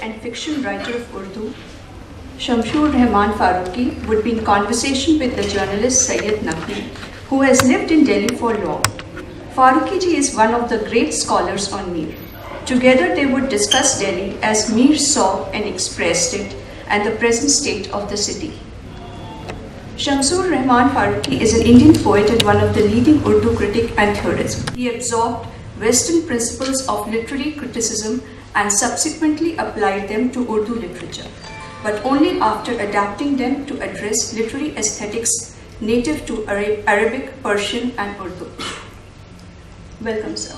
and fiction writer of Urdu, Shamsur Rahman Farooqi, would be in conversation with the journalist Syed Naqvi, who has lived in Delhi for long. Farooqi ji is one of the great scholars on Mir. Together they would discuss Delhi as Mir saw and expressed it and the present state of the city. Shamsur Rahman Farooqi is an Indian poet and one of the leading Urdu critic and theorist. He absorbed Western principles of literary criticism and subsequently applied them to Urdu literature, but only after adapting them to address literary aesthetics native to Arabic, Persian and Urdu. Welcome, sir.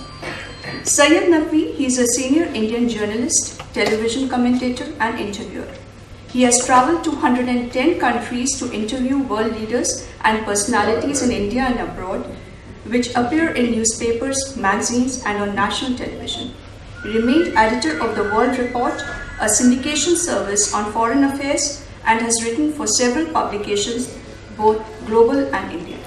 Syed Naqvi, he is a senior Indian journalist, television commentator and interviewer. He has traveled to 110 countries to interview world leaders and personalities in India and abroad, which appear in newspapers, magazines and on national television. He remained editor of the World Report, a syndication service on foreign affairs, and has written for several publications, both global and Indian.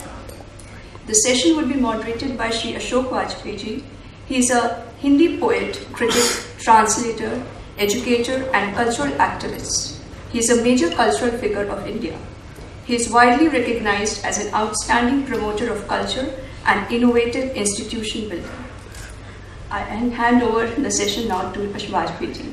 The session will be moderated by Shri Ashok Vajpayee ji. He is a Hindi poet, critic, translator, educator and cultural activist. He is a major cultural figure of India. He is widely recognized as an outstanding promoter of culture and innovative institution builder. I hand over the session now to Ashok Vajpayee ji.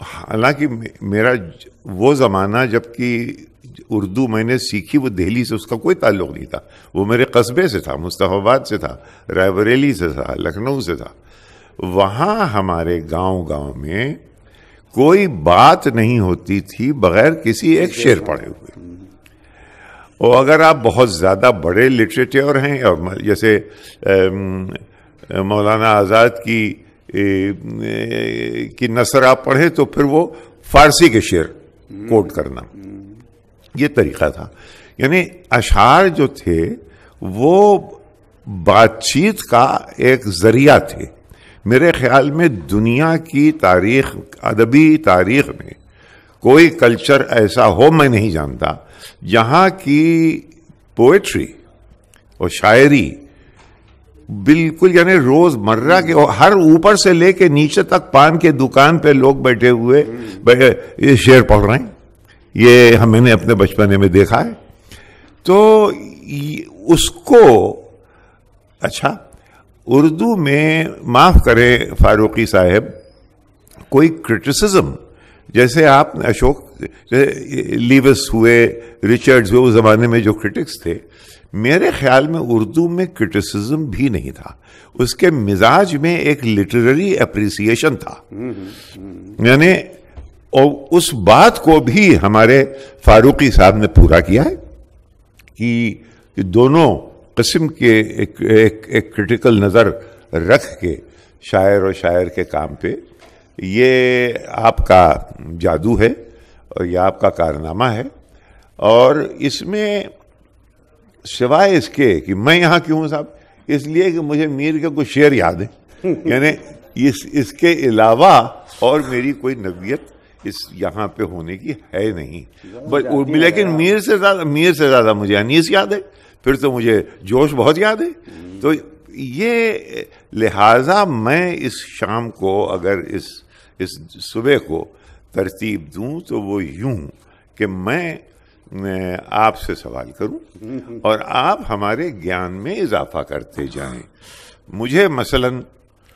حالانکہ میرا وہ زمانہ جب کہ اردو میں نے سیکھی وہ دہلی سے اس کا کوئی تعلق نہیں تھا، وہ میرے قصبے سے تھا، مصطفی آباد سے تھا، رائے بریلی سے تھا، لکھنؤ سے تھا. وہاں ہمارے گاؤں میں کوئی بات نہیں ہوتی تھی بغیر کسی ایک شعر پڑھے ہوئے. اور اگر آپ بہت زیادہ بڑے لٹریچر ہیں اور جیسے مولانا آزاد کی نثر آپ پڑھیں تو پھر وہ فارسی کے شعر کوٹ کرنا، یہ طریقہ تھا. یعنی اشعار جو تھے وہ بات چیت کا ایک ذریعہ تھے. میرے خیال میں دنیا کی تاریخ، ادبی تاریخ میں کوئی کلچر ایسا ہو میں نہیں جانتا جہاں کی پوئٹری اور شاعری بالکل یعنی روز مرہ کے ہر اوپر سے لے کے نیچے تک پان کے دکان پہ لوگ بیٹھے ہوئے یہ شعر پڑھ رہے ہیں. یہ ہم نے اپنے بچپنے میں دیکھا ہے. تو اس کو اچھا اردو میں معاف کریں فاروقی صاحب، کوئی کرٹیسزم جیسے آپ اشوک لیوس ہوئے، ریچرڈز ہوئے، اس زمانے میں جو کرٹکس تھے، میرے خیال میں اردو میں کرٹیسزم بھی نہیں تھا. اس کے مزاج میں ایک لٹریری اپریسیشن تھا. یعنی اور اس بات کو بھی ہمارے فاروقی صاحب نے پورا کیا ہے کہ دونوں قسم کے ایک کرٹیکل نظر رکھ کے شاعر اور شاعر کے کام پہ. یہ آپ کا جادو ہے اور یہ آپ کا کارنامہ ہے. اور اس میں سوائے اس کے کہ میں یہاں کیوں ہوں صاحب، اس لیے کہ مجھے میر کے کچھ شعر یاد ہیں. یعنی اس کے علاوہ اور میری کوئی نوعیت اس یہاں پہ ہونے کی ہے نہیں. لیکن میر سے زیادہ مجھے انیس یاد ہے، پھر تو مجھے جوش بہت یاد ہے. تو یہ لہٰذا میں اس شام کو اگر اس صبح کو ترتیب دوں تو وہ یوں کہ میں آپ سے سوال کروں اور آپ ہمارے گیان میں اضافہ کرتے جائیں. مجھے مثلاً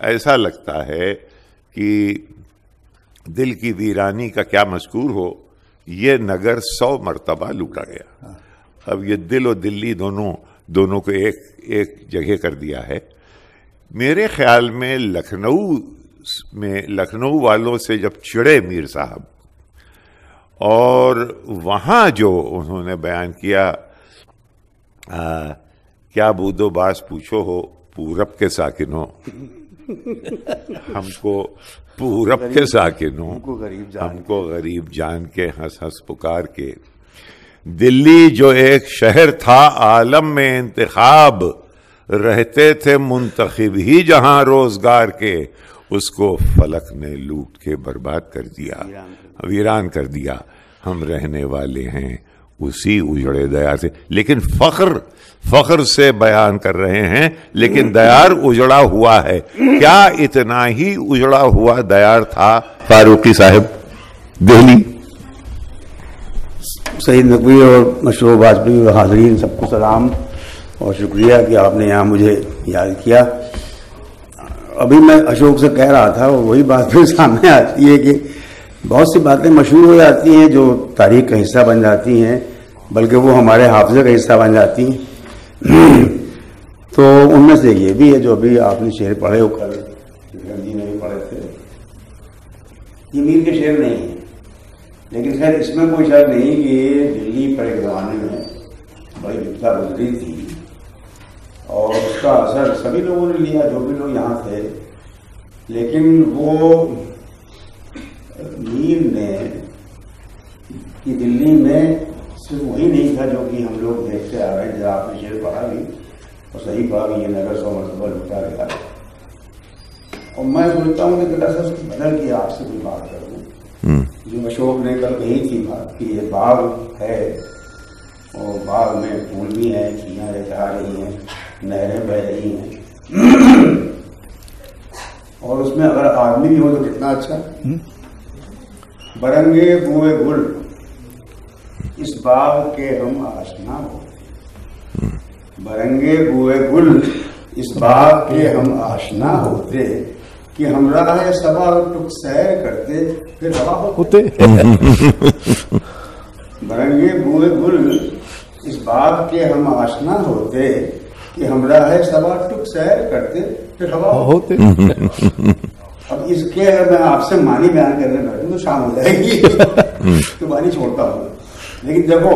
ایسا لگتا ہے کہ دل کی ویرانی کا کیا مذکور ہو، یہ نگر 100 مرتبہ لوٹا گیا. اب یہ دل اور دلی دونوں کو ایک جگہ کر دیا ہے. میرے خیال میں لکھنؤ والوں سے جب چڑے میر صاحب اور وہاں جو انہوں نے بیان کیا، کیا بود و باس پوچھو ہو پورب کے ساکنوں، ہم کو پورب کے ساکنوں، ہم کو غریب جان کے ہنس ہنس پکار کے. دلی جو ایک شہر تھا عالم میں انتخاب، رہتے تھے منتخب ہی جہاں روزگار کے، اس کو فلک نے لوٹ کے برباد کر دیا، ویران کر دیا. ہم رہنے والے ہیں اسی اجڑے دیار سے. لیکن فخر سے بیان کر رہے ہیں، لیکن دیار اجڑا ہوا ہے. کیا اتنا ہی اجڑا ہوا دیار تھا فاروقی صاحب دہلی؟ سعید نقوی اور مشروع واجپئی حاضرین سب کو سلام اور شکریہ کہ آپ نے یہاں مجھے یاد کیا. ابھی میں اشوک سے کہہ رہا تھا، وہی بات پھر سامنے آتی ہے کہ بہت سی باتیں مشہور ہو جاتی ہیں جو تاریخ کا حصہ بن جاتی ہیں، بلکہ وہ ہمارے حافظے کا حصہ بن جاتی ہیں. تو ان میں سے یہ بھی ہے جو ابھی آپ نے شعر پڑھے ہو، کل جی نے بھی پڑھے تھے. یہ میر کے شعر نہیں ہیں، لیکن خیر اس میں کوئی شک نہیں کہ دلی پر ایک زمانے میں بڑی وپتا گزری تھی اور اس کا اثر سبھی لوگوں نے لیا جو بھی لوگ یہاں تھے. لیکن وہ میر نے کہ دلی میں صرف وہی نہیں تھا جو کہ ہم لوگ دیکھتے آ رہے ہیں. جب آپ نے شعر پڑھا بھی اور صحیح کہا کہ یہ نگر 100 مرتبہ لوٹا گیا. اور میں سوچتا ہوں کہ اس کو بدل کے آپ سے کوئی بات کروں جو اشوک نے کل کہی تھی بات کہ یہ باغ ہے اور باغ میں پھول بھی ہیں، چیاں جا رہی ہیں، نہریں بہ رہی ہیں، اور اس میں اگر آدمی بھی ہو تو کتنا اچھا. برنگے بوئے گل اس باغ کے ہم آشنا ہو، برنگے بوئے گل اس باغ کے ہم آشنا ہوتے، کہ ہمراہ صبا ٹک سیر کرتے پھر ہوا ہوتے برنگے بوئے گل اس بات کے ہم آشنا ہوتے کہ ہمراہ صبا ٹک سیر کرتے پھر ہوا ہوتے. اب اس کے اگر میں آپ سے معنی بیان کرنے بیٹھوں تو شام ہو جائے گی تو معنی چھوڑتا ہوں. لیکن دیکھو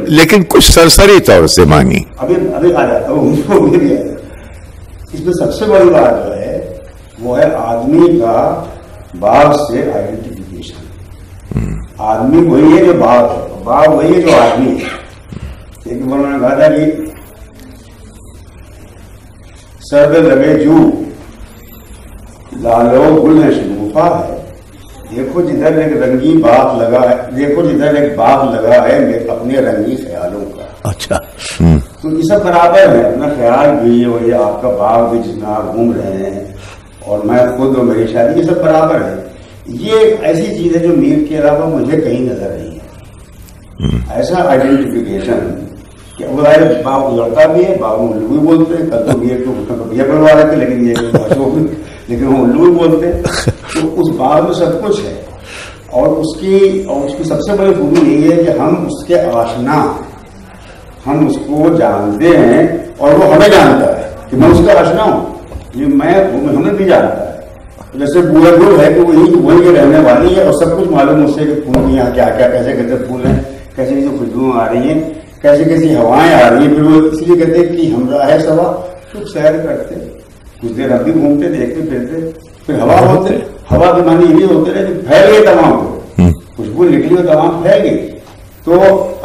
لیکن کچھ سرسری طور سے مانی ابھی آ جاتا ہوں. اس میں سب سے بڑی بات جو ہے وہ ہے آدمی کا باغ سے آئیڈینٹیفیکیشن. آدمی وہی ہے جو باغ ہے, باغ وہی ہے جو آدمی ہے. ایک بار میں نے کہا تھا کہ سرد لگے جو لالو گل ہے شگوفا ہے, دیکھو جدھر ایک رنگی باغ لگا ہے, دیکھو جدھر ایک باغ لگا ہے اپنے رنگی خیالوں کا. اچھا تو یہ سب برابر ہے, اپنا خیال بھی اور یہ آپ کا باغ بھی جتنا آپ گھوم رہے ہیں اور میں خود اور میری شادی, یہ سب برابر ہے. یہ ایسی چیز ہے جو میر کے علاوہ مجھے کہیں نظر نہیں ہے. ایسا آئیڈینٹیفیکیشن کہ وہ باغ لڑتا بھی ہے, باغ میں الو بھی بولتے ہیں. کل تو میر کو بھیا بڑھوا رہے تھے لیکن یہ لیکن وہ الو بھی بولتے ہیں. تو اس باغ میں سب کچھ ہے اور اس کی سب سے بڑی خوبی یہی ہے کہ ہم اس کے آشنا, ہم اس کو جانتے ہیں اور وہ ہمیں جانتا ہے کہ میں اس کا آشنا ہوں. یہ میں ہمیں بھی جانتا ہے. جیسے بوئے گل ہے کہ وہی کے رہنے والی ہے اور سب کچھ معلوم اس سے کہ پھول کے یہاں کیا کیا کیسے کیسے پھول ہیں, کیسے کیسے خوشبوئیں آ رہی ہیں, کیسی کیسی ہوائیں آ رہی ہیں. پھر وہ اس لیے کہتے ہیں کہ ہمراہ صبا کچھ سیر کرتے, کچھ دیر اب بھی گھومتے دیکھتے پھرتے پھر ہوا ہوتے. ہوا کے معنی یہ ہوتے رہے کہ پھیل گئے تمام کو, خوشبو نکلی اور تمام پھیل گئی. تو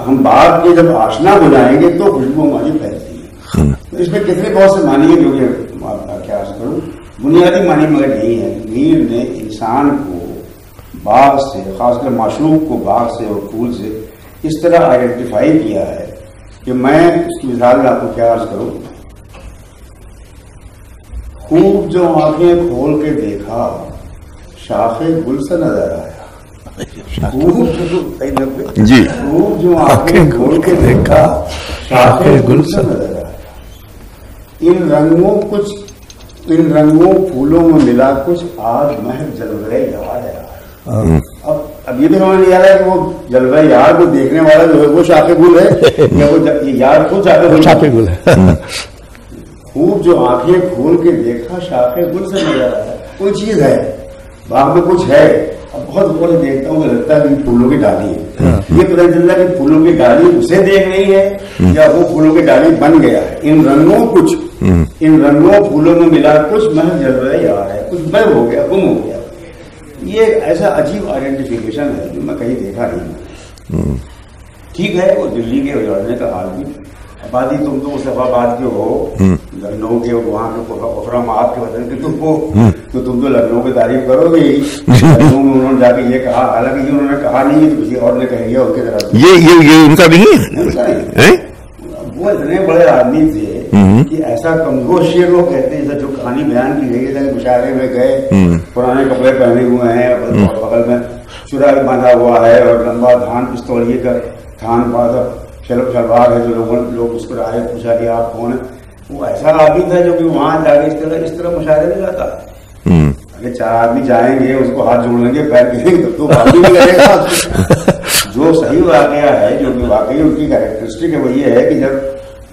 ہم باغ کے جب آشنا ہو جائیں گے تو خوشبو ہماری پھیلتی ہے. تو اس میں کتنے بہت سے معنی ہے جو کہ کیا عرض کروں, بنیادی معنی مگر یہی ہے کہ میر نے انسان کو باغ سے, خاص کر معشوق کو باغ سے اور پھول سے اس طرح آئیڈینٹیفائی کیا ہے کہ میں اس کی مثال میں آپ کو کیا عرض کروں. خوب جو آنکھیں کھول کے دیکھا شاخ گل سے نظر آیا. جی خوب جو آنکھیں کھول کے دیکھا شاخ گل سے نظر آیا. ان رنگوں پھولوں میں ملا کچھ آج محض جلوہ یار ہے. اب یہ بھی سمجھ نہیں آ رہا ہے کہ وہ جلوہ یار کو دیکھنے والا جو ہے وہ شاخ گل ہے یا وہ یار خود شاخ گل ہے. خوب جو آنکھیں کھول کے دیکھا شاخ گل سے نظر آیا. کوئی چیز ہے باغ میں, کچھ ہے. اب بہت غور سے دیکھتا ہوں, لگتا ہے کہ پھولوں کی ڈالی ہے. یہ پتہ چل رہا ہے کہ پھولوں کی ڈالی اسے دیکھ رہی ہے یا وہ پھولوں کی ڈالی بن گیا ہے. ان رنگوں پھولوں میں ملا کچھ محض جلوہ یار ہے, کچھ بے ہو گیا, گم ہو گیا. یہ ایسا عجیب آئیڈینٹیفیکیشن ہے جو میں کہیں دیکھا نہیں. ٹھیک ہے وہ دلی کے اجاڑنے کا حال بھی, آبادی تم تو اس آباد کے ہو, لکھنؤ کے, وہاں کے افرام آپ کے وطن کے تم ہو, تو تم تو لکھنؤ کی تعریف کرو گے. لکھنؤ میں انہوں نے جا کے یہ کہا, حالانکہ یہ انہوں نے کہا نہیں ہے تو کسی اور نے کہہ دیا ان کی طرف. یہ ان کا نہیں ہے. وہ اتنے بڑے آدمی تھے کہ ایسا کمزور شیر وہ کہتے ہیں جو کہانی بیان کی گئی ہے. مشاعرے میں گئے, پرانے کپڑے پہنے ہوئے ہیں, بغل میں چورا باندھا ہوا ہے اور لمبا دھان پستولیے کا تھان پاس شلوار ہے. جو لوگ اس پر آئے, پوچھا کہ آپ کون ہیں. وہ ایسا آدمی تھا جو کہ وہاں جا کے اس طرح مشاعرے میں جاتا ہے. اگر 4 آدمی جائیں گے, اس کو ہاتھ جوڑ لیں گے, پیر گریں گے تو باقی بھی کرے گا. جو صحیح واقعہ ہے, جو کہ واقعی ان کی کیریکٹرسٹک ہے, وہ یہ ہے کہ جب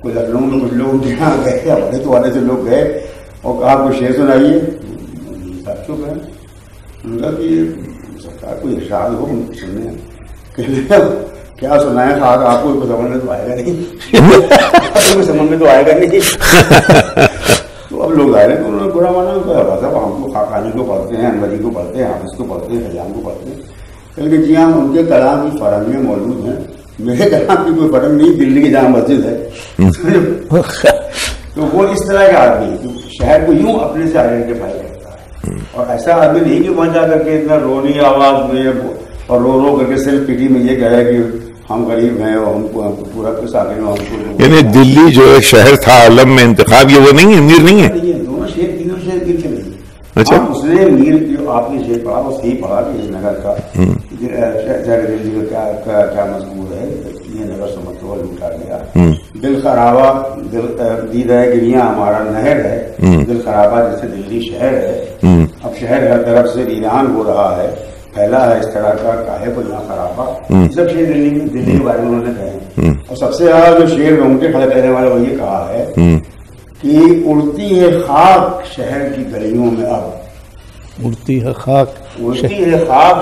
کوئی لکھنؤ میں کچھ لوگ یہاں گئے, اپنے تو والے سے لوگ گئے اور کہا کوئی شعر سنائیے. سب چپ ہے. ان کا کہ سرکار کوئی ارشاد ہو سننے, کیا سنائیں خاک آپ کو سمجھ میں تو آئے گا نہیں, سمجھ میں تو آئے گا نہیں. تو اب لوگ آئے تو انہوں نے برا مانا, صاحب ہم کو خاقانی کو پڑھتے ہیں, انوری کو پڑھتے ہیں, حافظ کو پڑھتے ہیں, خیام کو پڑھتے ہیں. کہ جی ہاں ان کے کلام کی فرہنگیں موجود ہیں, میرے کلام کی کوئی فرہنگ نہیں. دلی کی جامع مسجد ہے. تو وہ اس طرح کا آدمی شہر کو یوں اپنے سے آئیڈینٹیفائی کرتا ہے. اور ایسا آدمی نہیں کہ وہاں جا کر کے اتنا رونی آواز میں اور رو کر کے سیلف پیٹی میں یہ کہے کہ ہم غریب ہیں اور ہم کو پورا ساکن ہو. یعنی دلی جو ایک شہر تھا عالم میں انتخاب, یہ وہ نہیں ہے, میر نہیں ہے. دونوں شیر, تینوں شیر گر کے نہیں. اچھا, اس نے میر جو آپ نے شیر پڑھا وہ صحیح پڑھا کہ اس نگر کا کیا مضمور ہے, یہ نگر سے متوجہ لوٹا گیا. دل خرابہ دیدہ گریاں ہمارا نہر ہے، دل خرابہ جیسے دلی شہر ہے، اب شہر ہر طرف سے ویران ہو رہا ہے، پھیلا ہے اس طرح کا کاہے کو یہاں خرابہ، یہ سب شعر دلی کے بارے میں انہوں نے کہے. اور سب سے زیادہ جو شعر رونگٹے کھڑے کرنے والا وہ یہ کہا ہے کہ اڑتی ہے خاک شہر کی گلیوں میں اب، اڑتی ہے خاک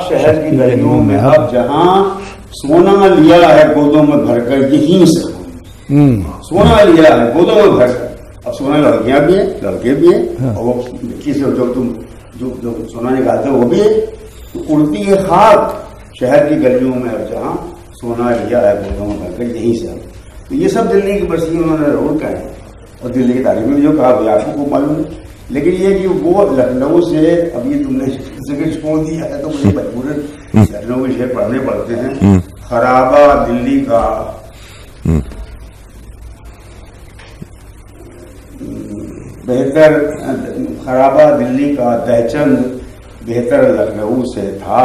شہر کی گلیوں میں اب، جہاں سونا لیا ہے گودوں میں بھر کر یہیں سے، سونا لیا ہے گودوں میں بھر کر. اب سونا لڑکیاں بھی ہیں لڑکے بھی ہیں، اور وہ مٹی سے جو سونا نکالتے ہیں وہ بھی ہے. تو اڑتی ہے خاک شہر کی گلیوں میں اب، جہاں سونا لیا ہے گودوں میں بھر کر یہیں سے. تو یہ سب دلی کی برسی انہوں نے ضرور کہے، اور دلی کی تاریخ میں جو کہا وہ آپ کو معلوم ہے. لیکن یہ کہ وہ لکھنؤ سے، اب یہ تم نے ذکر چھوڑ دیا ہے تو مجھے مجبوراً لکھنؤ کے شعر پڑھنے پڑتے ہیں. خرابہ دلی کا بہتر، خرابہ دلی کا دہچند بہتر لکھنؤ سے تھا،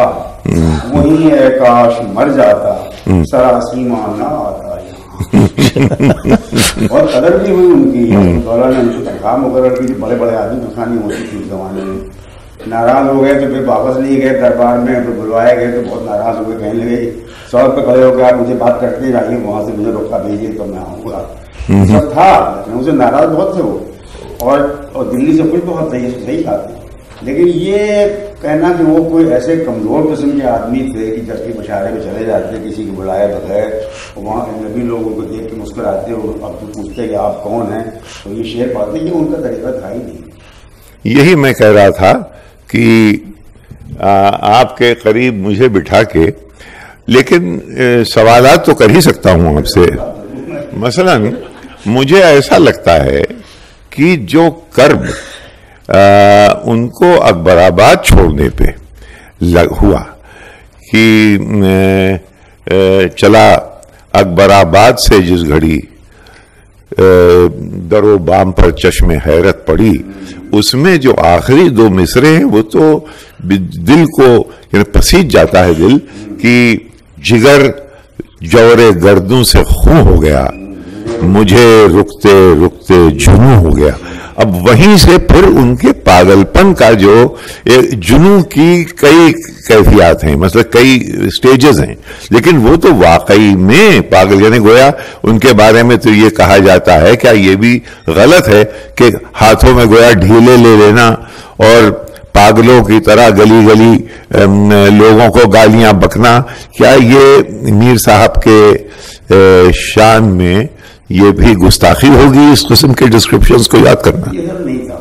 وہیں ہے کاش مر جاتا سراسیمہ نہ آتا یہاں. بہت قدر بھی ہوئی ان کی، مولا نے ان کو تنخواہ مقرر کی، بڑے بڑے آدمی تنخواہ ہوتی تھی اس زمانے میں. ناراض ہو گئے تو پھر واپس نہیں گئے دربار میں، پھر بلوائے گئے تو بہت ناراض ہو گئے، کہنے لگے سڑک پہ کھڑے ہو کے آپ مجھے بات کرتے رہیے، وہاں سے مجھے روکا بھیجیے تو میں آؤں گا. سب تھا لیکن اسے ناراض بہت تھے وہ، اور دلی سے خوش بہت تھے، صحیح بات ہے. لیکن یہ کہنا کہ وہ کوئی ایسے کمزور قسم کے آدمی تھے کہ جب بھی مشاعرے میں چلے جاتے کسی کو بلائے بغیر، وہاں نبی لوگ ان کو دیکھ کے مسکراتے، اب تو پوچھتے کہ آپ کون ہیں، تو یہ شعر پڑھتے، یہ ان کا طریقہ تھا ہی نہیں. یہی میں کہہ رہا تھا کہ آپ کے قریب مجھے بٹھا کے، لیکن سوالات تو کر ہی سکتا ہوں آپ سے. مثلا مجھے ایسا لگتا ہے کہ جو کرب ان کو اکبر آباد چھوڑنے پہ ہوا، کہ چلا اکبر آباد سے جس گھڑی در و بام پر چشم حیرت پڑی، اس میں جو آخری دو مصرے ہیں وہ تو دل کو یعنی پسیج جاتا ہے دل، کہ جگر جور گردوں سے خون ہو گیا، مجھے رکتے رکتے جنوں ہو گیا. اب وہیں سے پھر ان کے پاگل پن کا جو جنوں کی کئی کیفیات ہیں، مثلا کئی سٹیجز ہیں، لیکن وہ تو واقعی میں پاگل، یعنی گویا ان کے بارے میں تو یہ کہا جاتا ہے، کیا یہ بھی غلط ہے کہ ہاتھوں میں گویا ڈھیلے لے لینا اور پاگلوں کی طرح گلی گلی لوگوں کو گالیاں بکنا، کیا یہ میر صاحب کے شان میں یہ بھی گستاخی ہوگی اس قسم کے ڈسکرپشنز کو یاد کرنا؟ یہ سب نہیں تھا.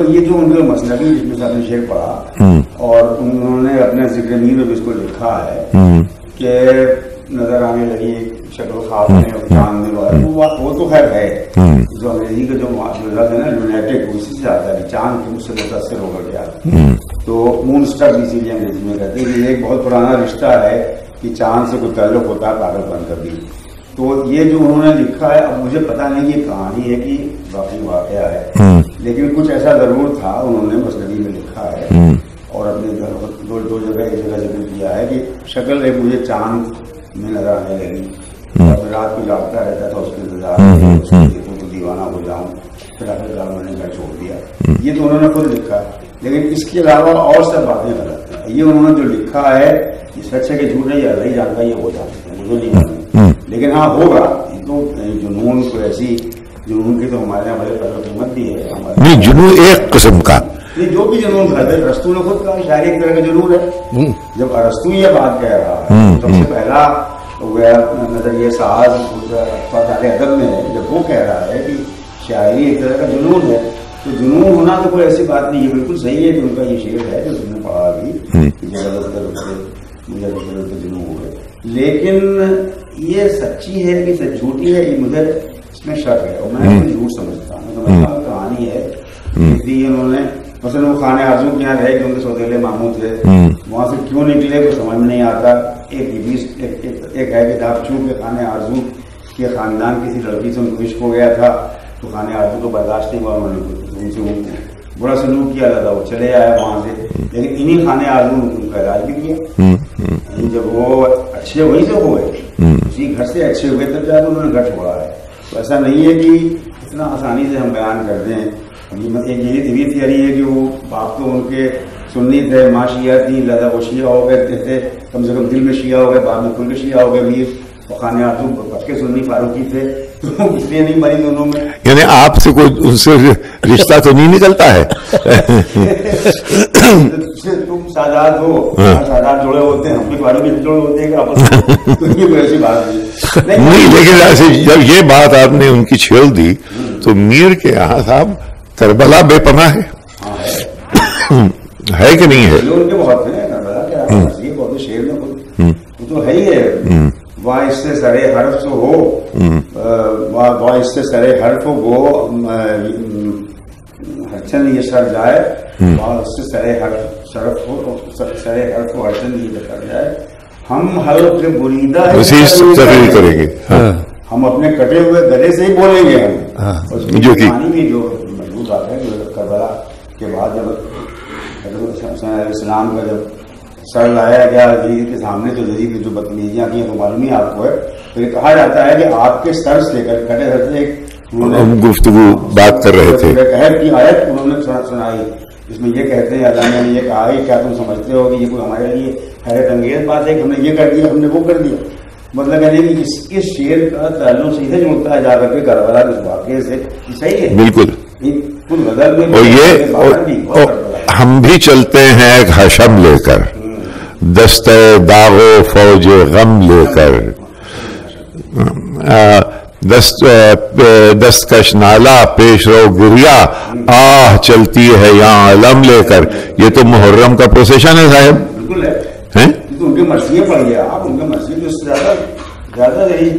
یہ جو ان کا مسلبی جس میں آپ نے شعر پڑھا، اور انہوں نے اپنے ذکر میر میں بھی اس کو لکھا ہے کہ نظر آنے لگی شکل خواب میں چاند میں، وہ تو خیر ہے. جو انگریزی کا جو لفظ ہے نا لونیٹک، اسی سے آتا ہے، چاند مجھ سے متاثر ہو کر گیا. تو مون اسٹر اسی لیے انگریزی میں کہتے ہیں کہ ایک بہت پرانا رشتہ ہے کہ چاند سے کوئی تعلق ہوتا ہے پاگل پن کا بھی. تو یہ جو انہوں نے لکھا ہے، اب مجھے پتا نہیں یہ کہانی ہے کہ واقعی واقعہ ہے، لیکن کچھ ایسا ضرور تھا. انہوں نے مسندی میں لکھا ہے اور اپنے دو جگہ ایک جگہ ذکر کیا ہے کہ شکل ایک مجھے چاند میں نظر آنے لگی، اور رات کو جاگتا رہتا تھا اس کے انتظار میں، تو دیوانہ ہو جاؤں، پھر آخر میں نے گھر چھوڑ دیا. یہ تو انہوں نے خود لکھا ہے، لیکن اس کے علاوہ اور سب باتیں غلط ہیں. یہ انہوں نے جو لکھا ہے یہ سچ ہے کہ جھوٹ ہے، یہ اللہ ہی جانتا، یہ ہو جاتا ہے، مجھے نہیں معلوم. لیکن ہاں ہوگا، یہ تو جنون کو ایسی جنون کی تو ہمارے یہاں بڑے قدر قیمت بھی ہے. نہیں، جنون ایک قسم کا، جو بھی جنون تھا، ارسطو نے خود کہا شاعری ایک طرح کا جنون ہے. جب ارسطو یہ بات کہہ رہا ہے، سب سے پہلا نظریہ ساز ادب میں جب وہ کہہ رہا ہے کہ شاعری ایک طرح کا جنون ہے، تو جنون ہونا تو کوئی ایسی بات نہیں ہے. بالکل صحیح ہے کہ ان کا یہ شعر ہے جو تم نے پڑھا ابھی، مجھے جنون ہو گئے. لیکن یہ سچی ہے کہ جھوٹی ہے، یہ مجھے اس میں شک ہے، اور میں جھوٹ سمجھتا ہوں. کہانی ہے انہوں نے مثلا وہ خانے آرزو کے یہاں رہے کہ ان کے سوتیلے ماموں تھے، وہاں سے کیوں نکلے کو سمجھ میں نہیں آتا. ایک ہے کتاب چونکہ خانے آرزو کے خاندان کسی لڑکی سے ان کو عشق ہو گیا تھا، تو خانے آرزو کو برداشت نہیں ہوا، انہوں نے برا سلوک کیا تھا وہ چلے آئے وہاں سے، لیکن انہیں خانے اعظم ان کا علاج بھی کیا. جب وہ اچھے وہیں سے ہوئے، اسی گھر سے اچھے ہوئے تب جا کے انہوں نے گھر چھوڑا ہے. تو ایسا نہیں ہے کہ اتنا آسانی سے ہم بیان کر دیں. ایک یہ تھیوری ہے کہ وہ باپ تو ان کے سنی تھے، ماں شیعہ تھی، لہٰذا وہ شیعہ ہو گئے تھے، کم سے کم دل میں شیعہ ہو گئے، بعد میں کھل کے شیعہ ہو گئے. میر اور خانے اعظم بچ کے سنی فاروقی تھے، تو اس لیے نہیں مری دونوں میں. یعنی آپ سے کوئی ان سے رشتہ تو نہیں نکلتا ہے؟ تم سادات ہو، سادات جڑے ہوتے ہیں، ہم بھی فاروقی سے جڑے ہوتے ہیں کہ آپ تو یہ کوئی ایسی بات نہیں. لیکن ایسے جب یہ بات آپ نے ان کی چھیڑ دی تو میر کے یہاں صاحب کربلا بے پناہ ہے کہ نہیں ہے؟ ان کے بہت ہیں کربلا کے بہت شعر میں وہ تو ہے ہی ہے. وائس سے سرے حرف سے ہو، وائس سے سرے حرف ہو ہرچن یہ سر جائے، وائس سے سرے حرف شرف ہو، سرے حرف ہو ہرچن یہ سر جائے. ہم حلق کے بریدہ تقریر کریں گے، ہم اپنے کٹے ہوئے گلے سے ہی بولیں گے. ہم جو کہانی میں جو مضبوط بات ہے جو کربلا کے بعد جب اسلام کا جب سر لایا گیا یزید کے سامنے، تو یزید نے جو بدتمیزیاں کی تو معلوم ہی آپ کو ہے. تو یہ کہا جاتا ہے کہ آپ کے سر سے کٹے سر سے ایک گفتگو بات کر رہے تھے، قہر کی آیت انہوں نے سنائی. اس میں یہ کہتے ہیں اللہ نے یہ کہا کہ کیا تم سمجھتے ہو کہ یہ کوئی ہمارے لیے حیرت انگیز بات ہے کہ ہم نے یہ کر دیا، ہم نے وہ کر دیا. مطلب یعنی کہ اس شعر کا تعلق سیدھے جڑتا ہے جا کر کے کربلا کے واقعے سے. صحیح ہے بالکل. اور یہ ہم بھی چلتے ہیں ایک حشم لے کر، دست داغ و فوج غم لے کر، دستکش نالا پیش رو گریا، آہ چلتی ہے یہاں علم لے کر. یہ تو محرم کا پروسیشن ہے صاحب. بالکل ہے، ان کی مرثیے پڑھ گیا آپ، ان کے مرثیے جو اس سے زیادہ رہی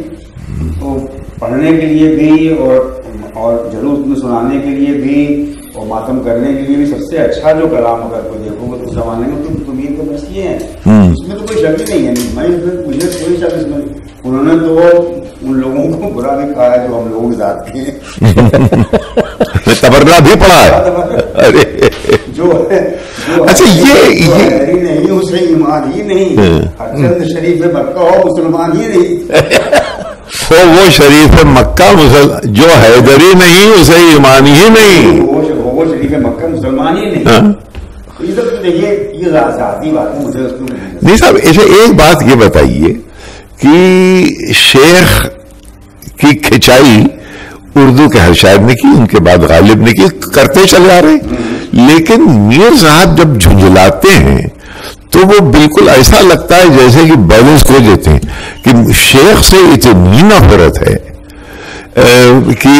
تو پڑھنے کے لیے بھی اور جلوس میں سنانے کے لیے بھی اور ماتم کرنے کے لیے بھی سب سے اچھا جو کلام اگر کوئی دیکھو گے تو اس زمانے میں تو میر کے مرثیے ہیں، اس میں تو کوئی شک ہی نہیں ہے. مجھے کوئی شک اس میں. انہوں نے تو ان لوگوں کو برا بھی کہا ہے جو ہم لوگوں کے ساتھ تھے، تبرہ بھی پڑھا ہے. جو اچھا یہ نہیں اسے ایمان ہی نہیں، چند شریف مکہ ہو مسلمان ہی نہیں، وہ شریف مکہ جو حیدری نہیں اسے ایمان ہی نہیں، وہ شریف مکہ مسلمان ہی نہیں. یہ ذاتی بات ہے. مجھے نہیں صاحب اسے ایک بات یہ بتائیے کہ شیخ کی کھچائی اردو کے ہر شاعر نے کی، ان کے بعد غالب نے کی، کرتے چلے آ رہے. لیکن میر صاحب جب جھنجھلاتے ہیں تو وہ بالکل ایسا لگتا ہے جیسے کہ بیلنس کھو دیتے ہیں کہ شیخ سے اتنی نفرت ہے کہ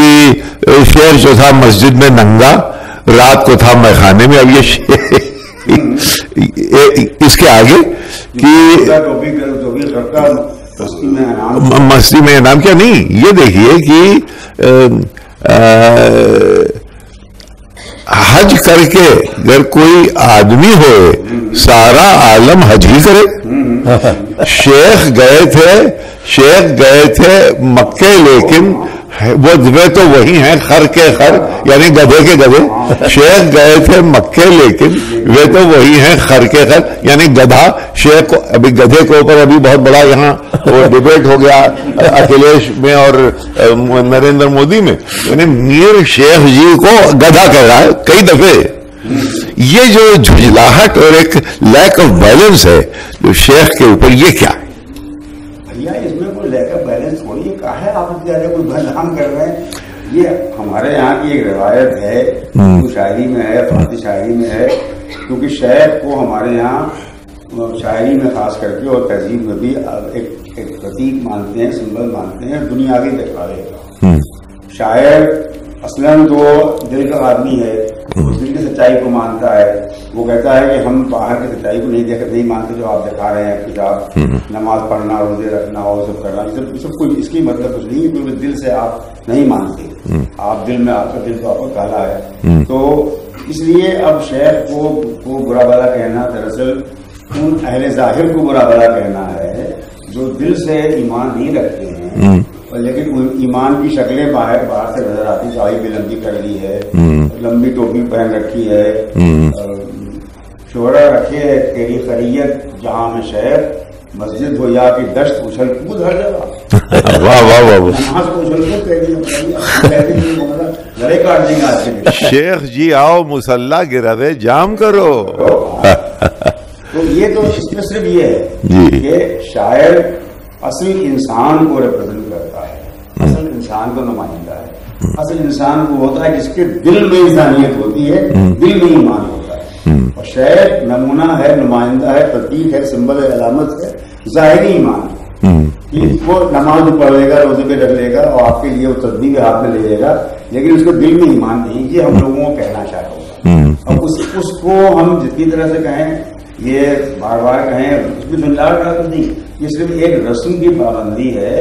شیخ جو تھا مسجد میں ننگا، رات کو تھا میخانے میں. اب یہ اس کے آگے کہ مستی میں انعام کیا نہیں. یہ دیکھیے کہ حج کر کے اگر کوئی آدمی ہوئے سارا عالم حج ہی کرے. شیخ گئے تھے مکے، لیکن وہ تو وہی ہیں خر کے خر، یعنی گدھے کے گدھے. شیخ گئے تھے مکے لیکن وہ تو وہی ہیں خر کے خر، یعنی گدھا. شیخ کو ابھی گدھے کے اوپر ابھی بہت بڑا یہاں وہ ڈیبیٹ ہو گیا اکھلیش میں اور نریندر مودی میں. یعنی میر شیخ جی کو گدھا کہہ رہا ہے کئی دفعے. یہ جو جھجلاہٹ اور ایک لیک آف بیلنس ہے جو شیخ کے اوپر، یہ کیا ہے؟ اس میں کوئی لیک آف بیلنس تھوڑی ہے. کہا ہے آپ زیادہ کوئی بدنام کر رہے ہیں. یہ ہمارے یہاں کی ایک روایت ہے، شاعری میں ہے، فارسی شاعری میں ہے، کیونکہ شیخ کو ہمارے یہاں شاعری میں خاص کر کے اور تہذیب میں بھی ایک پرتیک مانتے ہیں، سمبل مانتے ہیں دنیاوی دکھاوے کا. شاعر اصلاً تو دل کا آدمی ہے، دل کی سچائی کو مانتا ہے. وہ کہتا ہے کہ ہم باہر کی سچائی کو نہیں مانتے جو آپ دکھا رہے ہیں، کتاب نماز پڑھنا، روزے رکھنا اور سب کرنا، یہ سب کچھ اس کی مطلب کچھ نہیں ہے کیونکہ دل سے آپ نہیں مانتے. آپ دل میں آپ کا دل تو آپ کا کالا ہے. تو اس لیے اب شیخ کو برا بھلا کہنا دراصل ان اہل ظاہر کو برا بھلا کہنا ہے جو دل سے ایمان نہیں رکھتے ہیں لیکن ایمان کی شکلیں باہر سے نظر آتی، چاہی بھی لمبی کر لی ہے، لمبی ٹوپی پہن رکھی ہے، شعرا رکھے تیری خریت جہاں میں شہر، مسجد ہو یا کہ دشت اچھل کود ہر جگہ. واہ واہ واہ. نماز کو اچھل کود کہہ دیا، گلے کاٹ دیں گے آج کے. شیخ جی آؤ مسلح گروے جام کرو. تو یہ تو اس میں صرف یہ ہے کہ شاعر اصل انسان کو ریپرزینٹ کرتا ہے، اصل انسان کو نمائندہ ہے. اصل انسان کو ہوتا ہے جس کے دل میں انسانیت ہوتی ہے، دل میں ایمان ہوتا ہے. اور شاعر نمونہ ہے، نمائندہ ہے، ترتیب ہے، سمبل ہے، علامت ہے، ظاہری ایمان ہے. وہ نماز پڑھ لے گا، روزے پہ رکھ لے گا اور آپ کے لیے وہ تسبیح ہاتھ میں لے لے گا، لیکن اس کو دل میں ایمان نہیں. یہ ہم لوگوں کو کہنا چاہتا ہوں. اب اس کو ہم جتنی طرح سے کہیں، یہ بار بار کہیں، اس میں جھنجھاٹ کا تو نہیں. یہ صرف ایک رسم کی پابندی ہے.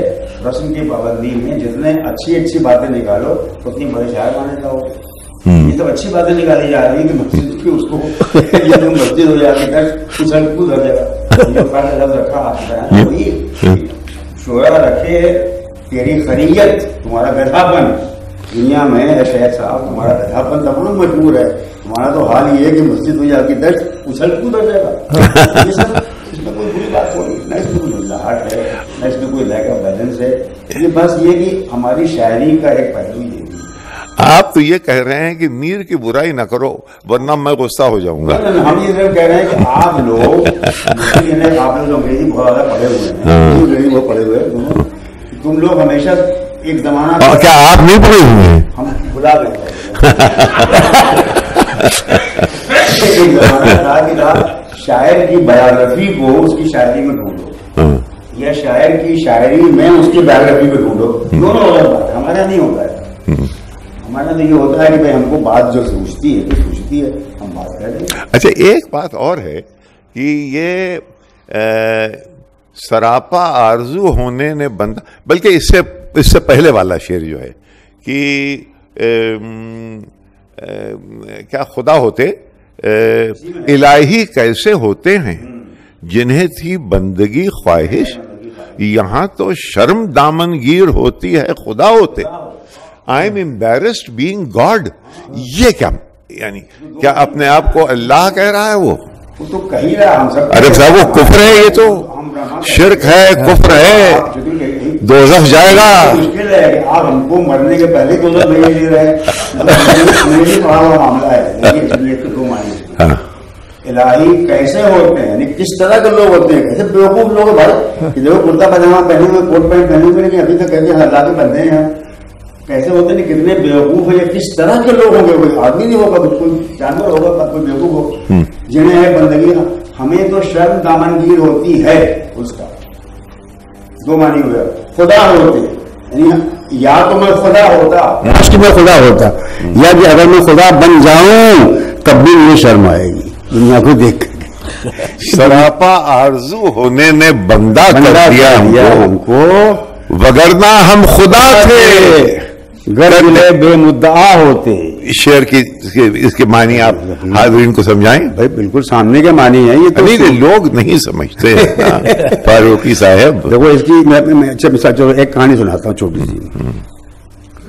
رسم کی پابندی میں جتنے اچھی باتیں نکالو اتنی بڑے شاعر مانے جاؤ. یہ تو اچھی باتیں نکالی جا رہی ہے کہ مسجد کی اس کو یہ مسجد ہو جاتی ہے، اچھل کود ہر جگہ رکھا ہے. شعرا رکھے تیری خریت، تمہارا گدھاپن دنیا میں ہے شہر صاحب، تمہارا گدھاپن تمام مجبور ہے. تمہارا تو حال یہ ہے کہ مسجد ہو جاتی دشت اچھل کود ہر جگہ. اس میں کوئی بری بات نہیں، نہ اس میں کوئی جھنجھاٹ ہے، نہ اس میں کوئی لیک آف بیلنس ہے. یہ بس یہ کہ ہماری شاعری کا ایک پہلو یہ. آپ تو یہ کہہ رہے ہیں کہ میر کی برائی نہ کرو ورنہ میں غصہ ہو جاؤں گا. ہم یہ صرف کہہ رہے ہیں کہ آپ لوگ جو انگریزی بہت زیادہ پڑھے ہوئے ہیں، انگریزی بہت پڑھے ہوئے ہیں، تم لوگ ہمیشہ ایک زمانہ، کیا آپ نہیں پڑھے ہوئے ہیں؟ ہم بلا گئے ایک زمانہ تھا کہ شاعر کی بایوگرافی کو اس کی شاعری میں ڈھونڈو، یا شاعر کی شاعری میں اس کی بایوگرافی کو ڈھونڈو. دونوں الگ بات ہے. ہمارا نہیں ہوتا ہے. ہمارا تو یہ ہوتا ہے کہ بھائی ہم کو بات جو سوچتی ہے تو سوچتی ہے، ہم بات کر رہے ہیں. اچھا ایک بات اور ہے کہ یہ سراپا آرزو ہونے نے بندہ، بلکہ اس سے پہلے والا شعر جو ہے کہ کیا خدا ہوتے الہی کیسے ہوتے ہیں جنہیں تھی بندگی خواہش، یہاں تو شرم دامن گیر ہوتی ہے خدا ہوتے. I am embarrassed being God. یہ کیا یعنی کیا اپنے آپ کو اللہ کہہ رہا ہے؟ وہ تو کہی رہا ہم سب. ارے صاحب وہ کفر ہے، یہ تو شرک ہے، کفر ہے، دوزخ جائے گا. مشکل ہے کہ آپ ہم کو مرنے کے پہلے دوزخ بھیج دے رہے ہیں. معاملہ ہے دو معنی. الہی کیسے ہوتے ہیں یعنی کس طرح کے لوگ ہوتے ہیں، کیسے بیوقوف لوگ ہیں بھائی، جو کرتا پاجامہ پہنے ہوئے، کوٹ پینٹ پہنے ہوئے، لیکن ابھی تک کہتے ہیں اللہ کے بندے ہیں. کیسے ہوتے ہیں، کتنے بیوقوف ہیں، یا کس طرح کے لوگ ہوں گے. کوئی آدمی نہیں ہوگا، کوئی جانور ہوگا، کوئی بیوقوف ہو جنہیں ہے بندگی. ہمیں تو شرم دامنگیر ہوتی ہے. اس کا دو معنی ہوئے. خدا ہوتے یعنی یا تو میں خدا ہوتا، میں خدا ہوتا، یا کہ اگر میں خدا بن جاؤں تب بھی مجھے شرم آئے گی دنیا کو دیکھ کر. سراپا آرزو ہونے نے بندہ کر دیا ہم کو، وگرنہ ہم خدا تھے گر بے مدعا ہوتے. شعر کی اس کے معنی آپ حاضرین کو سمجھائیں. بھائی بالکل سامنے کے معنی ہے. یہ تو لوگ نہیں سمجھتے فاروقی صاحب. دیکھو اس کی میں اچھا مثال، چلو ایک کہانی سناتا ہوں چھوٹی سی.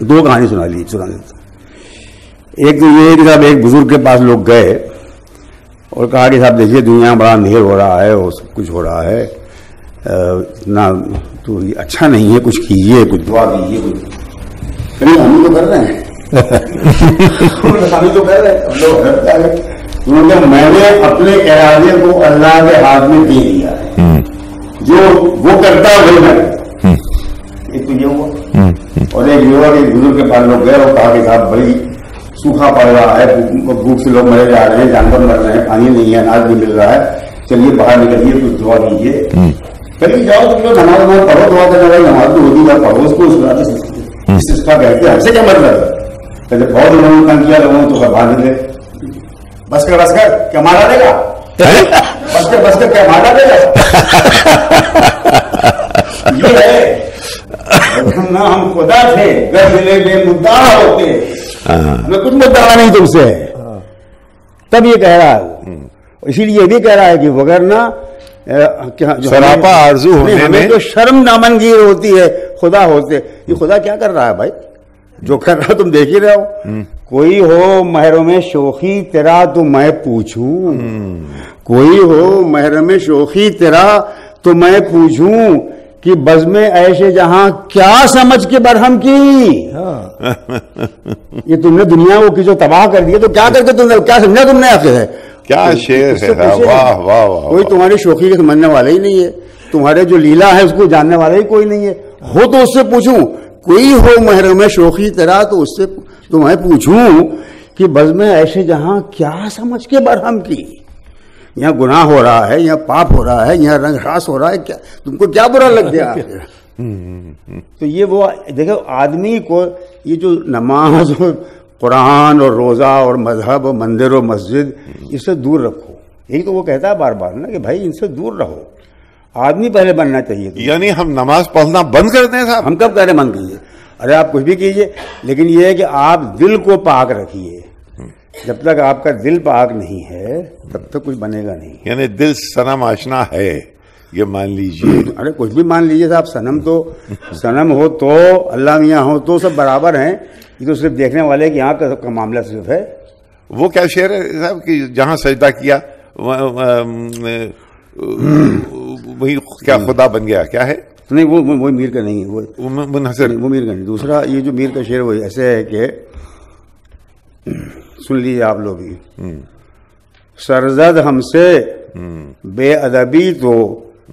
دو کہانی سنا دیتا ہوں. ایک تو یہ کہ صاحب ایک بزرگ کے پاس لوگ گئے اور کہا کہ صاحب دیکھیے دنیا میں بڑا اندھیر ہو رہا ہے اور سب کچھ ہو رہا ہے، اتنا تو اچھا نہیں ہے، کچھ کیجیے، کچھ دعا کیجیے. کچھ ہم تو کر رہے ہیں، ہم تو کر رہے ہیں، ہم لوگ کرتے ہیں. کیونکہ میں نے اپنے ارادے کو اللہ کے ہاتھ میں دے دیا ہے، جو وہ کرتا ہے وہی میں. ایک تو یہ ہوا. اور ایک یہ ہوا کہ بزرگ کے پاس لوگ گئے اور کہا کہ صاحب بھائی سوکھا پڑ رہا ہے، بھوک سے لوگ مرے جا رہے ہیں، جانور مر رہے ہیں، پانی نہیں ہے، اناج نہیں مل رہا ہے، چلیے باہر نکلیے، کچھ دعا کیجیے. چلیے جاؤ تم لوگ نماز پڑھو، دعا کرنے والی نماز تو ہوتی بات پڑھو، اس کو اس کا کہتے ہیں. ہم سے کیا مطلب ہے؟ کہتے بہت لوگوں نے تنگ کیا، لوگوں تو باہر نکلے. بس کر کیا مارا دے گا، بس کر کیا مارا دے گا. یہ ہے ہم خدا تھے، گر ملے بے مدعا ہوتے. میں کچھ مدعا نہیں تم سے. تب یہ کہہ رہا ہے، اسی لیے یہ بھی کہہ رہا ہے کہ وگرنہ سراپا آرزو ہونے میں جو شرم دامنگیر ہوتی ہے خدا ہوتے. یہ خدا کیا کر رہا ہے بھائی؟ جو کر رہا تم دیکھ ہی رہے ہو. کوئی ہو محرم شوخی تیرا تو میں پوچھوں, کوئی ہو محرم شوخی تیرا تو میں پوچھوں کہ بزم عیش جہاں کیا سمجھ کے برہم کی. یہ تم نے دنیا کو جو تباہ کر دیا تو کیا کر کے تم نے کیا سمجھا تم نے آخر ہے؟ کیا شعر ہے, واہ واہ واہ. کوئی تمہاری شوخی کے سمجھنے والا ہی نہیں ہے, تمہارے جو لیلا ہے اس کو جاننے والا ہی کوئی نہیں ہے. ہو تو اس سے پوچھوں, کوئی ہو محرم شوخی تیرا تو اس سے تو میں پوچھوں کہ بزم عیش جہاں کیا سمجھ کے برہم کی. یہاں گناہ ہو رہا ہے, یہاں پاپ ہو رہا ہے, یہاں رنگ راس ہو رہا ہے, کیا تم کو کیا برا لگ گیا؟ تو یہ وہ دیکھو آدمی کو یہ جو نماز اور قرآن اور روزہ اور مذہب اور مندر اور مسجد اس سے دور رکھو. یہی تو وہ کہتا ہے بار بار نا کہ بھائی ان سے دور رہو. آدمی پہلے بننا چاہیے. یعنی ہم نماز پڑھنا بند کر دیں صاحب؟ ہم کب کہہ رہے بند کیجیے؟ ارے آپ کچھ بھی کیجیے, لیکن یہ ہے کہ آپ دل کو پاک رکھیے. جب تک آپ کا دل پاک نہیں ہے تب تک کچھ بنے گا نہیں. یعنی دل صنم آشنا ہے یہ مان لیجیے. ارے کچھ بھی مان لیجیے صاحب, صنم تو صنم ہو تو اللہ میاں ہو تو سب برابر ہیں. یہ تو صرف دیکھنے والے کہ یہاں کا معاملہ صرف ہے. وہ کیا شعر ہے صاحب کہ جہاں سجدہ کیا وہی کیا خدا بن گیا, کیا ہے؟ نہیں وہ میر کا نہیں ہے, وہ منحصر, وہ میر کا نہیں. دوسرا یہ جو میر کا شعر وہ ایسے ہے کہ سن لیجیے آپ لوگ بھی. سرزد ہم سے بے ادبی تو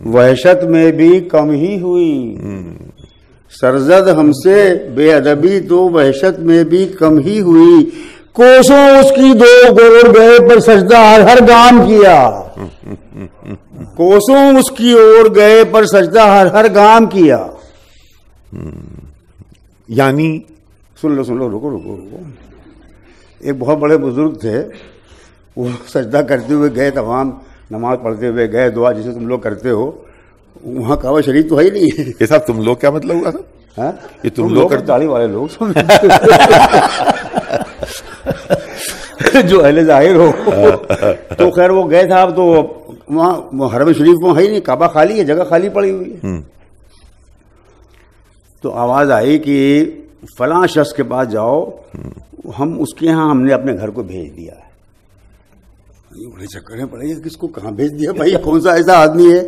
وحشت میں بھی کم ہی ہوئی. سرزد ہم سے بے ادبی تو وحشت میں بھی کم ہی ہوئی. کوسوں اس کی دو گور گئے پر سجدہ ہر گام کیا. کوسوں اس کی اور گئے پر سجدہ ہر گام کیا. یعنی سن لو رکو. ایک بہت بڑے بزرگ تھے, وہ سجدہ کرتے ہوئے گئے, تمام نماز پڑھتے ہوئے گئے, دعا جسے تم لوگ کرتے ہو, وہاں کعبہ شریف تو ہے ہی نہیں ہے. یہ صاحب تم لوگ کیا مطلب ہوا تھا؟ یہ تم لوگ تالی والے لوگ جو اہل ظاہر ہو. تو خیر وہ گئے تھا, اب تو وہاں حرم شریف میں ہے ہی نہیں, کعبہ خالی ہے, جگہ خالی پڑی ہوئی ہے. تو آواز آئی کہ فلاں شخص کے پاس جاؤ, ہم اس کے ہاں ہم نے اپنے گھر کو بھیج دیا ہے. یہ بڑے چکر پڑے گا, کس کو کہاں بھیج دیا بھائی, کون سا ایسا آدمی ہے؟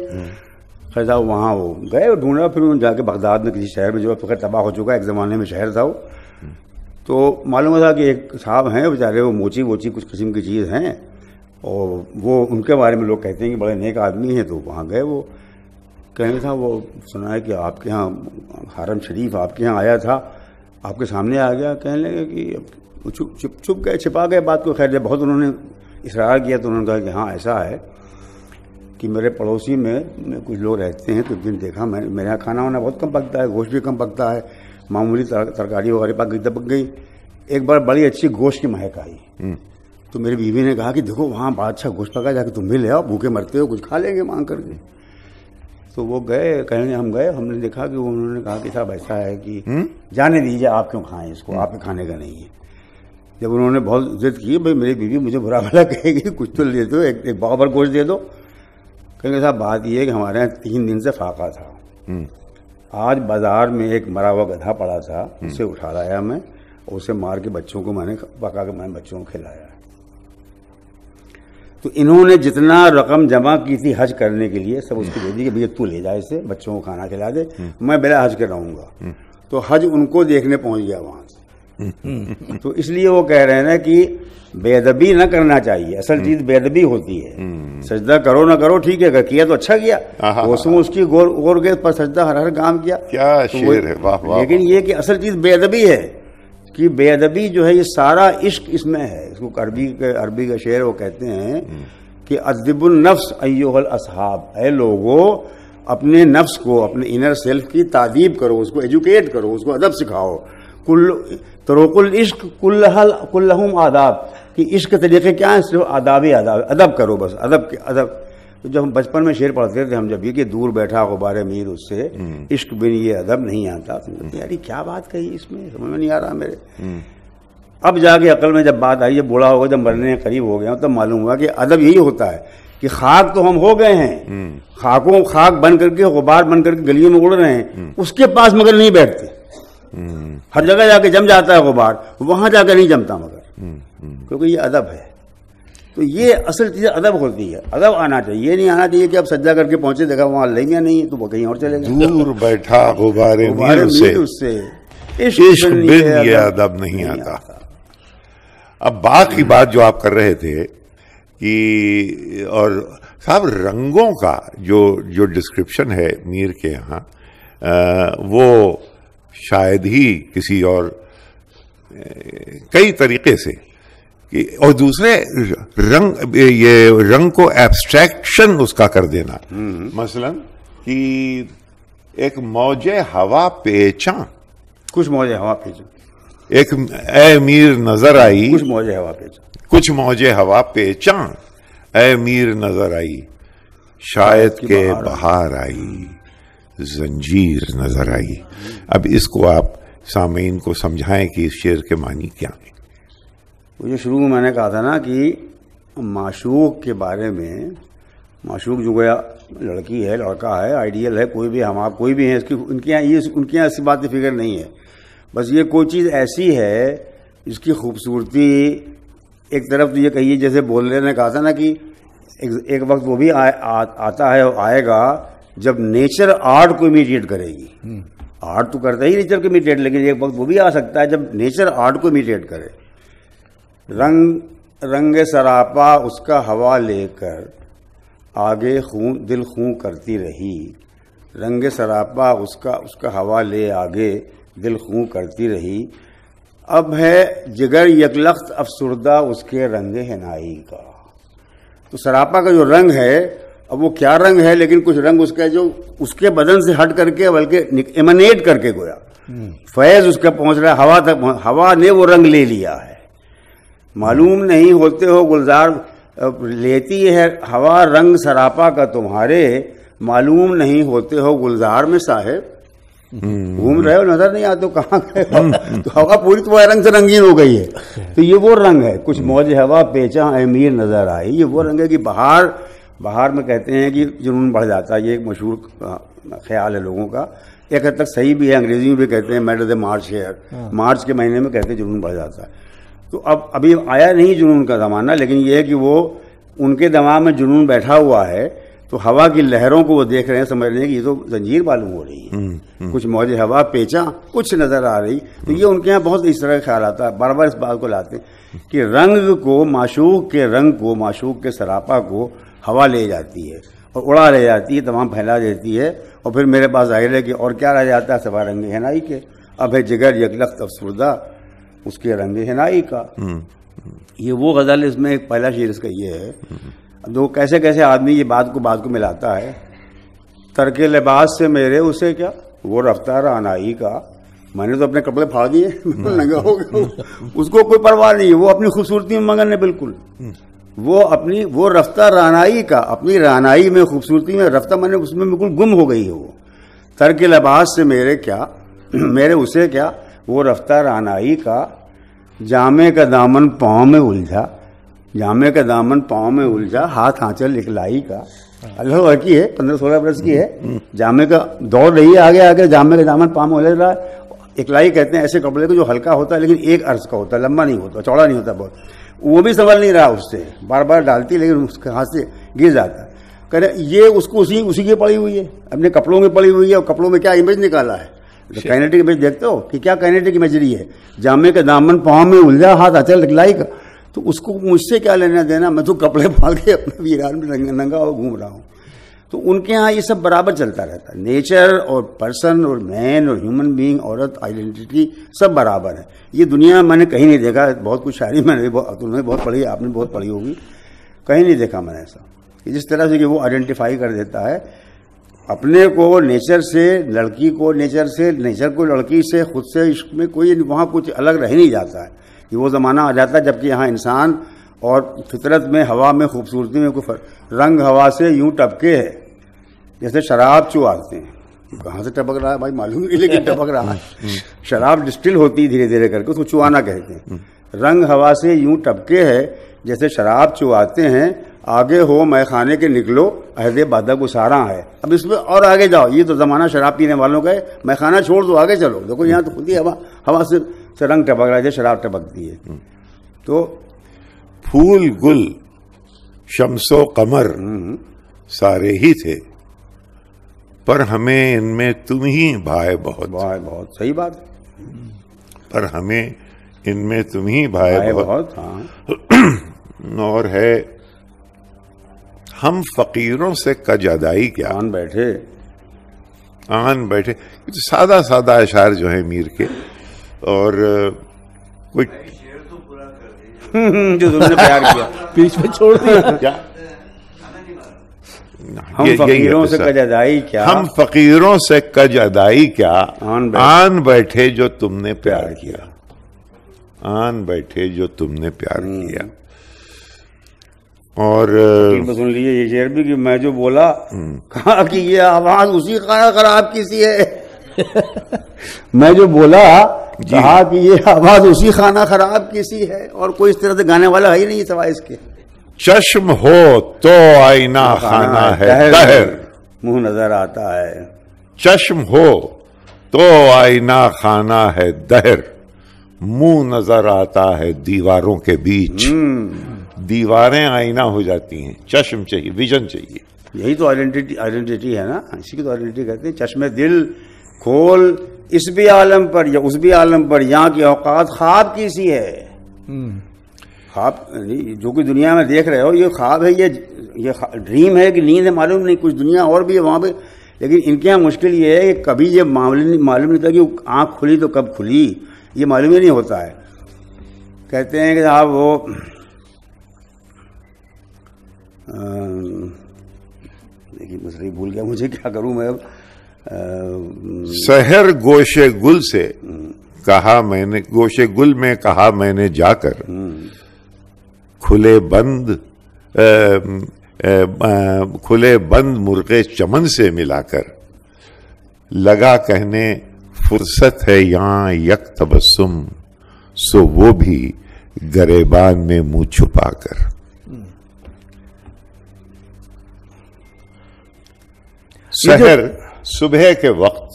خیر صاحب وہاں وہ گئے اور ڈھونڈا, پھر انہوں نے جا کے بغداد میں کسی شہر میں جو فخر تباہ ہو چکا ہے, ایک زمانے میں شہر تھا وہ, تو معلوم تھا کہ ایک صاحب ہیں بیچارے, وہ موچی ووچی کچھ قسم کی چیز ہیں, اور وہ ان کے بارے میں لوگ کہتے ہیں کہ بڑے نیک آدمی ہیں. تو وہاں گئے, وہ کہنے تھا وہ سنا ہے کہ آپ کے ہاں حرم شریف آپ کے ہاں آیا تھا, آپ کے سامنے آ گیا. کہنے لگے کہ چھپ گئے, چھپا گئے بات کو. خیر جب بہت انہوں نے اصرار کیا تو انہوں نے کہا کہ ہاں ایسا ہے کہ میرے پڑوسی میں کچھ لوگ رہتے ہیں, تو ایک دن دیکھا میں, میرے یہاں کھانا وانا بہت کم پکتا ہے, گوشت بھی کم پکتا ہے, معمولی ترکاری وغیرہ پک گئی. ایک بار بڑی اچھی گوشت کی مہک آئی, تو میری بیوی نے کہا کہ دیکھو وہاں بڑا اچھا گوشت پکا, جا کے تم بھی لے آؤ, بھوکے مرتے ہو, کچھ کھا لیں گے مانگ کر کے. تو وہ گئے, کہنے ہم گئے, ہم نے دیکھا کہ انہوں نے کہا کہ صاحب ایسا ہے کہ جانے دیجیے, آپ کیوں کھائیں اس کو, آپ کے کھانے کا نہیں ہے. جب انہوں نے بہت ضد کی, بھائی میری بیوی مجھے برا بھلا کہے گی, کچھ تو دے دو, ایک بغبر گوشت دے دو. کہیں صاحب بات یہ ہے کہ ہمارے یہاں 3 دن سے فاقہ تھا. آج بازار میں ایک مرا ہوا گدھا پڑا تھا, اسے اٹھا لایا میں, اور اسے مار کے بچوں کو میں نے پکا کے میں بچوں کو کھلایا. تو انہوں نے جتنا رقم جمع کی تھی حج کرنے کے لیے سب اس کو دے دی کہ بھیا تو لے جا اسے, بچوں کو کھانا کھلا دے, میں بلا حج کے رہوں گا. تو حج ان کو دیکھنے پہنچ گیا وہاں سے. تو اس لیے وہ کہہ رہے ہیں نا کہ بے ادبی نہ کرنا چاہیے, اصل چیز بے ادبی ہوتی ہے. سجدہ کرو نہ کرو ٹھیک ہے, اگر کیا تو اچھا کیا, اس کی غور گئے پر سجدہ ہر کام کیا. کیا شعر ہے, واہ واہ. لیکن یہ کہ اصل چیز بے ادبی ہے, کہ بے ادبی جو ہے یہ سارا عشق اس میں ہے. اس کو عربی کا شعر وہ کہتے ہیں کہ ادب النفس ایھا الاصحاب, اے لوگو اپنے نفس کو, اپنے انر سیلف کی تعدیب کرو, اس کو ایجوکیٹ کرو, اس کو ادب سکھاؤ. طرق العشق کلہم آداب, کہ عشق کے طریقے کیا ہیں, صرف آداب ہی آداب, ادب کرو بس, ادب. تو جب ہم بچپن میں شعر پڑھتے تھے ہم, جب یہ کہ دور بیٹھا غبار میر اس سے عشق بھی یہ ادب نہیں آتا, یار کیا بات کہی اس میں, سمجھ میں نہیں آ رہا میرے. اب جا کے عقل میں جب بات آئی ہے, بوڑھا ہوگا, جب مرنے قریب ہو گیا تب معلوم ہوا کہ ادب یہی ہوتا ہے کہ خاک تو ہم ہو گئے ہیں، خاک بن کر کے غبار بن کر کے گلیوں میں اڑ رہے ہیں، اس کے پاس مگر نہیں بیٹھتے. ہر جگہ جا کے جم جاتا ہے غبار، وہاں جا کے نہیں جمتا مگر، کیونکہ یہ ادب ہے. تو یہ اصل چیز ادب ہوتی ہے. ادب آنا چاہیے، یہ نہیں آنا چاہیے کہ اب سجدہ کر کے پہنچے دیکھا وہاں لینگا نہیں ہے تو وہ کہیں اور چلے گئے. دور بیٹھا غبار میر سے عشق بن یہ ادب نہیں آتا. اب باقی بات جو آپ کر رہے تھے کہ اور صاحب رنگوں کا جو ڈسکرپشن ہے میر کے یہاں، وہ شاید ہی کسی اور کئی طریقے سے، اور دوسرے رنگ کو ایبسٹریکشن اس کا کر دینا، مثلا کہ ایک موج ہوا پیچاں، کچھ موج ہوا پیچاں، ایک اے میر نظر آئی، کچھ موج ہوا پیچاں، کچھ موج ہوا پیچاں اے میر نظر آئی، شاید کہ بہار آئی، زنجیر نظر آئی. اب اس کو آپ سامعین کو سمجھائیں کہ اس شعر کے معنی کیا ہیں. وہ جو شروع میں نے کہا تھا نا کہ معشوق کے بارے میں، معشوق جو گویا لڑکی ہے، لڑکا ہے، آئیڈیل ہے، کوئی بھی ہم آپ کوئی بھی ہیں، ان کے یہاں ایسی بات کی فکر نہیں ہے. بس یہ کوئی چیز ایسی ہے جس کی خوبصورتی ایک طرف تو یہ کہیے جیسے بولنے نے کہا تھا نا کہ ایک وقت وہ بھی آتا ہے اور آئے گا جب نیچر آرٹ کو امیٹیٹ کرے گی. آرٹ تو کرتا ہی نیچر کو امیٹیٹ، لیکن ایک وقت وہ بھی آ سکتا ہے جب نیچر آرٹ کو امیٹیٹ کرے. رنگ سراپا اس کا ہوا لے کر آگے دل خوں کرتی رہی. رنگ سراپا اس کا ہوا لے آگے دل خوں کرتی رہی. اب ہے جگر یکلخت افسردہ اس کے رنگ حنائی کا. تو سراپا کا جو رنگ ہے، اب وہ کیا رنگ ہے، لیکن کچھ رنگ اس کا جو اس کے بدن سے ہٹ کر کے بلکہ ایمنیٹ کر کے گویا فیض اس کا پہنچ رہا ہے ہوا تک. ہوا نے وہ رنگ لے لیا ہے. معلوم نہیں ہوتے ہو گلزار لیتی ہے ہوا رنگ سراپا کا تمہارے، معلوم نہیں ہوتے ہو گلزار میں صاحب. گھوم رہے ہو نظر نہیں آتے کہاں گئے، تو ہوا پوری تمہارے رنگ سے رنگین ہو گئی ہے. تو یہ وہ رنگ ہے. کچھ موج ہوا پیچاں اے میر نظر آئی. یہ وہ رنگ ہے کہ بہار میں کہتے ہیں کہ جنون بڑھ جاتا ہے. یہ ایک مشہور خیال ہے لوگوں کا، ایک حد تک صحیح بھی ہے. انگریزی میں بھی کہتے ہیں میڈ دا مارچ ہے، مارچ کے مہینے میں کہتے ہیں جنون بڑھ جاتا ہے. تو ابھی آیا نہیں جنون کا زمانہ، لیکن یہ ہے کہ وہ ان کے دماغ میں جنون بیٹھا ہوا ہے. تو ہوا کی لہروں کو وہ دیکھ رہے ہیں، سمجھ رہے ہیں کہ یہ تو زنجیر معلوم ہو رہی ہے. کچھ موج ہوا پیچاں کچھ نظر آ رہی. تو یہ ان کے یہاں بہت اس طرح کا خیال آتا ہے. بار بار اس بات کو لاتے ہیں کہ رنگ کو، معشوق کے رنگ کو، معشوق کے سراپا کو ہوا لے جاتی ہے اور اڑا لے جاتی ہے، تمام پھیلا دیتی ہے. اور پھر میرے پاس ظاہر ہے کہ اور کیا رہ جاتا ہے سوا رنگ حنائی کے. اب ہے جگر یکلخت افسردہ اس کے رنگ حنائی کا. یہ وہ غزل، اس میں ایک پہلا شعر اس کا یہ ہے. اب وہ کیسے آدمی یہ بات کو ملاتا ہے. ترک لباس سے میرے اسے کیا، وہ رفتار آنائی کا. میں نے تو اپنے کپڑے پھاڑ دیے، ننگا ہو گیا. اس کو کوئی پرواہ نہیں ہے، وہ اپنی خوبصورتی میں مگن ہے بالکل. وہ رفتہ رانائی کا، اپنی رانائی میں، خوبصورتی میں رفتہ، میں نے اس میں بالکل گم ہو گئی ہے وہ. ترک لباس سے میرے اسے کیا، وہ رفتہ رانائی کا. جامے کا دامن پاؤں میں الجھا، جامے کا دامن پاؤں میں الجھا، ہاتھ آنچل اکلائی کا. اللہ لڑکی ہے، 15-16 برس کی ہے، جامے کا دوڑ رہی ہے آگے، جامے کا دامن پاؤں میں الجھ رہا ہے. اکلائی کہتے ہیں ایسے کپڑے کو جو ہلکا ہوتا ہے لیکن ایک عرض کا ہوتا ہے، لمبا نہیں ہوتا، چوڑا نہیں ہوتا بہت. وہ بھی سنبھل نہیں رہا اس سے، بار بار ڈالتی لیکن اس کے ہاتھ سے گر جاتا ہے. کہ یہ اس کو اسی کی پڑی ہوئی ہے، اپنے کپڑوں میں پڑی ہوئی ہے. اور کپڑوں میں کیا امیج نکالا ہے، کائنیٹک امیج دیکھتے ہو کہ کیا کائنیٹک امیجری ہے. جامے کا دامن پاؤں میں الجھا، ہاتھ اچل اکلائی کا. تو اس کو مجھ سے کیا لینا دینا، میں تو کپڑے پھاڑ کے اپنے ویران میں ننگا ہو گھوم رہا ہوں. تو ان کے ہاں یہ سب برابر چلتا رہتا ہے. نیچر اور پرسن اور مین اور ہیومن بینگ، عورت، آئیڈینٹی، سب برابر ہے. یہ دنیا میں نے کہیں نہیں دیکھا. بہت کچھ شاعری میں نے بہت پڑھی، آپ نے بہت پڑھی ہوگی، کہیں نہیں دیکھا میں نے ایسا کہ جس طرح سے کہ وہ آئیڈینٹیفائی کر دیتا ہے اپنے کو نیچر سے، لڑکی کو نیچر سے، نیچر کو لڑکی سے، خود سے. عشق میں کوئی وہاں کچھ الگ رہ نہیں جاتا ہے. یہ وہ زمانہ آ جاتا ہے جبکہ یہاں انسان اور فطرت میں، ہوا میں، خوبصورتی میں کوئی رنگ ہوا سے یوں ٹپکے ہے جیسے شراب چواتے ہیں. کہاں سے ٹپک رہا ہے بھائی معلوم نہیں، لیکن ٹپک رہا ہے. شراب ڈسٹل ہوتی ہے دھیرے دھیرے کر کے، اس کو چوانا کہتے ہیں. رنگ ہوا سے یوں ٹپکے ہے جیسے شراب چواتے ہیں، آگے ہو میں خانے کے نکلو عہد بادہ گساراں ہے. اب اس میں اور آگے جاؤ, یہ تو زمانہ شراب پینے والوں کا ہے, میں خانہ چھوڑ دو آگے چلو. دیکھو یہاں تو خود ہی ہوا سے رنگ ٹپک رہا ہے, شراب ٹپکتی ہے. تو پھول گل شمس و قمر سارے ہی تھے, پر ہمیں ان میں تم ہی بھائے بہت. بہت صحیح بات, پر ہمیں ان میں تم ہی بھائے بہت. ہاں, اور ہے ہم فقیروں سے کج ادائی کیا, آن بیٹھے. سادہ سادہ اشعار جو ہیں میر کے, اور کوئی جو تم نے پیار کیا بیچ میں چھوڑ دیا. کیا ہم فقیروں سے کج ادائی کیا, ہم فقیروں سے کج ادائی کیا, آن بیٹھے جو تم نے پیار کیا, آن بیٹھے جو تم نے پیار کیا. اور سن لیجیے یہ شعر بھی کہ میں جو بولا کہا کہ یہ آواز اسی خانہ خراب کی سی ہے. میں جو بولا کہا کہ یہ آواز اسی خانہ خراب کی سی ہے, اور کوئی اس طرح سے گانے والا ہے ہی نہیں سوائے اس کے. چشم ہو تو آئینہ خانہ ہے دہر, منہ نظر آتا ہے. چشم ہو تو آئینہ خانہ ہے دہر, منہ نظر آتا ہے دیواروں کے بیچ. دیواریں آئینہ ہو جاتی ہیں, چشم چاہیے, ویژن چاہیے. یہی تو آئیڈینٹی ہے نا, اسی کی تو آئیڈینٹی کہتے ہیں. چشم دل کھول اس بھی عالم پر یا اس بھی عالم پر, یہاں کی اوقات خواب کی سی ہے. خواب جو کہ دنیا میں دیکھ رہے ہو یہ خواب ہے, یہ ڈریم ہے کہ نیند ہے, معلوم نہیں. کچھ دنیا اور بھی ہے وہاں پہ, لیکن ان کے یہاں مشکل یہ ہے کہ کبھی یہ معلوم نہیں تھا کہ آنکھ کھلی تو کب کھلی, یہ معلوم ہی نہیں ہوتا ہے. کہتے ہیں کہ صاحب وہ دیکھیے مسئلہ بھول گیا مجھے, کیا کروں میں اب. سحر گوشے گل سے کہا میں نے, گوشے گل میں کہا میں نے جا کر, کھلے بند مرغے چمن سے ملا کر, لگا کہنے فرصت ہے یہاں یک تبسم, سو وہ بھی گریبان میں منہ چھپا کر. سحر صبح کے وقت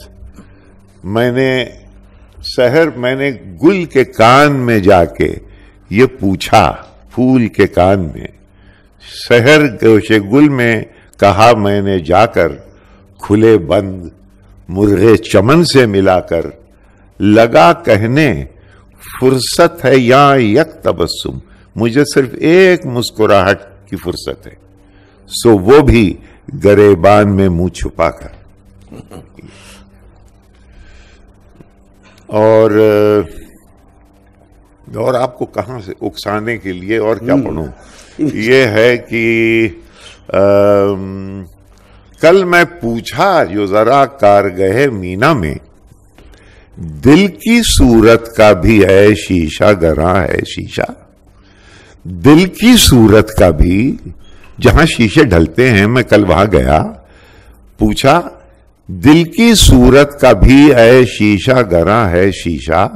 میں نے گل کے کان میں جا کے یہ پوچھا, پھول کے کان میں, سحر گوشے گل میں کہا میں نے جا کر, کھلے بند مرغے چمن سے ملا کر, لگا کہنے فرصت ہے یہاں یک تبسم, مجھے صرف ایک مسکراہٹ کی فرصت ہے, سو وہ بھی گریبان میں منہ چھپا کر. اور آپ کو کہاں سے اکسانے کے لیے اور کیا پڑھوں. یہ ہے کہ کل میں پوچھا جو ذرا کارگہ مینا میں, دل کی صورت کا بھی ہے شیشہ گراں ہے شیشہ. دل کی صورت کا بھی, جہاں شیشے ڈھلتے ہیں, میں کل وہاں گیا, پوچھا دل کی صورت کا بھی ہے شیشہ گراں ہے شیشہ.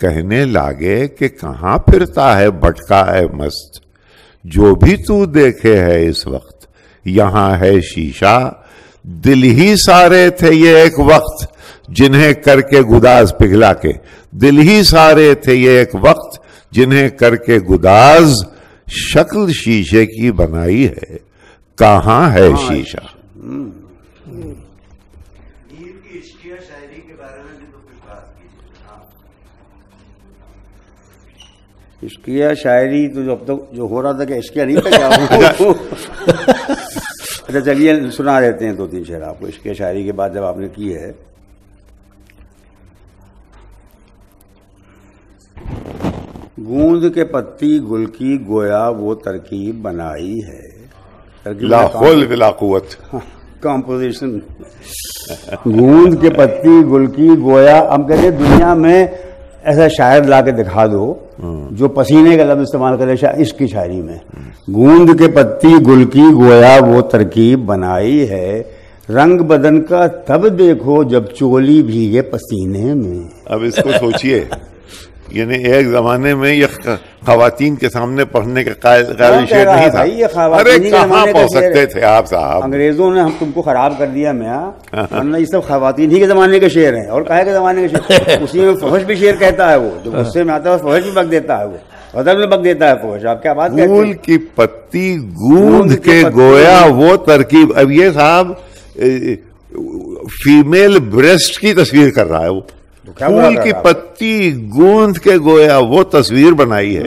کہنے لاگے کہ کہاں پھرتا ہے بھٹکا ہے مست, جو بھی تو دیکھے ہے اس وقت یہاں ہے شیشہ. دل ہی سارے تھے یہ ایک وقت جنہیں کر کے گداز پگھلا کے, دل ہی سارے تھے یہ ایک وقت جنہیں کر کے گداز, شکل شیشے کی بنائی ہے کہاں ہے شیشہ. عشقیہ شاعری تو جو اب تک جو ہو رہا تھا کہ عشقیہ نہیں تھا کیا. اچھا چلیے سنا دیتے ہیں 2-3 شعر آپ کو. عشقیہ شاعری کے بعد جب آپ نے کی ہے, گوند کے پتی گل کی گویا وہ ترکیب بنائی ہے. لا حول ولا قوت. کمپوزیشن. گوند کے پتی گل کی گویا, ہم کہتے ہیں دنیا میں ایسا شاعر لا کے دکھا دو جو پسینے کا لفظ استعمال کرے عشق کی شاعری میں. گوند کے پتی گل کی گویا وہ ترکیب بنائی ہے, رنگ بدن کا تب دیکھو جب چولی بھیگے پسینے میں. اب اس کو سوچئے, یعنی ایک زمانے میں یہ خواتین کے سامنے پڑھنے کا قابل شعر نہیں تھا. ارے کہاں پہنچ سکتے تھے آپ صاحب؟ انگریزوں نے ہم تم کو خراب کر دیا میاں، ورنہ یہ سب خواتین ہی کے زمانے کے شعر ہیں. اور کہے کے زمانے کے شعر، اسی میں فحش بھی شعر کہتا ہے، وہ جو غصے میں آتا ہے فحش بھی بک دیتا ہے، وہ غضب میں بک دیتا ہے فحش. آپ کیا بات کہتے ہیں؟ پھول کی پتی گوند کے گویا وہ ترکیب. اب یہ صاحب فیمیل بریسٹ کی تصویر کر رہا ہے. وہ پھول کی پتی گوند کے گویا وہ تصویر بنائی ہے.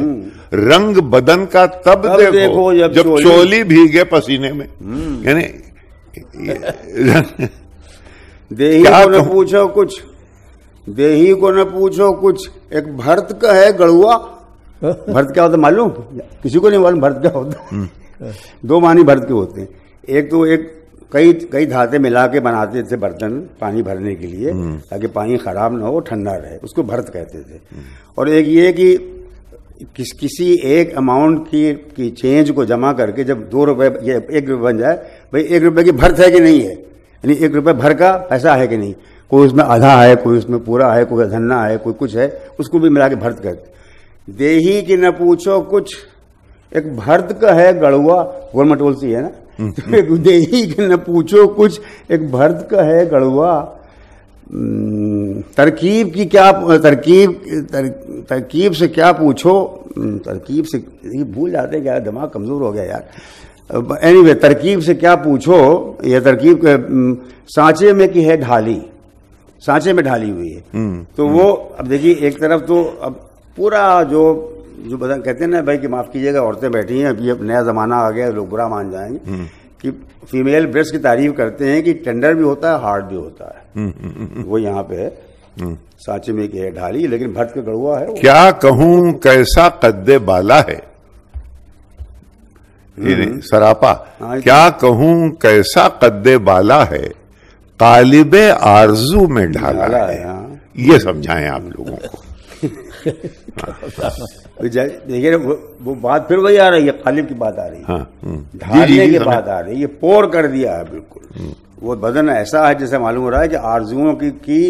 رنگ بدن کا تب دیکھو جب چولی بھیگے پسینے میں. یعنی دیہی کو نہ پوچھو کچھ، دیہی کو نہ پوچھو کچھ، ایک بھرت کا ہے گڑوا. بھرت کیا ہوتا معلوم؟ کسی کو نہیں معلوم بھرت کیا ہوتا. دو معنی بھرت کے ہوتے ہیں. ایک تو ایک کئی دھاتیں ملا کے بناتے تھے برتن پانی بھرنے کے لیے تاکہ پانی خراب نہ ہو، ٹھنڈا رہے، اس کو بھرت کہتے تھے. اور ایک یہ کہ کسی ایک اماؤنٹ کی چینج کو جمع کر کے جب 2 روپے یہ 1 روپے بن جائے، بھائی 1 روپے کی بھرت ہے کہ نہیں ہے، یعنی 1 روپے بھر کا پیسہ ہے کہ نہیں، کوئی اس میں آدھا ہے، کوئی اس میں پورا ہے، کوئی دھنا ہے، کوئی کچھ ہے، اس کو بھی ملا کے بھرت کرتے. دیہی کی نہ پوچھو کچھ، ایک بھرت کا ہے گڑوا. گورنمنٹ ٹول ہے نا. دیہی کی نہ پوچھو کچھ، ایک بھرت کا ہے گڑوا. ترکیب کی کیا ترکیب سے کیا پوچھو، ترکیب سے بھول جاتے کیا، دماغ کمزور ہو گیا یار. اینی ترکیب سے کیا پوچھو، یہ ترکیب سانچے میں کی ہے ڈھالی، سانچے میں ڈھالی ہوئی ہے. تو وہ اب دیکھیے ایک طرف تو اب پورا جو کہتے ہیں نا بھائی کہ معاف کیجیے گا عورتیں بیٹھی ہیں، ابھی اب نیا زمانہ آ گیا، لوگ برا مان جائیں گے کہ فیمیل بریسٹ کی تعریف کرتے ہیں کہ ٹینڈر بھی ہوتا ہے، ہارڈ بھی ہوتا ہے. وہ یہاں پہ ہے سانچے میں کہ ہے ڈھالی، لیکن بھرت کا گڑوا ہے. کیا کہوں کیسا قد بالا ہے، سراپا. کیا کہوں کیسا قد بالا ہے، قالب آرزو میں ڈھالا ہے. یہ سمجھائیں آپ لوگوں کو. دیکھیے وہ بات پھر وہی آ رہی ہے، قالب کی بات آ رہی ہے، ڈھالنے کی بات آ رہی ہے. یہ پور کر دیا ہے بالکل. وہ بدن ایسا ہے جیسے معلوم ہو رہا ہے کہ آرزوؤں کی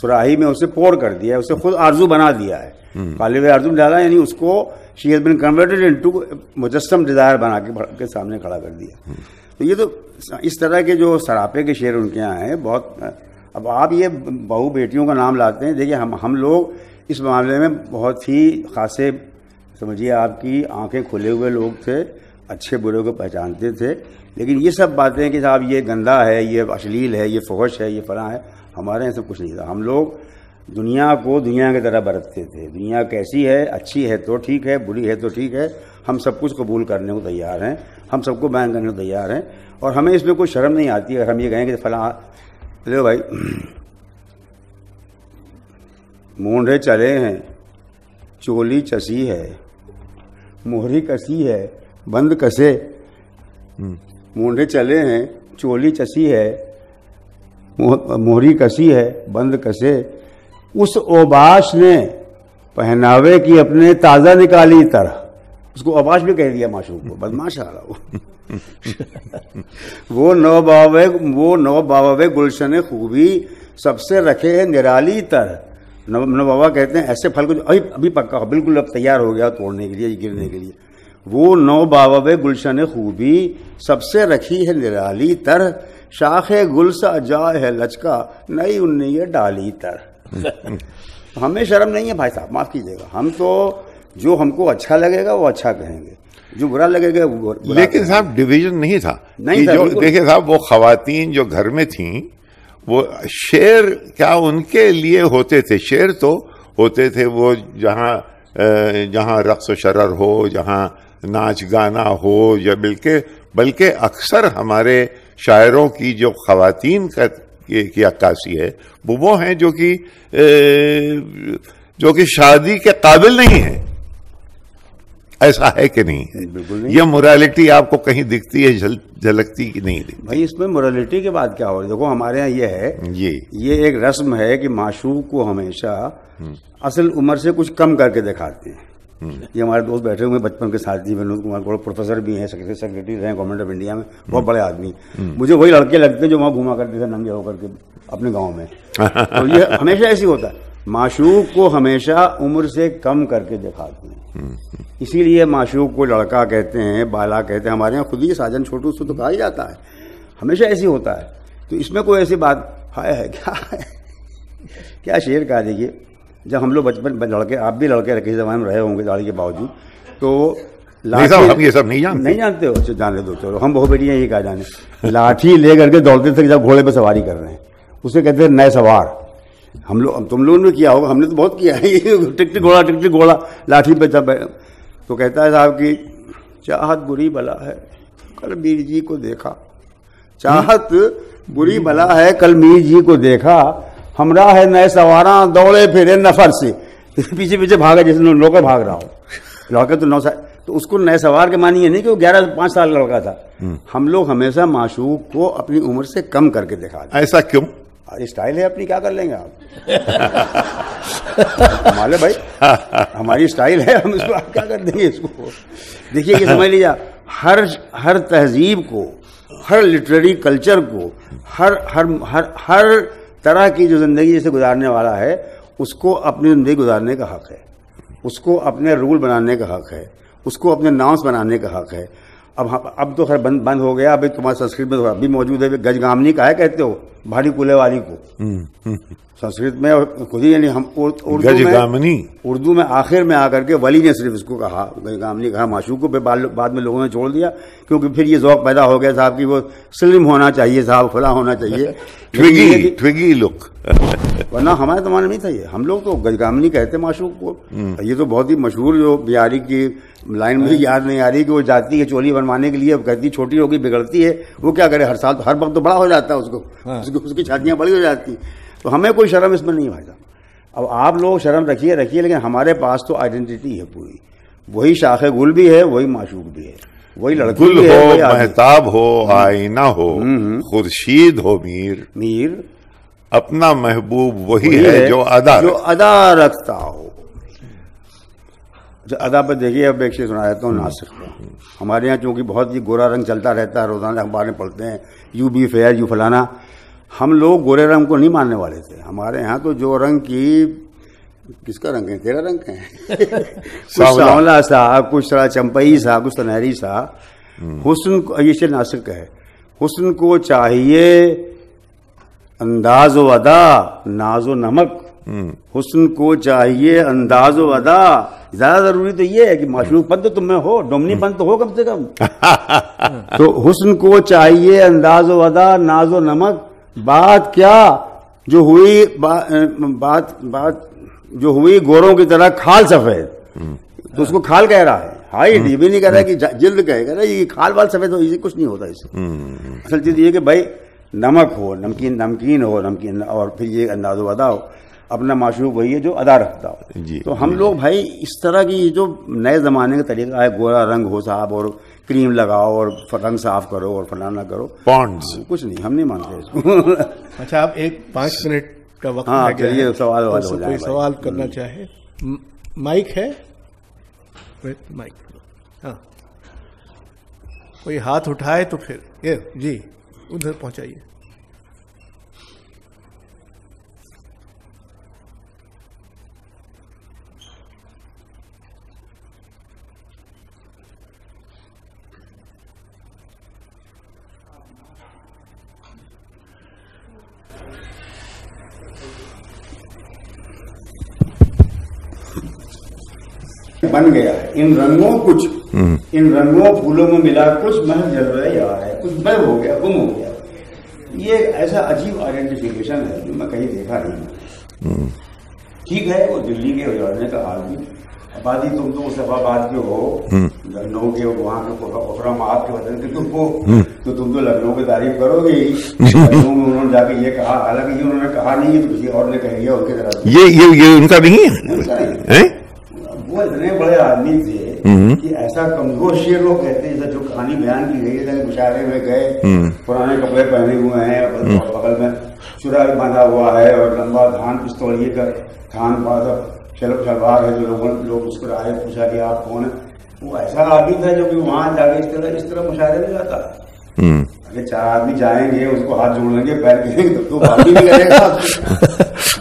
سراہی میں اسے پور کر دیا ہے، اسے خود آرزو بنا دیا ہے. قالب آرزو ڈالا یعنی اس کو she has been converted into مجسم ڈیزائر بنا کے سامنے کھڑا کر دیا. تو یہ تو اس طرح کے جو سراپے کے شعر ان کے یہاں ہیں بہت. اب آپ یہ بہو بیٹیوں کا نام لاتے ہیں. دیکھیے ہم لوگ اس معاملے میں بہت ہی خاصے، سمجھیے آپ کی آنکھیں کھلے ہوئے لوگ تھے، اچھے برے کو پہچانتے تھے. لیکن یہ سب باتیں کہ صاحب یہ گندا ہے، یہ اشلیل ہے، یہ فحش ہے، یہ فلاں ہے، ہمارے یہاں سب کچھ نہیں تھا. ہم لوگ دنیا کو دنیا کی طرح برتتے تھے. دنیا کیسی ہے، اچھی ہے تو ٹھیک ہے، بری ہے تو ٹھیک ہے، ہم سب کچھ قبول کرنے کو تیار ہیں، ہم سب کو بیان کرنے کو تیار ہیں. اور ہمیں اس میں کوئی شرم نہیں آتی اگر ہم یہ کہیں کہ فلاں لو بھائی مونڈے چلے ہیں، چولی چسی ہے، مہری کسی ہے، بند کسے. مونڈے چلے ہیں، چولی چسی ہے، مہری کسی ہے، بند کسے. اس اوباش نے پہناوے کی اپنے تازہ نکالی طرح. اس کو اوباش بھی کہہ دیا معشوق کو، بدماش آ رہا وہ نو باوے گلشن خوبی سب سے رکھے ہیں نرالی طرح. نو بابا کہتے ہیں ایسے پھل کو جو ابھی پکا ہو، بالکل اب تیار ہو گیا توڑنے کے لیے، گرنے کے لیے. وہ نو باوے گلشن خوبی سب سے رکھی ہے نرالی تر، شاخ گل سا جائے ہے لچکا نئی ان یہ ڈالی تر. ہمیں شرم نہیں ہے بھائی صاحب، معاف کیجیے گا. ہم تو جو ہم کو اچھا لگے گا وہ اچھا کہیں گے، جو برا لگے گا وہ برا. لیکن صاحب ڈویژن نہیں تھا. دیکھیں صاحب وہ خواتین جو گھر میں تھیں وہ شعر کیا ان کے لیے ہوتے تھے، شعر تو ہوتے تھے وہ جہاں رقص و شرر ہو، جہاں ناچ گانا ہو، یا بلکہ اکثر ہمارے شاعروں کی جو خواتین کی عکاسی ہے وہ ہیں جو کہ شادی کے قابل نہیں ہیں. ایسا ہے کہ نہیں؟ بالکل نہیں. یہ موریلٹی آپ کو کہیں دکھتی ہے، جھلکتی کی نہیں دکھتی؟ بھائی اس میں موریلٹی کے بعد کیا ہو رہا ہے؟ دیکھو ہمارے یہاں یہ ہے، یہ ایک رسم ہے کہ معشوق کو ہمیشہ اصل عمر سے کچھ کم کر کے دکھاتے ہیں. یہ ہمارے دوست بیٹھے ہوئے بچپن کے ساتھی، ونود کمار گوڑ پروفیسر بھی ہیں، سیکرٹری رہے گورنمنٹ آف انڈیا میں، بہت بڑے آدمی. مجھے وہی لڑکے لگتے جو وہاں گھوما کرتے تھے ننگے ہو کر کے اپنے گاؤں میں. تو یہ ہمیشہ ایسی ہوتا ہے. معشوق کو ہمیشہ عمر سے کم کر کے دکھاتے ہیں. اسی لیے معشوق کو لڑکا کہتے ہیں, بالا کہتے ہیں. ہمارے یہاں خود ہی ساجن چھوٹو سے تو کہا ہی جاتا ہے, ہمیشہ ایسی ہوتا ہے. تو اس میں کوئی ایسی بات ہے کیا ہے؟ کیا شعر کہا. دیکھیے جب ہم لوگ بچپن لڑکے, آپ بھی لڑکے رکھے زمانے میں رہے ہوں گے داڑھی کے باوجود, تو ہم یہ سب نہیں جانتے ہو. اچھا جانے دو, چلو ہم بہو بیٹیاں یہ کہا جانے. لاٹھی لے کر کے دوڑتے تھے جب گھوڑے پہ سواری کر رہے ہیں, اسے کہتے ہیں نئے سوار. ہم لوگ, تم لوگوں نے کیا ہوگا, ہم نے تو بہت کیا ہے. ٹک ٹک گھوڑا لاٹھی پہ جب تو کہتا ہے صاحب کی چاہت بری بلا ہے کل میر جی کو دیکھا. چاہت بری بلا ہے کل میر جی کو دیکھا, ہمراہ ہے نئے سواراں دوڑے پھرے نفر سے. پیچھے پیچھے بھاگا جیسے لوکر بھاگ رہا ہو. لڑکا تو 9 سال, تو اس کو نئے سوار کے معنی یہ نہیں کہ وہ 5 سال کا لڑکا تھا. ہم لوگ ہمیشہ معشوق کو اپنی عمر سے کم کر کے دکھاتے. ایسا کیوں؟ اسٹائل ہے اپنی, کیا کر لیں گے آپ. ہمارے بھائی ہماری اسٹائل ہے, ہم اس کو کیا کر دیں گے اس کو. دیکھیے یہ سمجھ لیجیے, ہر تہذیب کو, ہر لٹریری کلچر کو, ہر طرح کی جو زندگی جسے گزارنے والا ہے اس کو اپنی زندگی گزارنے کا حق ہے, اس کو اپنے رول بنانے کا حق ہے, اس کو اپنے نامس بنانے کا حق ہے. اب تو خیر بند ہو گیا. ابھی تمہارے سنسکرت میں ابھی موجود ہے. گج گامنی کا ہے کہتے ہو, بھاری کولے والی کو. سنسکرت میں خود ہی, یعنی ہم اردو میں آخر میں آ کر کے ولی نے صرف اس کو کہا, گج گامنی کہا معشوق کو. بعد میں لوگوں نے چھوڑ دیا کیونکہ پھر یہ ذوق پیدا ہو گیا صاحب کی وہ سلم ہونا چاہیے, صاحب کھلا ہونا چاہیے, ٹویگی لک. ورنہ ہمارے زمانے میں نہیں تھا یہ. ہم لوگ تو گج گامنی کہتے معشوق کو. یہ تو بہت ہی مشہور جو بہاری کی لائن مجھے یاد نہیں آ رہی کہ وہ جاتی ہے چولی بنوانے کے لیے, کہتی چھوٹی ہوگی بگڑتی ہے, وہ کیا کرے, ہر وقت تو بڑا ہو جاتا ہے اس کی چھاتیاں بڑی ہو جاتی. تو ہمیں کوئی شرم اس میں نہیں بھائی صاحب. اب آپ لوگ شرم رکھیے, لیکن ہمارے پاس تو آئیڈینٹی ہے پوری. وہی شاخ گل بھی ہے, وہی معشوق بھی ہے, وہی لڑکی گل ہو, مہتاب ہو, آئینہ ہو, خورشید ہو, میر اپنا محبوب وہی ہے جو ادا رکھتا ہو. ادا پہ دیکھیے, اب ایک چیز سنا دیتا ہوں ناسک کا. ہمارے یہاں چونکہ بہت ہی گورا رنگ چلتا رہتا ہے, روزانہ اخباریں پڑھتے ہیں, یو بی فیئر, یو فلانا. ہم لوگ گورے رنگ کو نہیں ماننے والے تھے. ہمارے یہاں تو جو رنگ کی, کس کا رنگ ہے, تیرا رنگ ہے, کچھ سانولا سا, کچھ تھوڑا چمپئی سا, کچھ سنہری سا. حسن کو, یہ شعر ناسک کا ہے, حسن کو چاہیے انداز و ادا ناز و نمک. حسن کو چاہیے انداز و ادا. زیادہ ضروری تو یہ ہے کہ معشوق پن تو تم میں ہو, ڈومنی پن تو ہو کم سے کم. تو حسن کو چاہیے انداز و ادا ناز و نمک. بات کیا جو ہوئی, بات جو ہوئی گوروں کی طرح کھال سفید. تو اس کو کھال کہہ رہا ہے, ہائی یہ بھی نہیں کہہ رہا کہ جلد کہے گا, یہ کھال وال سفید ہو, اسے کچھ نہیں ہوتا. اس سے اصل چیز یہ کہ بھائی نمک ہو, نمکین ہو, نمکین, اور پھر یہ انداز و ادا ہو. اپنا معشوق وہی ہے جو ادا رکھتا ہو. تو ہم لوگ بھائی اس طرح کی جو نئے زمانے کا طریقہ ہے, گورا رنگ ہو صاحب, اور کریم لگاؤ, اور رنگ صاف کرو, اور فلانا کرو, پونڈز, کچھ نہیں, ہم نہیں مانتے اس کو. اچھا, آپ 5 منٹ کا وقت, ہاں چلیے, سوال ہو جائے. کوئی سوال کرنا چاہے, مائک ہے, مائک, ہاں کوئی ہاتھ اٹھائے تو پھر جی ادھر پہنچائیے. بن گیا ان رنگوں, کچھ ان رنگوں پھولوں میں ملا کچھ محض جلوہ یار ہے, کچھ بے ہو گیا, گم ہو گیا. یہ ایک ایسا عجیب آئیڈینٹیفیکیشن ہے جو میں کہیں دیکھا نہیں. ٹھیک ہے, وہ دلی کے اجاڑنے کا حال بھی, آبادی تم تو صفا باد کے ہو, لکھنؤ کے, وہاں کے پروگرام آپ کے وطن کے تم ہو, تو تم تو لکھنؤ کی تعریف کرو گے. لکھنؤ میں انہوں نے جا کے یہ کہا, حالانکہ یہ انہوں نے کہا نہیں ہے, تو کسی اور نے کہہ لیا ان کی طرف. یہ ان کا نہیں ہے. وہ اتنے بڑے آدمی تھے کہ ایسا کمزور شعر لوگ کہتے ہیں, جو کہانی بیان کی گئی ہے, مشاعرے میں گئے, پرانے کپڑے پہنے ہوئے ہیں, بغل میں چورا باندھا ہوا ہے, اور لمبا دھان پستولیے کا تھان پاتا شلوار ہے, جو لوگ اس پر آئے, پوچھا کہ آپ کون ہیں. وہ ایسا آدمی تھا جو کہ وہاں جا کے اس طرح مشاعرے میں جاتا ہے. اگر 4 آدمی جائیں گے اس کو ہاتھ جوڑ لیں گے پیر گریں گے تو باقی نہیں کرے گا.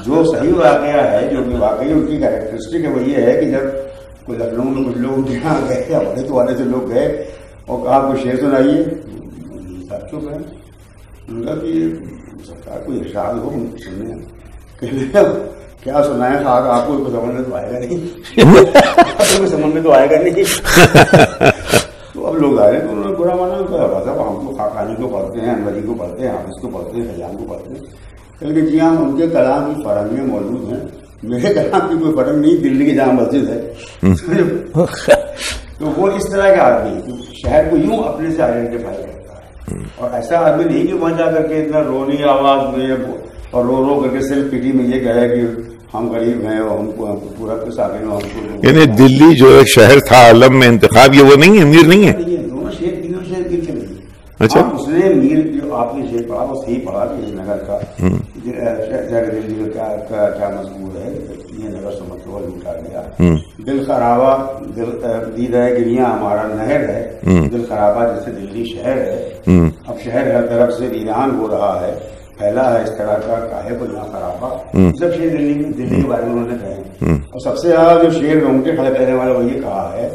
جو صحیح واقعہ ہے جو کہ واقعی ان کی کیریکٹرسٹک ہے وہ یہ ہے کہ جب کوئی لکھنؤ میں کچھ لوگ یہاں گئے ہمارے تو والے سے لوگ گئے اور کہا کوئی شعر سنائیے, صاحب چپ ہے. ان کا کہ سرکار کوئی ارشاد ہو سننے, کیا سنائیں خاک آپ کو سمجھ میں تو آئے گا نہیں, سمجھ میں تو آئے گا نہیں. تو اب لوگ آئے تو انہوں نے برا مانا, صاحب ہم کو خاقانی کو پڑھتے ہیں, انوری کو پڑھتے ہیں, حافظ کو پڑھتے ہیں, خیام کو پڑھتے ہیں. کہ جی ہاں ان کے کلام کی فرق میں موجود ہیں, میرے کلام کی کوئی فرق نہیں, دلی کی جامع مسجد ہے. تو وہ اس طرح کا آدمی شہر کو یوں اپنے سے آئیڈینٹیفائی کرتا ہے, اور ایسا آدمی نہیں کہ وہاں جا کر کے اتنا رونی آواز میں اور رو کر کے صرف پیٹی میں یہ کہے کہ ہم غریب ہیں اور ہم کو پورا کے ساکن ہو. یعنی دلی جو ایک شہر تھا عالم میں انتخاب, یہ وہ نہیں ہے, میر نہیں ہے. دونوں شہر تینوں شہر میر کے نہیں. اچھا, اس نے میر جو آپ نے شہر پڑھا وہ صحیح پڑھا کہ نگر کا دلی کا کیا مضمون ہے, یہ نگر سے مطلب لوٹا گیا. دل خرابہ دید ہے گریاں ہمارا نہر ہے, دل خرابہ جیسے دلی شہر ہے, اب شہر ہر طرف سے ویران ہو رہا ہے, پھیلا ہے اس طرح کا کاہے کو نہ خرابہ. سب شعر دلی کے بارے میں انہوں نے کہے. اور سب سے زیادہ جو شعر رونگٹے کھڑے کرنے والا وہ یہ کہا ہے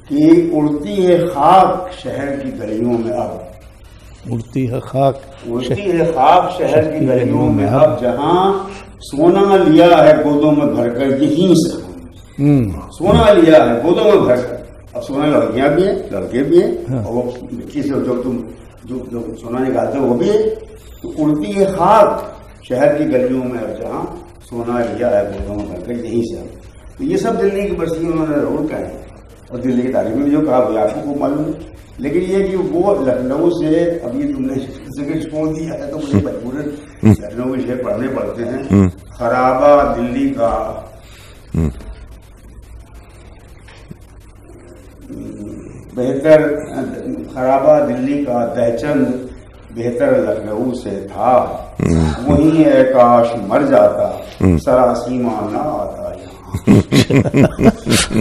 کہ اڑتی ہے خاک شہر کی گلیوں میں اب, اڑتی ہے خاک, اڑتی ہے خاک شہر کی گلیوں میں اب, جہاں سونا لیا ہے گودوں میں بھر کر یہیں سے. سونا لیا ہے گودوں میں بھر کر, اب سونا لڑکیاں بھی ہیں لڑکے بھی ہیں, اور وہ مٹی سے جو سونا نکالتے ہیں وہ بھی ہے. تو اڑتی ہے خاک شہر کی گلیوں میں اب, جہاں سونا لیا ہے گودوں میں بھر کر یہیں سے. تو یہ سب دلی کی برسی انہوں نے ضرور کہے, اور دلی کی تاریخ میں جو کہا وہ آپ کو معلوم ہے. لیکن یہ کہ وہ لکھنؤ سے, اب یہ تم نے چھوڑ دیا ہے تو مجھے مجبوراً لکھنؤ کے شعر پڑھنے پڑتے ہیں. خرابہ دلی کا بہتر, خرابہ دلی کا دہچند بہتر لکھنؤ سے تھا, وہیں ہے کاش مر جاتا سراسیمہ نہ آتا یہاں.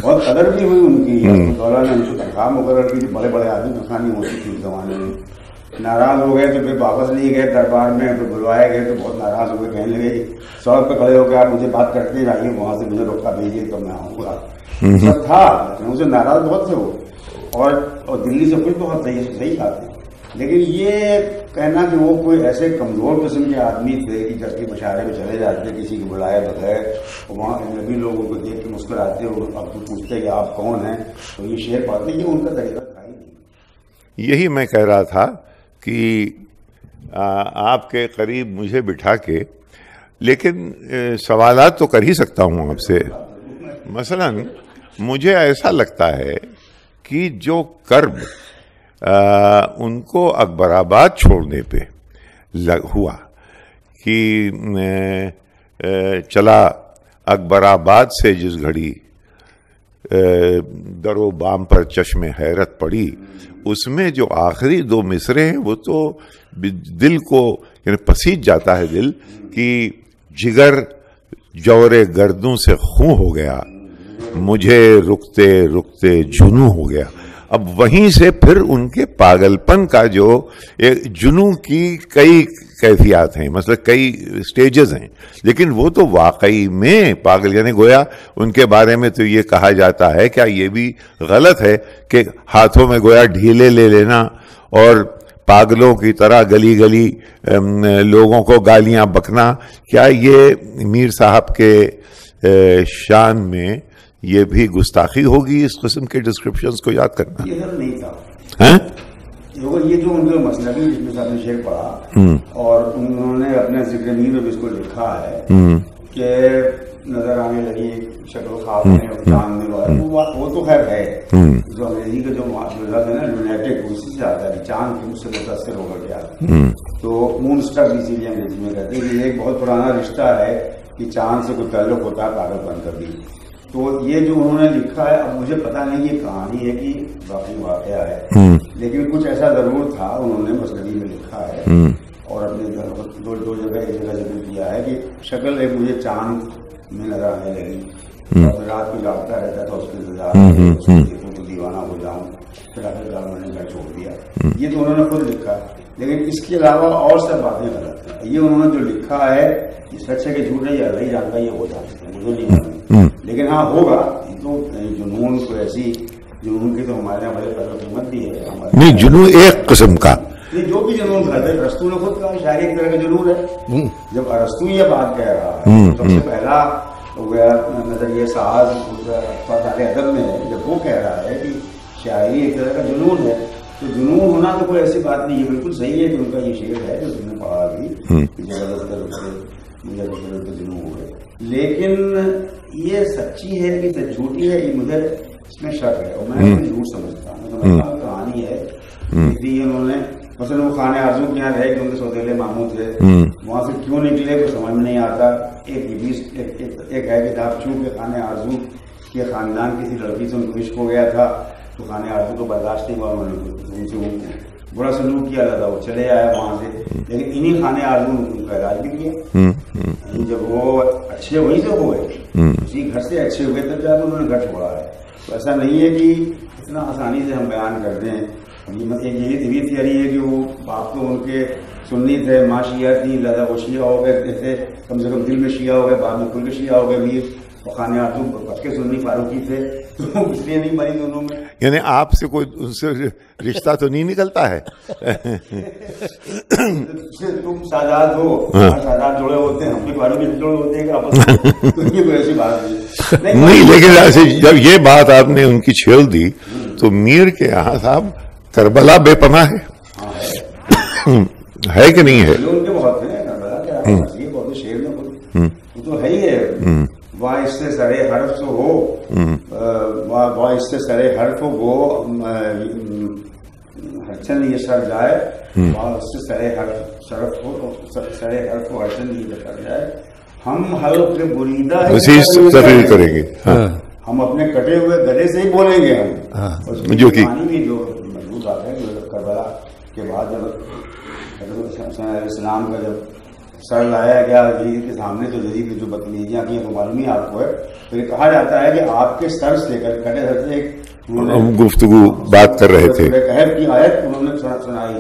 بہت قدر بھی ہوئی ان کی, مولانا نے ان کو تنخواہ مقرر کی, بڑے بڑے آدمی تنخواہ نہیں ہوتی تھی اس زمانے میں. ناراض ہو گئے تو پھر واپس نہیں گئے دربار میں, پھر بلوائے گئے تو بہت ناراض ہو گئے, کہنے لگے سڑک پہ کھڑے ہو کے آپ مجھے بات کرتے رہیے, وہاں سے مجھے روکا بھیجیے تو میں آؤں گا. سب تھا لیکن اسے ناراض بہت تھے وہ, اور دلی سے کچھ بہت صحیح کھاتے. لیکن یہ کہنا کہ وہ کوئی ایسے کمزور قسم کے آدمی تھے کہ جب کہ مشاعرے میں چلے جاتے کسی کو بلائے بغیر, وہاں نبی لوگوں کو دیکھ کے مسکراتے, اور اب تو پوچھتے کہ آپ کون ہیں تو یہ شعر پڑھتے, یہ ان کا طریقہ تھا ہی نہیں. یہی میں کہہ رہا تھا کہ آپ کے قریب مجھے بٹھا کے, لیکن سوالات تو کر ہی سکتا ہوں آپ سے. مثلا مجھے ایسا لگتا ہے کہ جو کرب ان کو اکبر آباد چھوڑنے پہ ہوا کہ چلا اکبر آباد سے جس گھڑی در و بام پر چشم حیرت پڑی, اس میں جو آخری 2 مصرے ہیں وہ تو دل کو یعنی پسیج جاتا ہے دل کہ جگر جور گردوں سے خوں ہو گیا, مجھے رکتے رکتے جنوں ہو گیا. اب وہیں سے پھر ان کے پاگل پن کا جو جنوں کی کئی کیفیات ہیں, مثلا کئی سٹیجز ہیں, لیکن وہ تو واقعی میں پاگل, یعنی گویا ان کے بارے میں تو یہ کہا جاتا ہے, کیا یہ بھی غلط ہے کہ ہاتھوں میں گویا ڈھیلے لے لینا اور پاگلوں کی طرح گلی گلی لوگوں کو گالیاں بکنا, کیا یہ میر صاحب کے شان میں یہ بھی گستاخی ہوگی اس قسم کے ڈسکرپشنز کو یاد کرنا؟ یہ سب نہیں تھا. یہ جو ان کا مسئلہ بھی جس میں سب نے شعر پڑھا, اور انہوں نے اپنے ذکر میر میں بھی اس کو لکھا ہے کہ نظر آنے لگی شکل خواب میں چاند میں, وہ تو خیر ہے جو انگریزی کا جو لفظ ہے نا لونیٹک, اسی سے آتا ہے, چاند کے مجھ سے متاثر ہو کر کے آتا ہے. تو مون اسٹر اسی لیے انگریزی میں کہتے ہیں کہ یہ ایک بہت پرانا رشتہ ہے کہ چاند سے کوئی تعلق ہوتا ہے پاگل بن کر بھی. تو یہ جو انہوں نے لکھا ہے, اب مجھے پتا نہیں یہ کہانی ہے کہ باقی واقعہ ہے, لیکن کچھ ایسا ضرور تھا. انہوں نے مسندی میں لکھا ہے اور اپنے دو جگہ ایک جگہ ذکر کیا ہے کہ شکل ایک مجھے چاند میں نظر آنے لگی, اور رات کو جاگتا رہتا تھا اس کے انتظار, تو دیوانہ ہو جاؤں, پھر آخر کار میں نے گھر چھوڑ دیا. یہ تو انہوں نے خود لکھا. لیکن اس کے علاوہ اور سب باتیں غلط ہیں. یہ انہوں نے جو لکھا ہے یہ سچ ہے کہ جھوٹ ہے، یہ اللہ ہی جانتا ہے، یہ ہو جانتا ہے، مجھے نہیں معلوم. لیکن ہاں ہوگا. یہ تو جنون کو ایسی جنون کی تو ہمارے یہاں بڑے قدر قیمت بھی ہے. نہیں، جنون ایک قسم کا جو بھی جنون کرتے ارسطو نے خود کہا شاعری ایک طرح کا جنون ہے. جب ارسطو یہ بات کہہ رہا ہے سب سے پہلا نظریہ ساز ادب میں جب وہ کہہ رہا ہے کہ شاعری ایک طرح کا جنون ہے، تو جنون ہونا تو کوئی ایسی بات نہیں ہے. بالکل صحیح ہے کہ ان کا یہ شعر ہے جو تم نے پڑھا بھی مجھے جنون ہو گئے. لیکن یہ سچی ہے کہ جھوٹی ہے، یہ مجھے اس میں شک ہے. اور میں جھوٹ سمجھتا ہوں. کہانی ہے انہوں نے مثلا وہ خانے آرزو کے یہاں رہے کہ ان کے سوتیلے ماموں تھے، وہاں سے کیوں نکلے کوئی سمجھ میں نہیں آتا. ایک ہے کتاب چونکہ خانے آرزو کے خاندان کسی لڑکی سے ان کو عشق ہو گیا تھا تو خانے آرزو کو برداشت نہیں ہوا، انہوں نے ان سے برا سلوک کیا تھا، وہ چلے آیا وہاں سے. لیکن انہیں خانے آرزو نے ان کا علاج بھی کیا. جب وہ اچھے وہیں سے ہوئے، اسی گھر سے اچھے ہوئے تب جا کے انہوں نے گھر چھوڑا ہے. تو ایسا نہیں ہے کہ اتنا آسانی سے ہم بیان کرتے ہیں. یہ تھیوری ہے کہ وہ باپ تو ان کے سنی تھے، ماں شیعہ تھی، لہٰذا وہ شیعہ ہو گئے تھے، کم سے کم دل میں شیعہ ہو گئے، بعد میں کل کے شیعہ ہو گئے. میر اور خانے آرزو پکے سنی فاروقی تھے، تو اس لیے نہیں بنی دونوں میں. یعنی آپ سے کوئی ان سے رشتہ تو نہیں نکلتا ہے؟ تم سادات ہو، سادات جڑے ہوتے ہیں، ہم بھی فاروقی جڑے ہوتے ہیں کہ آپس میں. یہ کوئی ایسی بات نہیں. لیکن جب یہ بات آپ نے ان کی چھیڑ دی تو میر کے یہاں صاحب کربلا بے پناہ ہے کہ نہیں ہے؟ ان کے بہت ہیں کربلا کے بہت شعر میں وہ تو ہے ہی ہے. واہ اس سے سرے حرف سے ہو، واہ اس سے سرے حرف ہو ہرچن یہ سر جائے، واہ اس سے سرے حرف شرف ہو، سرے حرف ہو ہرچن یہ سر جائے. ہم حلق کے بریدہ تقریر کریں گے، ہم اپنے کٹے ہوئے گلے سے ہی بولیں گے. ہم جو کہ مضبوط بات ہے کہ کربلا کے بعد جب علیہ السلام کا جب سر لایا گیا جدید کے سامنے تو جدید کی جو بدتمیزیاں کی وہ معلوم ہی آپ کو ہے. تو یہ کہا جاتا ہے کہ آپ کے سر سے کٹے سر سے ایک گفتگو بات کر رہے تھے، قہر کی آیت انہوں نے سنائی.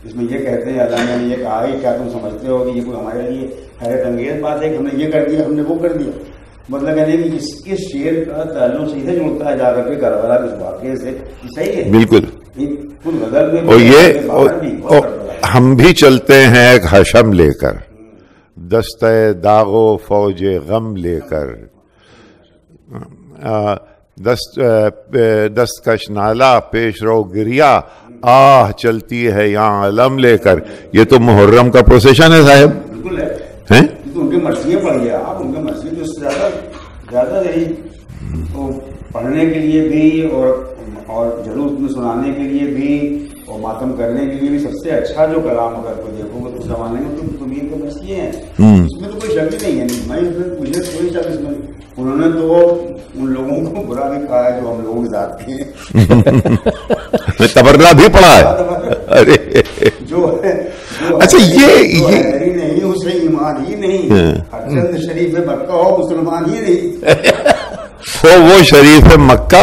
اس میں یہ کہتے ہیں اللہ نے یہ کہا کیا تم سمجھتے ہو کہ یہ کوئی ہمارے لیے حیرت انگیز بات ہے کہ ہم نے یہ کر دیا، ہم نے وہ کر دیا. مطلب کہنے کہ اس شعر کا تعلق سیدھے جڑتا ہے جا کر کے کربلا کے اس واقعے سے. صحیح ہے بالکل. اور یہ ہم بھی چلتے ہیں ایک حشم لے کر، دستہ داغ و فوج غم لے کر، دستکش نالا پیش رو گریا آہ چلتی ہے یہاں علم لے کر. یہ تو محرم کا پروسیشن ہے صاحب. بالکل ہے. ان کی مرثیے پڑھ گیا آپ، ان کی مرثیے تو اس سے زیادہ پڑھنے کے لیے بھی اور جلوس میں سنانے کے لیے بھی اور ماتم کرنے کے لیے بھی سب سے اچھا جو کلام اگر کوئی دیکھو گے تو اس زمانے میں تو میر کے مرثیے ہیں. اس میں تو کوئی شک ہی نہیں ہے. میں مجھے کوئی شک اس میں. انہوں نے تو ان لوگوں کو برا بھی کہا ہے جو ہم لوگوں کے ذات کے ہیں. تبرہ بھی پڑھا ہے. جو اچھا یہ نہیں اسے ایمان ہی نہیں. ہر شریف مکہ ہو مسلمان ہی نہیں. وہ شریف مکہ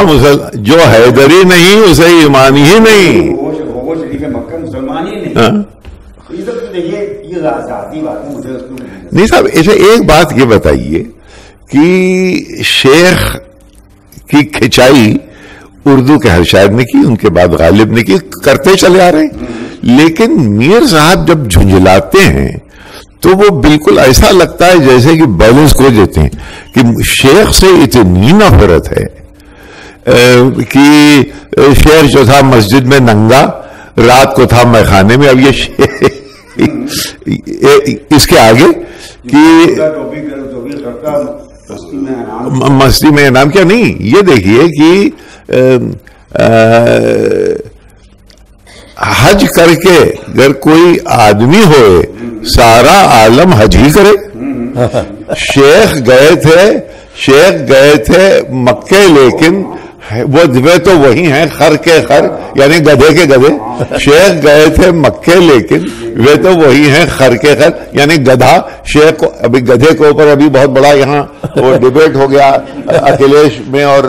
جو حیدری نہیں اسے ایمان ہی نہیں. وہ شریف مکہ مسلمان ہی نہیں. یہ ذاتی بات ہے. مجھے نہیں صاحب اسے ایک بات یہ بتائیے کہ شیخ کی کھچائی اردو کے ہر شاعر نے کی، ان کے بعد غالب نے کی، کرتے چلے آ رہے ہیں. لیکن میر صاحب جب جھنجھلاتے ہیں تو وہ بالکل ایسا لگتا ہے جیسے کہ بیلنس کھو دیتے ہیں کہ شیخ سے اتنی نفرت ہے کہ شیخ جو تھا مسجد میں ننگا، رات کو تھا میخانے میں. اب یہ اس کے آگے کہ مستی میں انعام کیا نہیں. یہ دیکھیے کہ حج کر کے اگر کوئی آدمی ہوئے سارا عالم حج ہی کرے. شیخ گئے تھے مکے، لیکن وہ تو وہی ہیں خر کے خر یعنی گدھے کے گدھے. شیخ گئے تھے مکے لیکن وہ تو وہی ہیں خر کے خر یعنی گدھا. شیخ کو ابھی گدھے کے اوپر ابھی بہت بڑا یہاں وہ ڈیبیٹ ہو گیا اکھلیش میں اور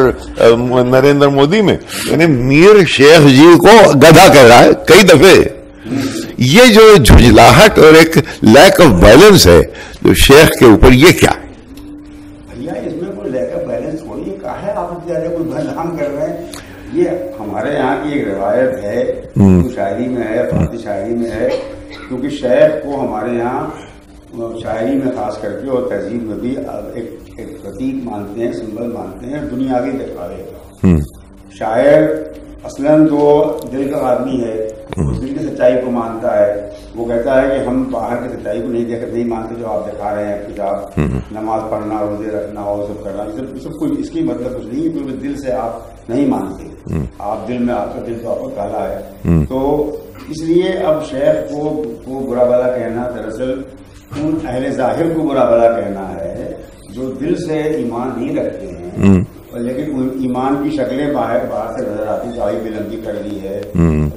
نریندر مودی میں. یعنی میر شیخ جی کو گدھا کہہ رہا ہے کئی دفعے یہ جو جھجلاہٹ اور ایک لیک آف بیلنس ہے جو شیخ کے اوپر، یہ کیا ہے؟ بھیا اس میں کوئی لیک آف بیلنس تھوڑی ہے، کہا ہے آپ زیادہ کوئی بدنام کر رہے ہیں. یہ ہمارے یہاں کی ایک روایت ہے، شاعری میں ہے، فارسی شاعری میں ہے، کیونکہ شیخ کو ہمارے یہاں شاعری میں خاص کر کے اور تہذیب میں بھی ایک پرتیک مانتے ہیں، سمبل مانتے ہیں دنیا کے دکھاوے کا. شاعر اصلاً تو دل کا آدمی ہے، دل کی سچائی کو مانتا ہے. وہ کہتا ہے کہ ہم باہر کی سچائی کو نہیں مانتے جو آپ دکھا رہے ہیں، کتاب نماز پڑھنا، روزے رکھنا اور سب کرنا، سب کچھ اس کی مطلب کچھ نہیں ہے، کیونکہ دل سے آپ نہیں مانتے. آپ دل میں، آپ کا دل تو آپ کو کالا ہے. تو اس لیے اب شیخ کو برا بھلا کہنا دراصل ان اہل ظاہر کو برا بھلا کہنا ہے جو دل سے ایمان نہیں رکھتے ہیں، لیکن ایمان کی شکلیں باہر سے نظر آتی. داڑھی بھی لمبی کر لی ہے،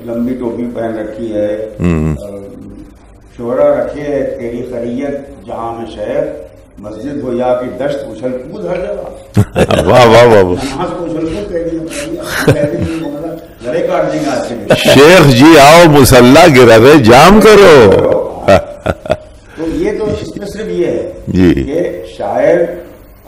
لمبی ٹوپی پہن رکھی ہے، شہرا رکھے تیری خریت جہاں میں شہر، مسجد ہو یا کہ دشت اچھل کود ہر جگہ. واہ واہ واہ، نماز کو اچھل کود کہہ دیا، گلے کاٹ دیں گے آج کے. شیخ جی آؤ مصلا گرا جام کرو. تو یہ تو اس میں صرف یہ ہے کہ شاعر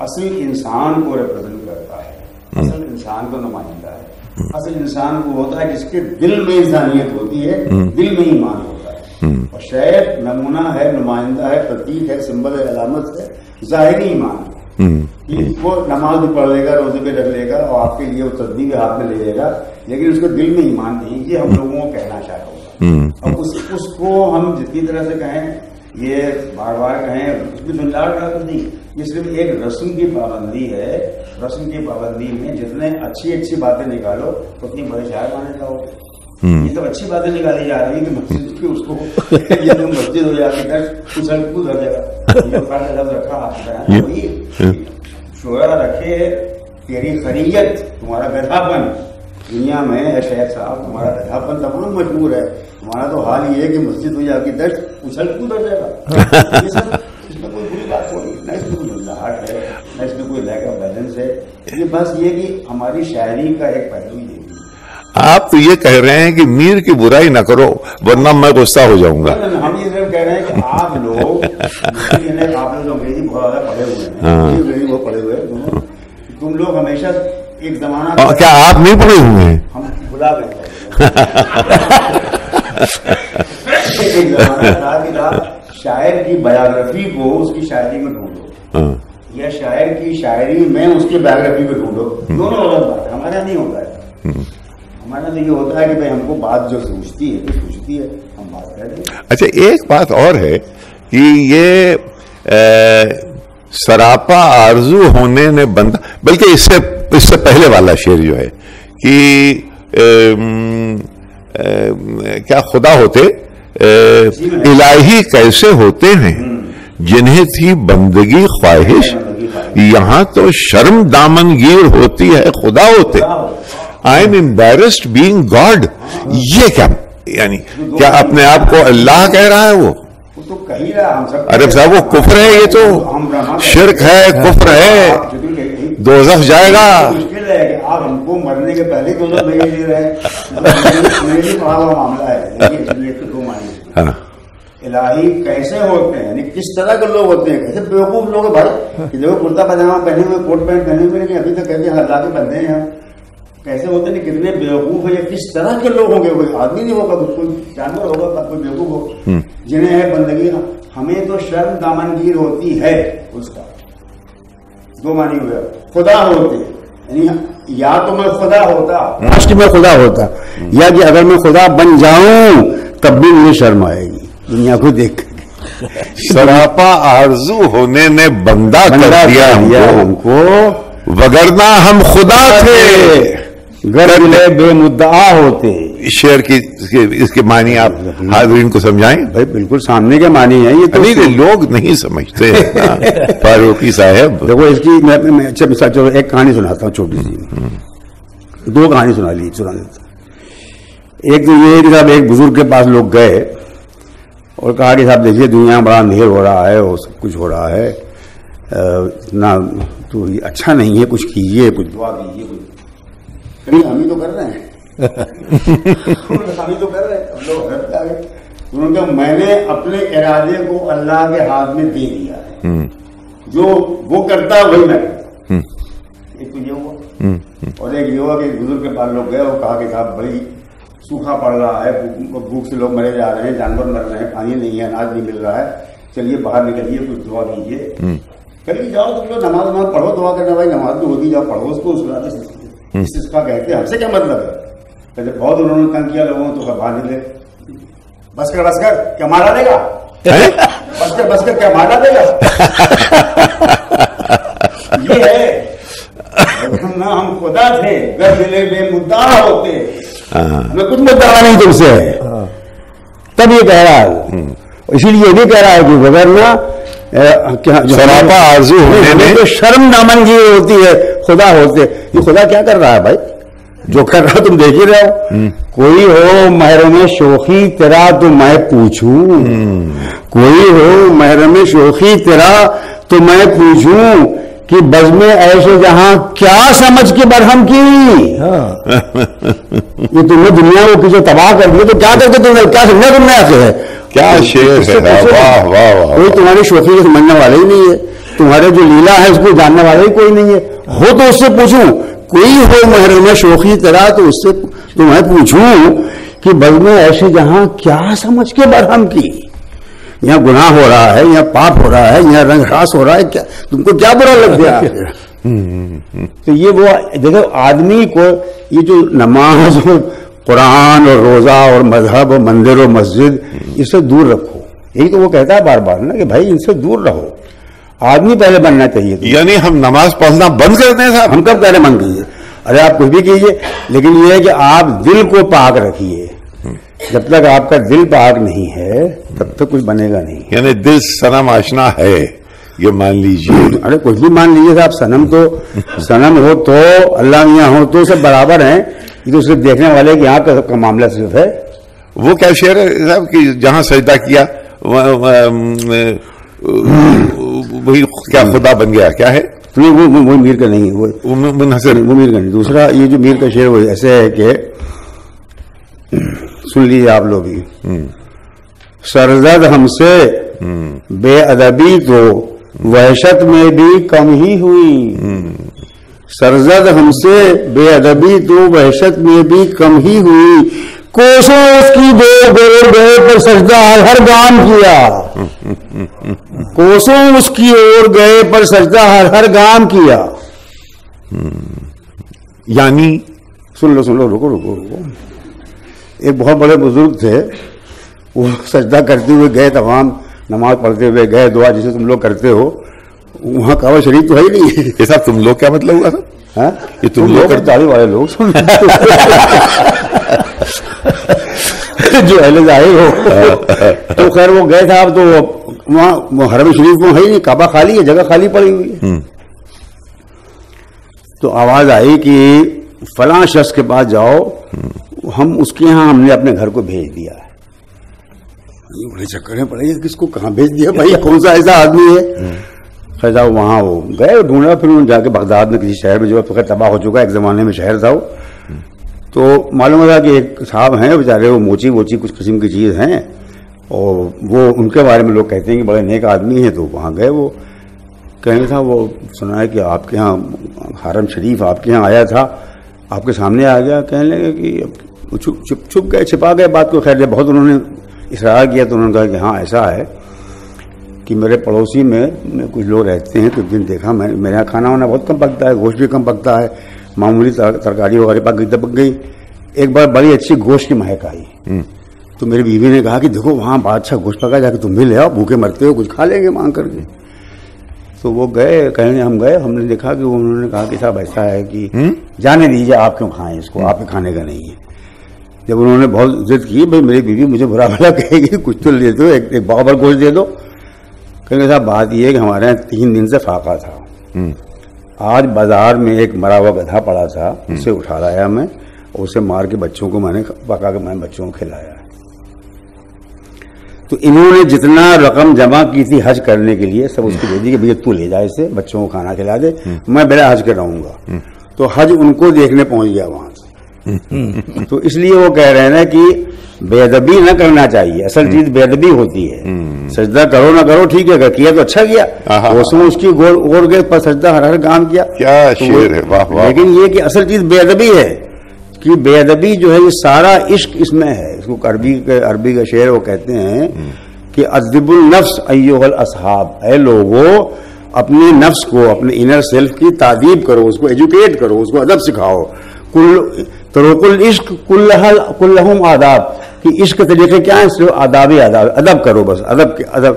اصل انسان کو ریپرزینٹ کرتا ہے، اصل انسان کو نمائندہ ہے. اصل انسان کو ہوتا ہے جس کے دل میں انسانیت ہوتی ہے، دل میں ایمان ہوتا ہے. اور شاعر نمونہ ہے، نمائندہ ہے، پرتیک ہے، سمبل ہے، علامت ہے ظاہری ایمان ہے. وہ نماز بھی پڑھ لے گا، روزے بھی رکھ لے گا اور آپ کے لیے وہ تسبیح بھی ہاتھ میں لے لے گا، لیکن اس کو دل میں ایمان نہیں. یہ ہم لوگوں کو کہنا چاہتا ہوں. اور اس کو ہم جتنی طرح سے کہیں، یہ بار بار کہیں، اس میں جھنجھاٹ کا کچھ نہیں. یہ صرف ایک رسم کی پابندی ہے. رسم کی پابندی میں جتنے اچھی باتیں نکالو اتنی بڑے شاعر مانے جاؤ. یہ تو اچھی باتیں نکالی جا رہی ہے کہ مسجد کی اس کو یہ تو مسجد ہو جاتی ہے، اچھل کود ہر جگہ لفظ رکھا آپ نے. شعرا رکھے تیری خریت، تمہارا گدھاپن دنیا میں ہے شیخ صاحب، تمہارا گدھاپن تمام مشہور ہے. ہمارا تو حال یہ ہے کہ مسجد ہو جا کی دشت اچھل کود ہر جگہ. اس میں کوئی بری بات نہیں، نہ اس میں کوئی جھنجھاٹ ہے، نہ اس میں کوئی لیک آف بیلنس ہے. یہ بس یہ کہ ہماری شاعری کا ایک پہلو یہ ہے. آپ تو یہ کہہ رہے ہیں کہ میر کی برائی نہ کرو ورنہ میں غصہ ہو جاؤں گا. ہم یہ صرف کہہ رہے ہیں کہ آپ لوگ انگریزی بہت زیادہ پڑھے ہوئے ہیں، انگریزی بہت پڑھے ہوئے ہیں. تم لوگ ہمیشہ ایک زمانہ، کیا آپ نہیں پڑھے ہوئے ہیں؟ ہم بلا گئے. ایک زمانہ تھا شاعر کی بایوگرافی کو اس کی شاعری میں ڈھونڈو، یا شاعر کی شاعری میں اس کی بایوگرافی کو ڈھونڈو. دونوں غلط بات ہے. ہمارا نہیں ہوتا ہے. ہمارا تو یہ ہوتا ہے کہ بھائی ہم کو بات جو سوچتی ہے ہم بات کر دیں. اچھا ایک بات اور ہے کہ یہ سراپا آرزو ہونے نے بندہ، بلکہ اس سے پہلے والا شعر جو ہے کہ کیا خدا ہوتے الہی کیسے ہوتے ہیں جنہیں تھی بندگی خواہش، یہاں تو شرم دامن گیر ہوتی ہے خدا ہوتے. I am embarrassed being God. یہ کیا یعنی کیا اپنے آپ کو اللہ کہہ رہا ہے؟ وہ ارے صاحب وہ کفر ہے، یہ تو شرک ہے، کفر ہے، دوزخ جائے گا. مشکل ہے کہ آپ ہم کو مرنے کے پہلے تو نہیں لے رہے ہیں. معاملہ ہے الہی کیسے ہوتے ہیں، یعنی کس طرح کے لوگ ہوتے ہیں، کیسے بیوقوف لوگ بھائی کہ جو کرتا پاجامہ پہنے ہوئے، کوٹ پینٹ پہنے ہوئے، لیکن ابھی تک کہتے ہیں اللہ کے بندے ہیں ہم. کیسے ہوتے ہیں، کتنے بیوقوف ہیں، یا کس طرح کے لوگ ہوں گے. کوئی آدمی نہیں ہوگا، کوئی جانور ہوگا، کوئی بیوقوف ہو جنہیں ہے بندگی. ہمیں تو شرم دامنگیر ہوتی ہے. اس کا دو معنی ہوئے. خدا ہوتے یعنی یا تو میں خدا ہوتا، میں خدا ہوتا، یا کہ اگر میں خدا بن جاؤں تب بھی مجھے شرم آئے گی دنیا کو دیکھ کر. سراپا آرزو ہونے نے بندہ کر دیا ہم کو، وگرنہ ہم خدا تھے گر ملے بے مدعا ہوتے. شعر کی اس کے معنی آپ حاضرین کو سمجھائیں. بھائی بالکل سامنے کے معنی ہیں یہ تو. نہیں لوگ نہیں سمجھتے فاروقی صاحب. دیکھو اس کی میں اچھا مثال، چلو ایک کہانی سناتا ہوں چھوٹی سی. دو کہانی سنا دیتا. ایک تو یہ کہ صاحب ایک بزرگ کے پاس لوگ گئے اور کہا کہ صاحب دیکھیے دنیا بڑا اندھیر ہو رہا ہے اور سب کچھ ہو رہا ہے، اتنا تو اچھا نہیں ہے، کچھ کیجیے، کچھ دعا دیجیے. کچھ ہم ہی تو کر رہے ہیں، ہم ہی تو کر رہے ہیں. ہم لوگ حضرت آ گئے انہوں نے کہا میں نے اپنے ارادے کو اللہ کے ہاتھ میں دے دیا ہے، جو وہ کرتا ہے وہی میں کرتا ہوں۔ ایک تو یہ ہوا، اور ایک یہ ہوا کہ بزرگ کے پاس لوگ گئے اور کہا کہ صاحب بڑی سوکھا پڑ رہا ہے، بھوک سے لوگ مرے جا رہے ہیں، جانور مر رہے ہیں، پانی نہیں ہے، اناج نہیں مل رہا ہے، چلیے باہر نکلیے کچھ دعا کیجیے۔ چلیے جاؤ تم لوگ نماز پڑھو، دعا کرنا بھائی نماز تو ہوگی، جاؤ پڑھو اس کو، اس کا کہتے ہیں ہم سے کیا مطلب ہے؟ کہتے بہت انہوں نے تنگ کیا لوگوں تو باہر نکلے، بس کر کیا مارا دے گا، بس کر کیا مارا دے گا، یہ ہے ہم خدا تھے، گر ملے بے مدعا ہوتے، میں کچھ مدعا نہیں تم سے، تب یہ کہہ رہا ہے، اسی لیے یہ بھی کہہ رہا ہے کہ وغیرہ سراپا آرزو جو شرم دامنگی ہوتی ہے خدا ہوتے، یہ خدا کیا کر رہا ہے بھائی؟ جو کر رہا تم دیکھ ہی رہے ہو، کوئی ہو محرم شوخی تیرا تو میں پوچھوں، کوئی ہو محرم شوخی تیرا تو میں پوچھوں کہ بزم ایسے جہاں کیا سمجھ کے برہم کی، یہ تم نے دنیا کو کسی تباہ کر دیا تو کیا کرتے تم نے، کیا سمجھا تم نے ایسے ہے، کیا شعر ہے، واہ واہ واہ، کوئی تمہاری شوخی کو سمجھنے والا ہی نہیں ہے، تمہارے جو لیلا ہے اس کو جاننے والا ہی کوئی نہیں ہے، ہو تو اس سے پوچھوں، کوئی ہو محرم شوخی تیرا تو اس سے تو میں پوچھوں کہ بزم ایسے جہاں کیا سمجھ کے برہم کی، یہاں گناہ ہو رہا ہے، یہاں پاپ ہو رہا ہے، یہاں رنگ راس ہو رہا ہے، کیا تم کو کیا برا لگ گیا؟ تو یہ وہ دیکھو آدمی کو یہ جو نماز اور قرآن اور روزہ اور مذہب اور مندر اور مسجد اس سے دور رکھو، یہی تو وہ کہتا ہے بار بار نا کہ بھائی ان سے دور رہو، آدمی پہلے بننا چاہیے۔ یعنی ہم نماز پڑھنا بند کر دیں صاحب؟ ہم کب کہہ رہے بند کیجیے، ارے آپ کچھ بھی کیجیے، لیکن یہ ہے کہ آپ دل کو پاک رکھیے، جب تک آپ کا دل پاک نہیں ہے تب تک کچھ بنے گا نہیں۔ یعنی دل صنم آشنا ہے، یہ مان لیجیے۔ ارے کچھ بھی مان لیجیے صاحب، صنم تو صنم ہو تو اللہ میاں ہو تو سب برابر ہیں، یہ تو صرف دیکھنے والے کی آنکھ کا معاملہ صرف ہے۔ وہ کیا شعر ہے صاحب کہ جہاں سجدہ کیا وہی کیا خدا بن گیا، کیا ہے؟ وہ میر کا نہیں ہے، وہ منحصر، وہ میر کا نہیں۔ دوسرا یہ جو میر کا شعر وہ ایسے ہے کہ سن لیجیے آپ لوگ بھی، سرزد ہم سے بے ادبی تو وحشت میں بھی کم ہی ہوئی، سرزد ہم سے بے ادبی تو وحشت میں بھی کم ہی ہوئی، کوسوں اس کی دو گئے پر سجدہ ہر گام کیا، کوسوں اس کی اور گئے پر سجدہ ہر گام کیا۔ یعنی سن لو، رکو، ایک بہت بڑے بزرگ تھے، وہ سجدہ کرتے ہوئے گئے، تمام نماز پڑھتے ہوئے گئے، دعا جسے تم لوگ کرتے ہو، وہاں کعبہ شریف تو ہے ہی نہیں۔ یہ صاحب تم لوگ کیا مطلب ہوا صاحب؟ یہ تم لوگ داڑھی والے لوگ جو اہل ظاہر ہو تو خیر وہ گئے صاحب، تو وہاں حرم شریف میں ہے ہی نہیں، کعبہ خالی ہے، جگہ خالی پڑی ہوئی ہے۔ تو آواز آئی کہ فلاں شخص کے پاس جاؤ، ہم اس کے ہاں ہم نے اپنے گھر کو بھیج دیا ہے۔ بڑے چکریں پڑے گی، کس کو کہاں بھیج دیا بھائی، کون سا ایسا آدمی ہے؟ خیر وہاں وہ گئے، ڈھونڈا، پھر انہوں نے جا کے بغداد میں کسی شہر میں جو خیر تباہ ہو چکا، ایک زمانے میں شہر تھا وہ، تو معلوم ہوا کہ ایک صاحب ہیں بیچارے، وہ موچی ووچی کچھ قسم کی چیز ہیں، اور وہ ان کے بارے میں لوگ کہتے ہیں کہ بڑے نیک آدمی ہیں۔ تو وہاں گئے، وہ کہنے تھا وہ سنا ہے کہ آپ کے ہاں حرم شریف آپ کے ہاں آیا تھا، آپ کے سامنے آ گیا، کہنے لگے کہ چھپ گئے، چھپا گئے بات کو۔ خیر جب بہت انہوں نے اصرار کیا تو انہوں نے کہا کہ ہاں ایسا ہے کہ میرے پڑوسی میں کچھ لوگ رہتے ہیں، تو ایک دن دیکھا میں، میرے یہاں کھانا وانا بہت کم پکتا ہے، گوشت بھی کم پکتا ہے، معمولی ترکاری وغیرہ پک گئی، ایک بار بڑی اچھی گوشت کی مہک آئی، تو میری بیوی نے کہا کہ دیکھو وہاں بہت اچھا گوشت پکا، جا کے تم بھی لے آؤ، بھوکے مرتے ہو، کچھ کھا لیں گے مانگ کر کے۔ تو وہ گئے، کہنے ہم گئے، ہم نے دیکھا کہ انہوں نے کہا کہ صاحب ایسا ہے کہ جانے دیجیے، آپ کیوں کھائیں اس کو، آپ کے کھانے کا نہیں ہے۔ جب انہوں نے بہت ضد کی، بھائی میری بیوی مجھے برا بھلا کہے گی، کچھ تو لے دو، ایک بغبر گوشت دے دو۔ کہیں صاحب بات یہ ہے کہ ہمارے یہاں 3 دن سے فاقہ تھا، آج بازار میں ایک مرا ہوا گدھا پڑا تھا، اسے اٹھا لایا میں، اور اسے مار کے بچوں کو میں نے پکا کے میں بچوں کو کھلایا ہے۔ تو انہوں نے جتنا رقم جمع کی تھی حج کرنے کے لیے سب اس کو دے دی کہ بھیا تو لے جائے اسے، بچوں کو کھانا کھلا دے، میں بلا حج کراؤں گا۔ تو حج ان کو دیکھنے پہنچ گیا وہاں سے، تو اس لیے وہ کہہ رہے ہیں نا کہ بے ادبی نہ کرنا چاہیے، اصل چیز بے ادبی ہوتی ہے. سجدہ کرو نہ کرو ٹھیک ہے، اگر کیا تو اچھا کیا، اس کی غور کے پر سجدہ ہر کام کیا، کیا شعر ہے، واہ واہ. لیکن یہ کہ اصل چیز بے ادبی ہے، کہ بے ادبی جو ہے یہ سارا عشق اس میں ہے. اس کو عربی کا شعر وہ کہتے ہیں کہ ادب النفس ایھا الاصحاب، اے لوگو اپنے نفس کو، اپنے انر سیلف کی تعدیب کرو، اس کو ایجوکیٹ کرو، اس کو ادب سکھاؤ. طرق العشق کلہم آداب، کہ عشق کے طریقے کیا ہیں؟ صرف آداب ہی آداب، ادب کرو بس، ادب.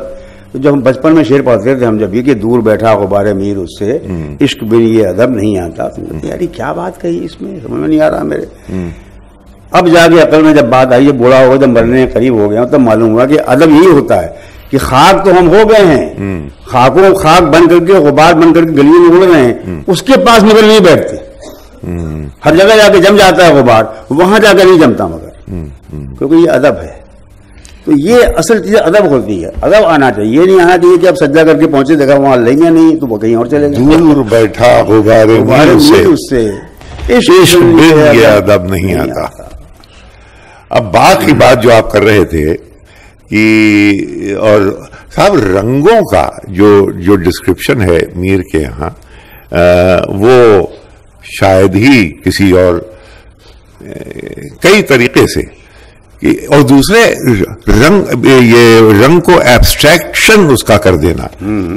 جب ہم بچپن میں شعر پڑھتے تھے ہم، جب یہ کہ دور بیٹھا غبار میر اس سے عشق بھی یہ ادب نہیں آتا، تو یار کیا بات کہی اس میں، سمجھ میں نہیں آ رہا میرے. اب جا کے عقل میں جب بات آئی ہے، بوڑھا ہو گیا، جب مرنے کے قریب ہو گیا تب معلوم ہوا کہ ادب یہی ہوتا ہے کہ خاک تو ہم ہو گئے ہیں، خاک بن کر کے، غبار بن کر کے گلیوں میں اڑ رہے ہیں، اس کے پاس مگر نہیں بیٹھتے. ہر جگہ جا کے جم جاتا ہے غبار، وہاں جا کے نہیں جمتا مگر، کیونکہ یہ ادب ہے. تو یہ اصل چیز ادب ہوتی ہے، ادب آنا چاہیے. یہ نہیں آنا چاہیے کہ اب سجدہ کر کے پہنچے، دیکھا وہاں لیں گے نہیں تو وہ کہیں اور چلے گئے. دور بیٹھا غبار اس سے عشق بن گیا، ادب نہیں آتا. اب باقی بات جو آپ کر رہے تھے کہ اور صاحب رنگوں کا جو ڈسکرپشن ہے میر کے یہاں، وہ شاید ہی کسی اور کئی طریقے سے، اور دوسرے رنگ کو ایبسٹریکشن اس کا کر دینا.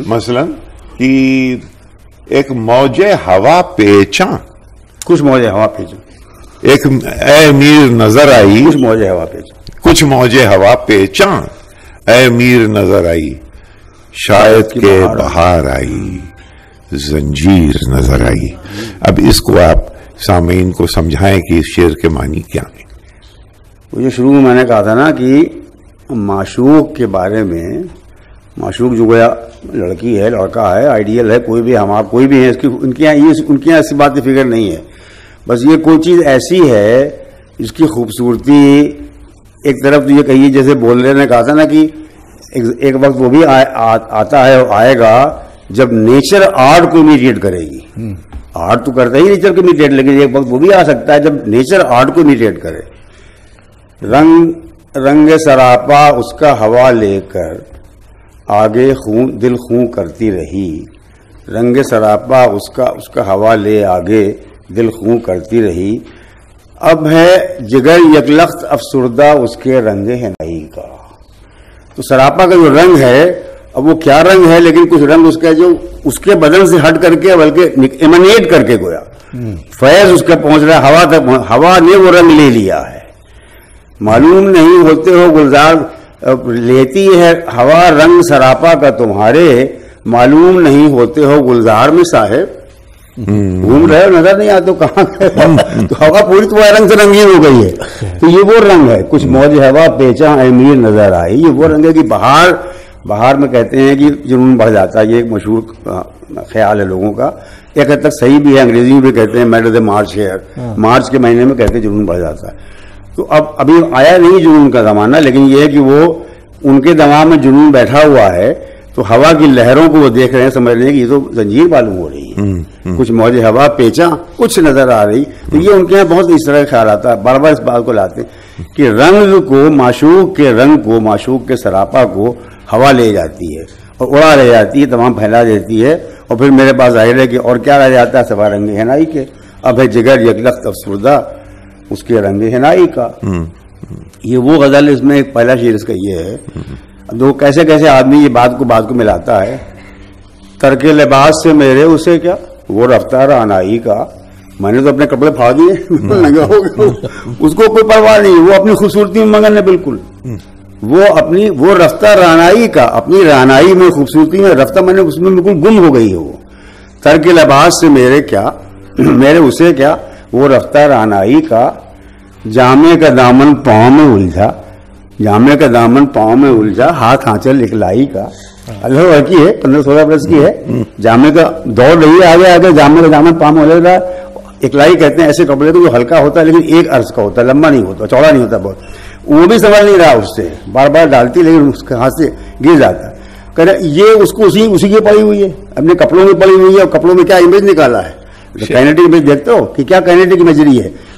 مثلا کہ ایک موج ہوا پیچاں، کچھ موج ہوا پیچاں، ایک اے میر نظر آئی، کچھ موج ہوا پیچاں، کچھ موج ہوا پیچاں، اے میر نظر آئی، شاید کہ بہار آئی، زنجیر نظر آئی. اب اس کو آپ سامعین کو سمجھائیں کہ اس شعر کے معنی کیا ہیں. یہ شروع میں نے کہا تھا نا کہ معشوق کے بارے میں، معشوق جو گویا لڑکی ہے، لڑکا ہے، آئیڈیل ہے، کوئی بھی، ہم آپ کوئی بھی ہیں، ان کے یہاں ایسی بات کی فکر نہیں ہے. بس یہ کوئی چیز ایسی ہے جس کی خوبصورتی ایک طرف تو یہ کہیے، جیسے بول رہے نے کہا تھا نا کہ ایک وقت وہ بھی آتا ہے اور آئے گا جب نیچر آرٹ کو امیٹیٹ کرے گی. آرٹ تو کرتا ہی نیچر کو امیٹیٹ، لیکن ایک وقت وہ بھی آ سکتا ہے جب نیچر آرٹ کو امیٹیٹ کرے. رنگ سراپا اس کا ہوا لے کر آگے دل خوں کرتی رہی. رنگ سراپا اس کا ہوا لے آگے دل خوں کرتی رہی. اب ہے جگر یکلخت افسردہ اس کے رنگ ہنائی کا. تو سراپا کا جو رنگ ہے، اب وہ کیا رنگ ہے، لیکن کچھ رنگ اس کا جو اس کے بدن سے ہٹ کر کے، بلکہ ایمانیٹ کر کے گویا فیض اس کا پہنچ رہا ہے ہوا تک. ہوا نے وہ رنگ لے لیا ہے. معلوم نہیں ہوتے ہو گلزار لیتی ہے ہوا رنگ سراپا کا تمہارے، معلوم نہیں ہوتے ہو گلزار میں صاحب. گھوم رہے ہو نظر نہیں آتے کہاں تو ہوا پوری تمہارے رنگ سے رنگین ہو گئی ہے. تو یہ وہ رنگ ہے، کچھ موج ہوا پیچاں امیر نظر آئی. یہ وہ رنگ ہے کہ بہار میں کہتے ہیں کہ جنون بڑھ جاتا ہے. یہ ایک مشہور خیال ہے لوگوں کا، ایک حد تک صحیح بھی ہے. انگریزی میں بھی کہتے ہیں میڈ آف دا مارچ ہے، مارچ کے مہینے میں کہتے ہیں جنون بڑھ جاتا ہے. تو ابھی آیا نہیں جنون کا زمانہ، لیکن یہ ہے کہ وہ ان کے دماغ میں جنون بیٹھا ہوا ہے. تو ہوا کی لہروں کو وہ دیکھ رہے ہیں، سمجھ رہے ہیں کہ یہ تو زنجیر معلوم ہو رہی ہے. کچھ موج ہوا پیچاں کچھ نظر آ رہی. تو یہ ان کے یہاں بہت اس طرح کا خیال آتا ہے، بار بار اس بات کو لاتے ہیں کہ رنگ کو، معشوق کے رنگ کو، معشوق کے سراپا کو ہوا لے جاتی ہے اور اڑا لے جاتی ہے، تمام پھیلا دیتی ہے. اور پھر میرے پاس ظاہر ہے کہ اور کیا رہ جاتا ہے سوا رنگ ہنائی کے. اب ہے جگر یکلخت افسردہ اس کے رنگ ہنائی کا. یہ وہ غزل، اس میں ایک پہلا شعر اس کا یہ ہے. دو کیسے آدمی یہ بات کو ملاتا ہے. ترک لباس سے میرے اسے کیا، وہ رفتار آنائی کا. میں نے تو اپنے کپڑے پھاڑ دیے، ننگا ہو گیا. اس کو کوئی پرواہ نہیں، وہ اپنی خوبصورتی میں مگن ہے بالکل. وہ رفتہ رانائی کا، اپنی رانائی میں، خوبصورتی میں رفتہ، میں نے اس میں بالکل گم ہو گئی ہے وہ. ترک لباس سے میرے اسے کیا، وہ رفتہ رانائی کا. جامے کا دامن پاؤں میں الجھا، جامے کا دامن پاؤں میں الجھا، ہاتھ آنچل اکلائی کا. اللہ کی ہے، 15-16 برس کی ہے. جامے کا دوڑ رہی ہے آگے، جامے کا دامن پاؤں میں الجھ رہا. اکلائی کہتے ہیں ایسے کپڑے کو جو ہلکا ہوتا ہے لیکن ایک عرض کا ہوتا ہے، لمبا نہیں ہوتا، چوڑا نہیں ہوتا بہت. وہ بھی سنبھل نہیں رہا اس سے، بار بار ڈالتی لیکن اس کے ہاتھ سے گر جاتا. یہ اس کو اسی کی پڑی ہوئی ہے، اپنے کپڑوں میں پڑی ہوئی ہے. اور کپڑوں میں کیا امیج نکالا ہے، کائنیٹک امیج دیکھتے ہو کہ کیا کائنیٹک امیجری ہے.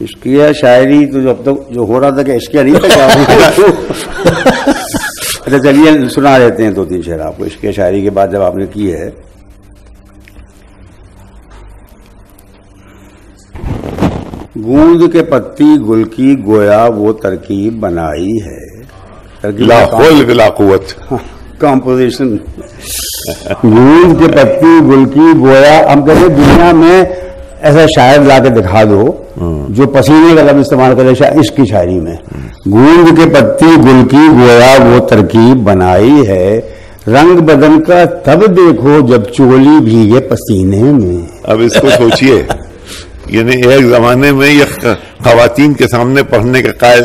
عشقیہ شاعری تو جو اب تک جو ہو رہا تھا کہ عشقیہ نہیں تھا کیا اچھا چلیے سنا دیتے ہیں 2-3 شعر آپ کو عشقیہ شاعری کے بعد جب آپ نے کی ہے. گوند کے پتی گل کی گویا وہ ترکیب بنائی ہے. لا حول ولا قوت. کمپوزیشن. گوند کے پتی گل کی گویا. ہم کہتے ہیں دنیا میں ایسا شاعر لا کے دکھا دو جو پسینے کا لفظ استعمال کرے عشق کی شاعری میں. گوند کے پتی گل کی گویا وہ ترکیب بنائی ہے. رنگ بدن کا تب دیکھو جب چولی بھیگے پسینے میں. اب اس کو سوچئے یعنی ایک زمانے میں یہ خواتین کے سامنے پڑھنے کا قائل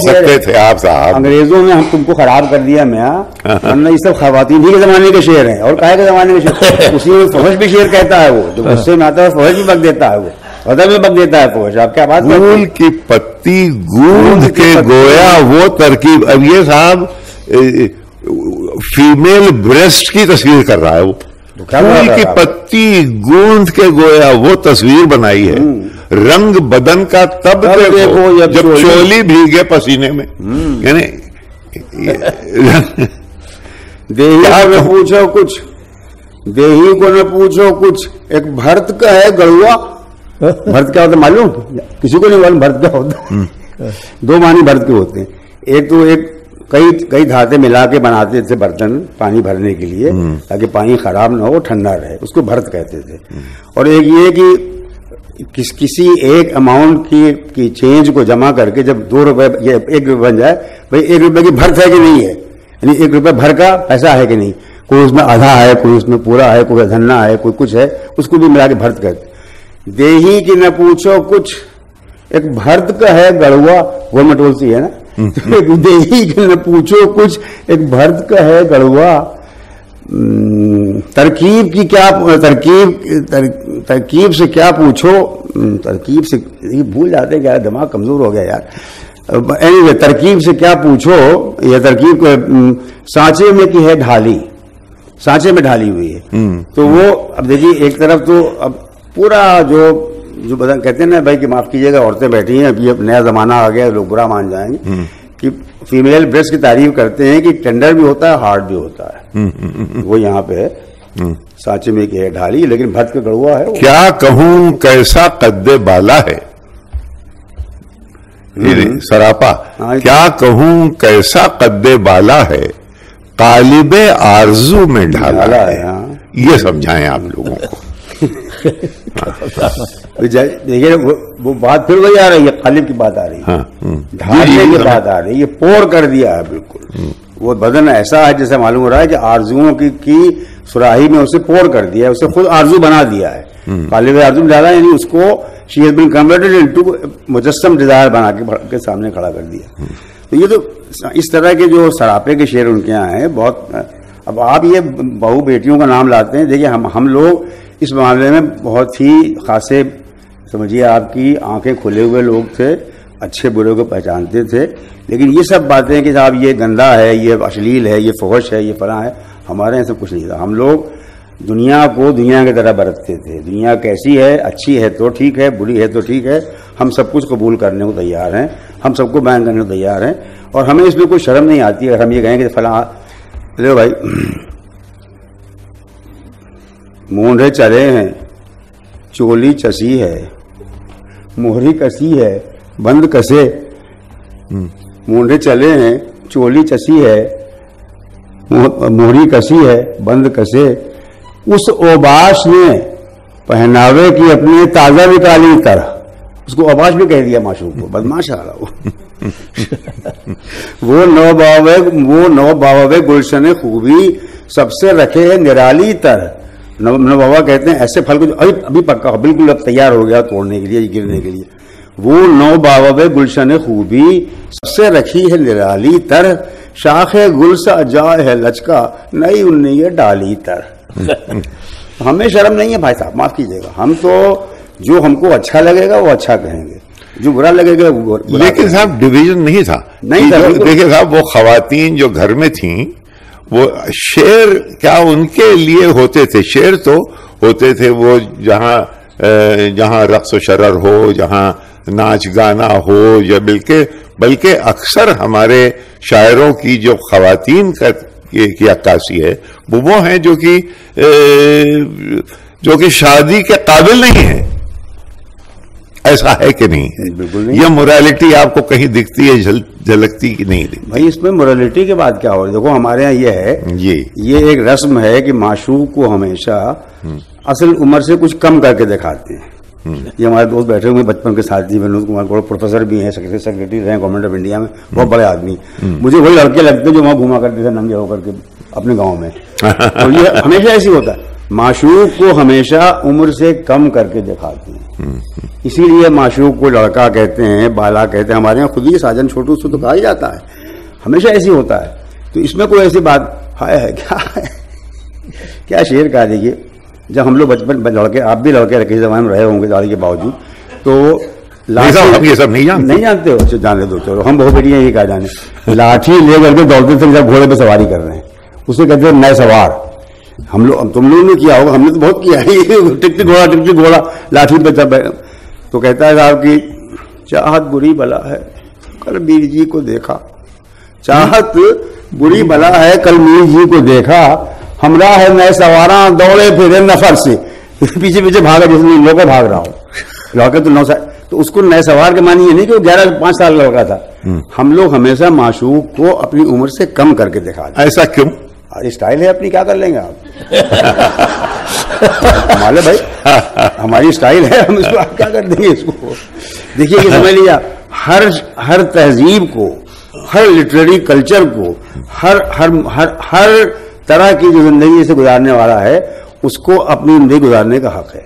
سکتے تھے آپ صاحب. انگریزوں نے ہم تم کو خراب کر دیا میاں, ورنہ یہ سب خواتین ہی کے زمانے کے شعر ہیں. اور کہے کے زمانے کے شعر اسی میں فحش بھی شعر کہتا ہے, وہ جو غصے میں آتا ہے فحش بھی بک دیتا ہے, وہ ادب میں بک دیتا ہے فحش. آپ کیا بات. گول کی پتی گوند کے گویا وہ ترکیب. اب یہ صاحب فیمیل بریسٹ کی تصویر کر رہا ہے. وہ پھول کی پتی گوند کے گویا وہ تصویر بنائی ہے. رنگ بدن کا تب دیکھو جب چولی بھیگے پسینے میں. یعنی دیہی کو نہ پوچھو کچھ, دیہی کو نہ پوچھو کچھ, ایک بھرت کا ہے گڑوا. بھرت کیا ہوتا ہے معلوم کسی کو نہیں معلوم. بھرت کیا ہوتا ہے؟ 2 معنی بھرت کے ہوتے ہیں. ایک تو ایک کئی دھاتیں ملا کے بناتے تھے برتن پانی بھرنے کے لیے تاکہ پانی خراب نہ ہو, ٹھنڈا رہے, اس کو بھرت کہتے تھے. اور ایک یہ کہ کسی ایک اماؤنٹ کی چینج کو جمع کر کے جب 2 روپے یہ 1 روپے بن جائے, بھائی 1 روپے کی بھرت ہے کہ نہیں ہے, یعنی 1 روپے بھر کا پیسہ ہے کہ نہیں, کوئی اس میں آدھا ہے, کوئی اس میں پورا ہے, کوئی دھنا ہے, کوئی کچھ ہے, اس کو بھی ملا کے بھرت کہتے. دیہی کی نہ پوچھو کچھ, ایک بھرت کا ہے گڑوا. گورنمنٹ بولتی ہے نا, دیہی کی نہ پوچھو کچھ, ایک بھرت کا ہے گڑوا. ترکیب کی کیا ترکیب سے کیا پوچھو, ترکیب سے بھول جاتے کیا, دماغ کمزور ہو گیا یار. anyway, ترکیب سے کیا پوچھو, یہ ترکیب سانچے میں کی ہے ڈھالی, سانچے میں ڈھالی ہوئی ہے. تو وہ اب دیکھیے ایک طرف تو اب پورا جو بدن کہتے ہیں نا بھائی کہ معاف کیجیے گا عورتیں بیٹھی ہیں, اب یہ نیا زمانہ آ گیا, لوگ برا مان جائیں گے کہ فیمیل بریسٹ کی تعریف کرتے ہیں کہ ٹینڈر بھی ہوتا ہے, ہارڈ بھی ہوتا ہے. وہ یہاں پہ سانچے میں کی ہے ڈھالی, لیکن بھرت کا گڑوا ہے. کیا کہوں کیسا قد بالا ہے سراپا, کیا کہوں کیسا قد بالا ہے, قالب آرزو میں ڈھالا ہے. یہ سمجھائیں آپ لوگوں کو. دیکھیے وہ بات پھر وہی آ رہی ہے, قالب کی بات آ رہی ہے, ڈھالنے کی بات آ رہی ہے. یہ پور کر دیا ہے بالکل. وہ بدن ایسا ہے جیسے معلوم ہو رہا ہے کہ آرزوؤں کی سراہی میں اسے پور کر دیا ہے, اسے خود آرزو بنا دیا ہے. قالب آرزو ڈالا یعنی اس کو she has been converted into مجسم ڈیزائر بنا کے سامنے کھڑا کر دیا. تو یہ تو اس طرح کے جو سراپے کے شعر ان کے یہاں ہیں بہت. اب آپ یہ بہو بیٹیوں کا نام لاتے ہیں, دیکھیے ہم لوگ اس معاملے میں بہت ہی خاصے, سمجھیے آپ کی آنکھیں کھلے ہوئے لوگ تھے, اچھے برے کو پہچانتے تھے. لیکن یہ سب باتیں کہ صاحب یہ گندا ہے, یہ اشلیل ہے, یہ فحش ہے, یہ فلاں ہے, ہمارے یہاں سب کچھ نہیں تھا. ہم لوگ دنیا کو دنیا کی طرح برتتے تھے. دنیا کیسی ہے, اچھی ہے تو ٹھیک ہے, بری ہے تو ٹھیک ہے, ہم سب کچھ قبول کرنے کو تیار ہیں, ہم سب کو بیان کرنے کو تیار ہیں, اور ہمیں اس میں کوئی شرم نہیں آتی اگر ہم یہ کہیں کہ فلاں لے بھائی مونڈے چلے ہیں, چولی چسی ہے, مہری کسی ہے, بند کسے. مونڈے چلے ہیں, چولی چسی ہے, مہری کسی ہے, بند کسے. اس اوباش نے پہناوے کی اپنی تازہ نکالی طرح. اس کو اوباش بھی کہہ دیا معشوق کو, بدماش آ رہا وہ نو باوے گلشن خوبی سب سے رکھے ہے نرالی طرح. نو بابا کہتے ہیں ایسے پھل کو جو ابھی پکا ہو, بالکل اب تیار ہو گیا توڑنے کے لیے, گرنے کے لیے. وہ نو باوے گلشن خوبی سب سے رکھی ہے نرالی طرح. شاخ گل سا جائے ہے لچکا, نئی انہیں ڈالی طرح. ہمیں شرم نہیں ہے بھائی صاحب, معاف کیجیے گا. ہم تو جو ہم کو اچھا لگے گا وہ اچھا کہیں گے, جو برا لگے گا وہ برا. لیکن صاحب ڈویژن نہیں تھا. دیکھیں صاحب, وہ خواتین جو گھر میں تھیں وہ شعر کیا ان کے لیے ہوتے تھے, شعر تو ہوتے تھے وہ جہاں جہاں رقص و شرر ہو, جہاں ناچ گانا ہو, یا بلکہ اکثر ہمارے شاعروں کی جو خواتین کی عکاسی ہے وہ ہیں جو کہ شادی کے قابل نہیں ہیں. ایسا ہے کہ نہیں؟ بالکل نہیں. یہ موریلٹی آپ کو کہیں دکھتی ہے, جھلکتی کہ نہیں دکھتی؟ بھائی اس میں موریلٹی کے بعد کیا ہو؟ دیکھو ہمارے ہاں یہ ہے, یہ ایک رسم ہے کہ معشوق کو ہمیشہ اصل عمر سے کچھ کم کر کے دکھاتے ہیں. یہ ہمارے دوست بیٹھے ہوئے بچپن کے ساتھی ونود کمار گوڑ پروفیسر بھی ہیں, سیکرٹری رہے گورنمنٹ آف انڈیا میں, بہت بڑے آدمی. مجھے وہی لڑکے لگتے جو وہاں گھوما کرتے تھے ننگے ہو کر کے اپنے گاؤں میں. اور یہ ہمیشہ ایسی ہوتا ہے, معشوق کو ہمیشہ عمر سے کم کر کے دکھاتے ہیں. اسی لیے معشوق کو لڑکا کہتے ہیں, بالا کہتے ہیں. ہمارے یہاں خود ہی ساجن چھوٹو سے تو کہا ہی جاتا ہے, ہمیشہ ایسی ہوتا ہے. تو اس میں کوئی ایسی بات ہے کیا ہے؟ کیا شعر کہا دیکھیے, جب ہم لوگ بچپن لڑکے, آپ بھی لڑکے رکھے زمانے میں رہے ہوں گے داڑھی کے باوجود, تو یہ سب نہیں جانتے ہو, جانے دو چلو, ہم بہت بڑی ہیں یہ کہا جانے. لاٹھی لے کر کے دوڑتے تھے جب گھوڑے پہ سواری کر رہے ہیں, اسے کہتے ہیں نئے سوار. ہم لوگ, تم لوگوں نے کیا ہوگا, ہم نے تو بہت کیا ہے. ٹک گھوڑا لاٹھی پہ جب, تو کہتا ہے صاحب کی چاہت بری بلا ہے کل میر جی کو دیکھا, چاہت بری بلا ہے کل میر جی کو دیکھا, ہمراہ ہے نئے سواراں دوڑے پھرے نفر سے, پیچھے پیچھے بھاگا جیسے لوگوں بھاگ رہا ہو. لڑکے تو 9 سال, تو اس کو نئے سوار کے معنی یہ نہیں کہ وہ 11-5 سال کا لڑکا تھا. ہم لوگ ہمیشہ معشوق کو اپنی عمر سے کم کر کے دکھاتے. ایسا کیوں؟ اسٹائل ہے اپنی, کیا کر لیں گے آپ؟ ہمارے بھائی ہماری اسٹائل ہے, ہم اس کو کیا کر دیں گے اس کو. دیکھیے کہ سمجھ لیا, ہر تہذیب کو, ہر لٹریری کلچر کو, ہر طرح کی جو زندگی سے گزارنے والا ہے اس کو اپنی زندگی گزارنے کا حق ہے,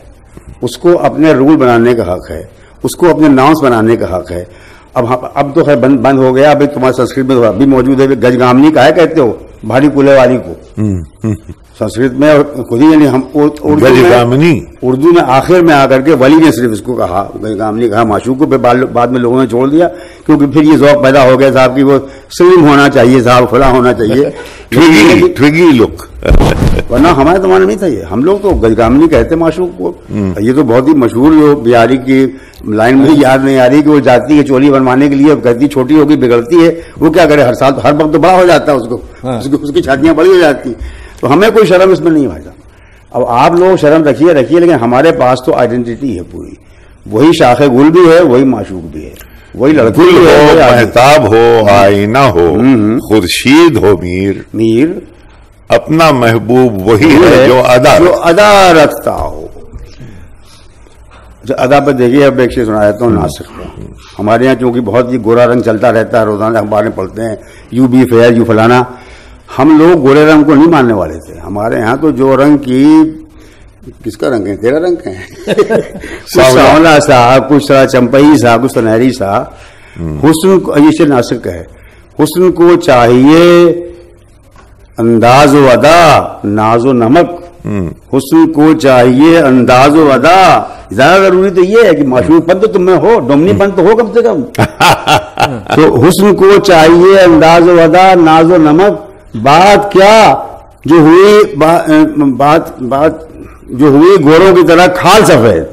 اس کو اپنے رول بنانے کا حق ہے, اس کو اپنے ناؤنس بنانے کا حق ہے. اب تو خیر بند ہو گیا. ابھی تمہارے سنسکرت میں ابھی موجود ہے, گجگامنی کا ہے کہتے ہو, بھاری کولے والی کو سنسکرت میں, خود ہی یعنی ہم اردو میں آخر میں آ کر کے ولی نے صرف اس کو کہا, گجگامنی کہا معشوق کو. بعد میں لوگوں نے چھوڑ دیا کیونکہ پھر یہ ذوق پیدا ہو گیا صاحب کی وہ سلیم ہونا چاہیے, صاحب کھلا ہونا چاہیے, ٹویگی لک. ورنہ ہمارے زمانے میں نہیں تھا یہ. ہم لوگ تو گجگامنی کہتے معشوق کو. یہ تو بہت ہی مشہور, جو بہاری کی لائن مجھے یاد نہیں آ رہی کہ وہ جاتی ہے چولی بنوانے کے لیے, کہتی چھوٹی ہوگی بگڑتی ہے, وہ کیا کرے, ہر سال ہر وقت تو بڑا ہو جاتا ہے اس کی چھاتیاں بڑی ہو جاتی. تو ہمیں کوئی شرم اس میں نہیں بھائی صاحب. اب آپ لوگ شرم رکھیے, لیکن ہمارے پاس تو آئیڈینٹی ہے پوری, وہی شاخ گل بھی ہے, وہی معشوق بھی ہے, وہی لڑکی ہو, مہتاب ہو, آئینہ ہو, خورشید ہو, میر اپنا محبوب وہی ہے جو ادا رکھتا ہو. ادا پہ دیکھیے, اب ایک چیز سنا دیتا ہوں ناسک کا. ہمارے یہاں چونکہ بہت ہی گورا رنگ چلتا رہتا ہے, روزانہ اخباریں پڑھتے ہیں, یو بی فیئر, یو فلانا. ہم لوگ گورے رنگ کو نہیں ماننے والے تھے. ہمارے یہاں تو جو رنگ کی, کس کا رنگ ہے, تیرا رنگ ہے, کچھ سانولا سا, کچھ چمپئی سا, کچھ سنہری سا. حسن کو, یہ سے ناسک کا ہے, حسن کو چاہیے انداز و ادا, ناز و نمک. حسن کو چاہیے انداز و ادا. زیادہ ضروری تو یہ ہے کہ معشوق پن تو تم میں ہو, ڈومنی پن تو ہو کم سے کم. تو حسن کو چاہیے انداز و ادا, ناز و نمک. بات کیا جو ہوئی, بات جو ہوئی گوروں کی طرح کھال سفید,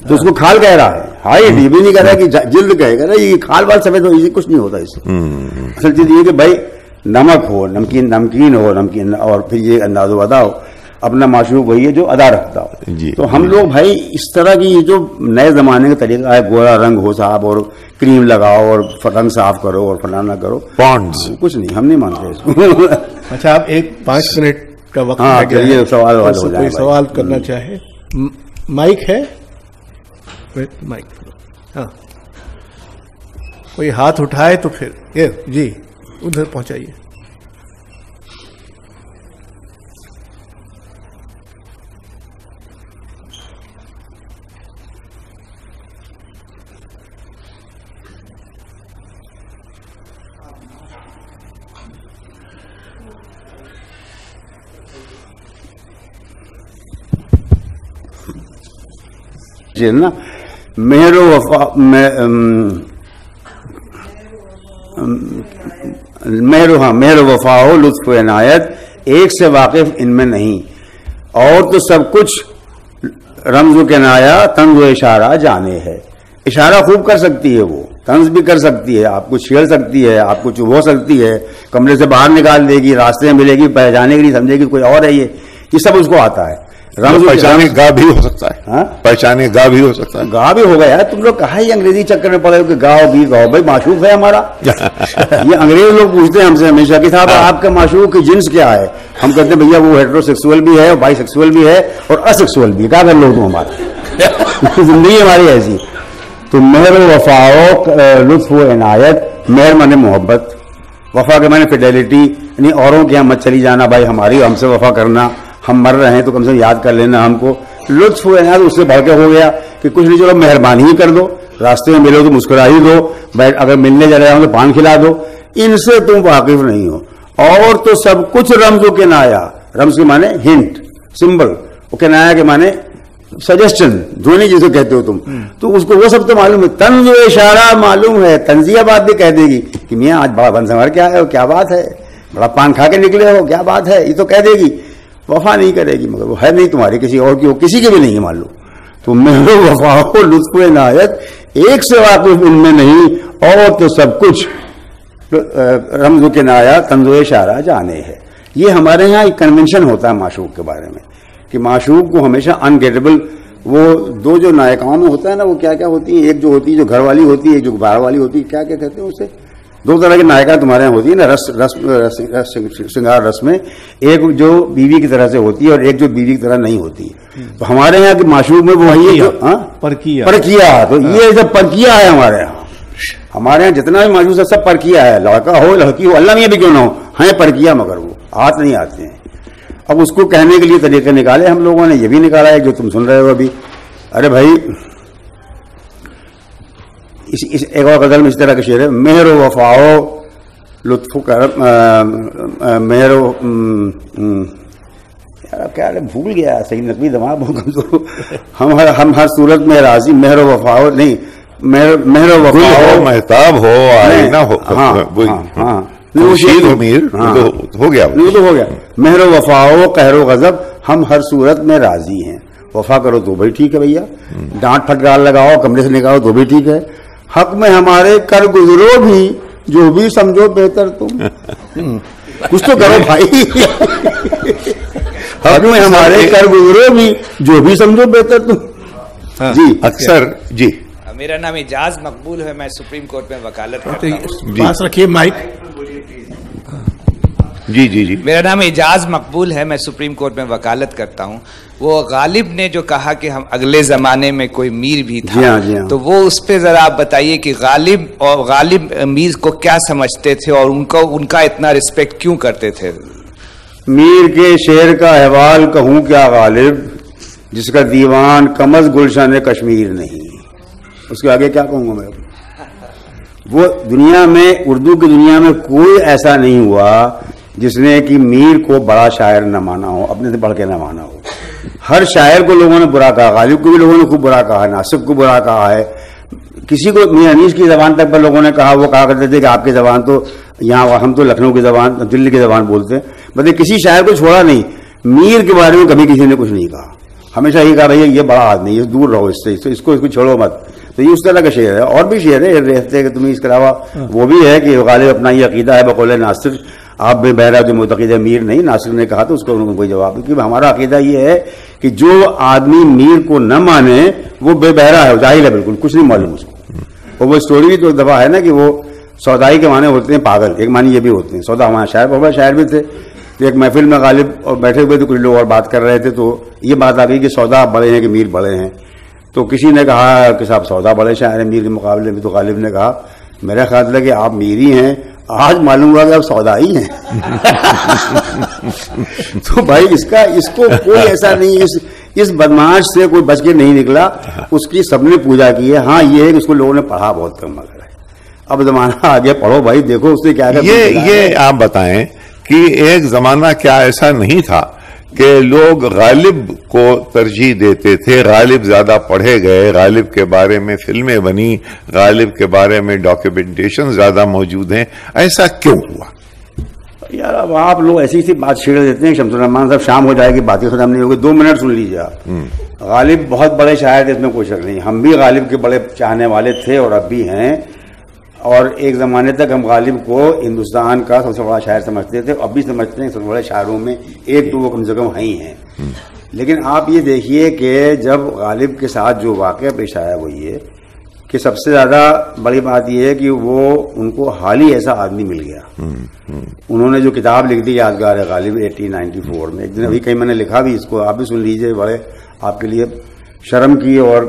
تو اس کو کھال کہہ رہا ہے. ہائٹ یہ بھی نہیں کہہ رہا کہ جلد کہے گا, یہ کھال بال سفید ہو, یہ کچھ نہیں ہوتا اس سے. اصل چیز یہ کہ بھائی نمک ہو, نمکین ہو, نمکین, اور پھر یہ انداز و ادا ہو. اپنا معشوق وہی ہے جو ادا رکھتا ہو. تو ہم لوگ بھائی اس طرح کی جو نئے زمانے کا طریقہ ہے, گورا رنگ ہو صاحب, اور کریم لگاؤ, اور رنگ صاف کرو, اور فلانا کرو, پونڈز, کچھ نہیں, ہم نہیں مانتے اس کو. اچھا, آپ 5 منٹ کا وقت, چلیے سوال کرنا چاہے. مائک ہے, مائک, ہاں, کوئی ہاتھ اٹھائے تو پھر جی ادھر پہنچائیے. نا مہر و وفا, مہر و وفا ہو, لطف و عنایت ایک سے واقف ان میں نہیں, اور تو سب کچھ رمز و کنایا طنز و اشارہ جانے ہے. اشارہ خوب کر سکتی ہے وہ, طنز بھی کر سکتی ہے, آپ کو چھیڑ سکتی ہے, آپ کو چبھو سکتی ہے, کمرے سے باہر نکال دے گی, راستے میں ملے گی, پہچانے کے لیے سمجھے گی کوئی اور ہے, یہ سب اس کو آتا ہے. رمز پہچانے گا بھی ہو سکتا ہے, پہچانے گا بھی ہو سکتا ہے, گا بھی ہوگا یار. تم لوگ کہا یہ انگریزی چکر میں پڑے ہو کہ گاؤ بھی گاؤ, بھائی معشوق ہے ہمارا. یہ انگریز لوگ پوچھتے ہیں ہم سے ہمیشہ کہ صاحب آپ کا معشوق کی جنس کیا ہے. ہم کہتے ہیں بھیا وہ ہیٹرو سیکسول بھی ہے اور بائی سیکسول بھی ہے اور اسیکسول بھی. کیا کر لو تم ہمارا, زندگی ہماری ایسی. تو مہر و وفا, لطف و عنایت. مہر مانے محبت, وفا کے مانے فیڈیلٹی, یعنی اوروں کے یہاں مت چلی جانا بھائی, ہماری ہم سے وفا کرنا, ہم مر رہے ہیں تو کم سے کم یاد کر لینا ہم کو. لطف و عنایت اس سے بڑھ کے ہو گیا کہ کچھ نہیں, چلو مہربانی ہی کر دو, راستے میں ملو تو مسکرا ہی دو, اگر ملنے جا رہے ہوں تو پان کھلا دو. ان سے تم واقف نہیں ہو. اور تو سب کچھ رمز و کنایا. رمز کے معنی ہنٹ, سمبل, اور کنایا کے معنی سجیسٹن, دھونی جسے کہتے ہو تم, تو اس کو وہ سب تو معلوم ہے. طنز و اشارہ معلوم ہے, طنزیہ بات بھی کہہ دے گی کہ میاں آج بڑا بن سنور کے آئے ہو, کیا بات ہے, بڑا پان کھا کے نکلے ہو, کیا بات ہے, یہ تو کہہ دے گی. وفا نہیں کرے گی, مگر وہ ہے نہیں تمہاری, کسی اور کی ہو, کسی کی بھی نہیں ہے معلوم. تو مہر و وفا ہو, لطف و عنایت, ایک سے واقف ان میں نہیں, اور تو سب کچھ رمز و کنایا طنز و اشارہ جانے ہے. یہ ہمارے یہاں ایک کنونشن ہوتا ہے معشوق کے بارے میں کہ معشوق کو ہمیشہ انگیٹیبل, وہ دو جو نائکاؤں میں ہوتا ہے نا, وہ کیا کیا ہوتی ہیں, ایک جو ہوتی ہے جو گھر والی ہوتی ہے, ایک جو باہر والی ہوتی ہے, کیا کیا کہتے ہیں اسے, دو طرح کی نائکا تمہارے یہاں ہوتی ہے نا شنگار رس میں, ایک جو بیوی کی طرح سے ہوتی ہے اور ایک جو بیوی کی طرح نہیں ہوتی. تو ہمارے یہاں کے معشوق میں وہی جو پرکیا, تو یہ سب پرکیا ہے ہمارے یہاں. ہمارے یہاں جتنا بھی معشوق ہے سب پرکیا ہے, لڑکا ہو لڑکی ہو, اللہ میں بھی کیوں نہ ہو, ہیں پرکیا, مگر وہ ہاتھ نہیں آتے ہیں. اب اس کو کہنے کے لیے طریقے نکالے ہم لوگوں نے, یہ بھی نکالا ہے جو تم سن رہے ہو ابھی. ارے بھائی ایک اور غزل میں اس طرح کا شعر ہے, مہر و وفاؤ لطف کرم, مہر و یار کیا بھول گیا, صحیح نقوی دماغ بہت کمزور. ہم ہر صورت میں راضی, مہر و وفاؤ نہیں, مہر و وفاؤ محتاب ہو, آئینہ ہو, ہاں خورشید ہو, میر ہو گیا, وہ تو ہو گیا. مہر و وفاؤ قہر و غضب, ہم ہر صورت میں راضی ہیں. وفا کرو تو بھائی ٹھیک ہے بھیا, ڈانٹ پھٹکار لگاؤ, کمرے سے نکالو تو بھی ٹھیک ہے. حق میں ہمارے کر گزرو بھی, جو بھی سمجھو بہتر تم. کچھ تو کرو بھائی. حق میں ہمارے کر گزرو بھی, جو بھی سمجھو بہتر تم. جی اکثر جی. میرا نام اعجاز مقبول ہے, میں سپریم کورٹ میں وکالت کرتا ہوں. پاس رکھیے مائک. جی جی جی. میرا نام اعجاز مقبول ہے, میں سپریم کورٹ میں وکالت کرتا ہوں. وہ غالب نے جو کہا کہ ہم اگلے زمانے میں کوئی میر بھی تھا, تو وہ اس پہ ذرا آپ بتائیے کہ غالب میر کو کیا سمجھتے تھے اور ان کا اتنا رسپیکٹ کیوں کرتے تھے. میر کے شعر کا احوال کہوں کیا غالب, جس کا دیوان کم از گلشن کشمیر نہیں. اس کے آگے کیا کہوں گا میں. وہ دنیا میں, اردو کی دنیا میں کوئی ایسا نہیں ہوا جس نے کہ میر کو بڑا شاعر نہ مانا ہو, اپنے سے بڑھ کے نہ مانا ہو. ہر شاعر کو لوگوں نے برا کہا, غالب کو بھی لوگوں نے خوب برا کہا, ناصر کو برا کہا ہے. کسی کو میر انیس کی زبان تک پر لوگوں نے کہا, وہ کہا کرتے تھے کہ آپ کی زبان تو یہاں, ہم تو لکھنؤ کی زبان, دلی کی زبان بولتے ہیں. مطلب کسی شاعر کو چھوڑا نہیں. میر کے بارے میں کبھی کسی نے کچھ نہیں کہا, ہمیشہ یہ کہا بھائی یہ بڑا آدمی, یہ دور رہو اس سے, اس کو چھوڑو مت. تو یہ اس طرح کا شعر ہے. اور بھی شعر ہے رہتے کہ تمہیں اس کے علاوہ وہ بھی ہے کہ غالب اپنا یہ عقیدہ ہے بقول ناصر, آپ بے بہرا جو معتقد ہے میر نہیں. ناصر نے کہا تو اس کو انہوں نے کوئی جواب نہیں, کہ ہمارا عقیدہ یہ ہے کہ جو آدمی میر کو نہ مانے وہ بے بہرا ہے, جاہل ہے, بالکل کچھ نہیں معلوم اس کو. اور وہ اسٹوری بھی تو ایک دفعہ ہے نا کہ وہ سودائی کے معنی ہوتے ہیں پاگل, ایک معنی یہ بھی ہوتے ہیں. سودا ہمارا شاعر, بہت شاعر بھی تھے. تو ایک محفل میں غالب اور بیٹھے ہوئے تھے, کچھ لوگ اور بات کر رہے تھے, تو یہ بات آ گئی کہ سودا بڑے ہیں کہ میر بڑے ہیں. تو کسی نے کہا کہ صاحب سودا بڑے شاعر ہیں میر کے مقابلے میں. تو غالب نے کہا میرا خیال ہے کہ آپ میری ہیں, آج معلوم ہوا کہ آپ سودائی ہیں. تو بھائی اس کو کوئی ایسا نہیں, اس بدماش سے کوئی بچ کے نہیں نکلا. اس کی سب نے پوجا کی ہے. ہاں یہ ہے کہ اس کو لوگوں نے پڑھا بہت کم, مگر ہے اب زمانہ آگے, پڑھو بھائی, دیکھو اس نے کیا یہ آپ بتائیں کہ ایک زمانہ کیا ایسا نہیں تھا کہ لوگ غالب کو ترجیح دیتے تھے, غالب زیادہ پڑھے گئے, غالب کے بارے میں فلمیں بنی, غالب کے بارے میں ڈاکیومنٹیشن زیادہ موجود ہیں, ایسا کیوں ہوا؟ یار اب آپ لوگ ایسی بات چھیڑ دیتے ہیں. شمس الرحمان صاحب شام ہو جائے گی, باتیں ختم نہیں ہوگی, 2 منٹ سن لیجیے آپ. غالب بہت بڑے شاعر تھے، اس میں کوئی شک نہیں. ہم بھی غالب کے بڑے چاہنے والے تھے اور اب بھی ہیں، اور ایک زمانے تک ہم غالب کو ہندوستان کا سب سے بڑا شاعر سمجھتے تھے، اب بھی سمجھتے ہیں. سب سے بڑے شاعروں میں ایک تو وہ کم سے کم ہیں ہی ہیں. لیکن آپ یہ دیکھیے کہ جب غالب کے ساتھ جو واقعہ پیش آیا وہ یہ کہ سب سے زیادہ بڑی بات یہ ہے کہ وہ ان کو حال ہی ایسا آدمی مل گیا. انہوں نے جو کتاب لکھ دی یادگار ہے غالب 1894 میں، ایک دن ابھی کہیں میں نے لکھا بھی، اس کو آپ بھی سن لیجئے، بڑے آپ کے لیے شرم کی اور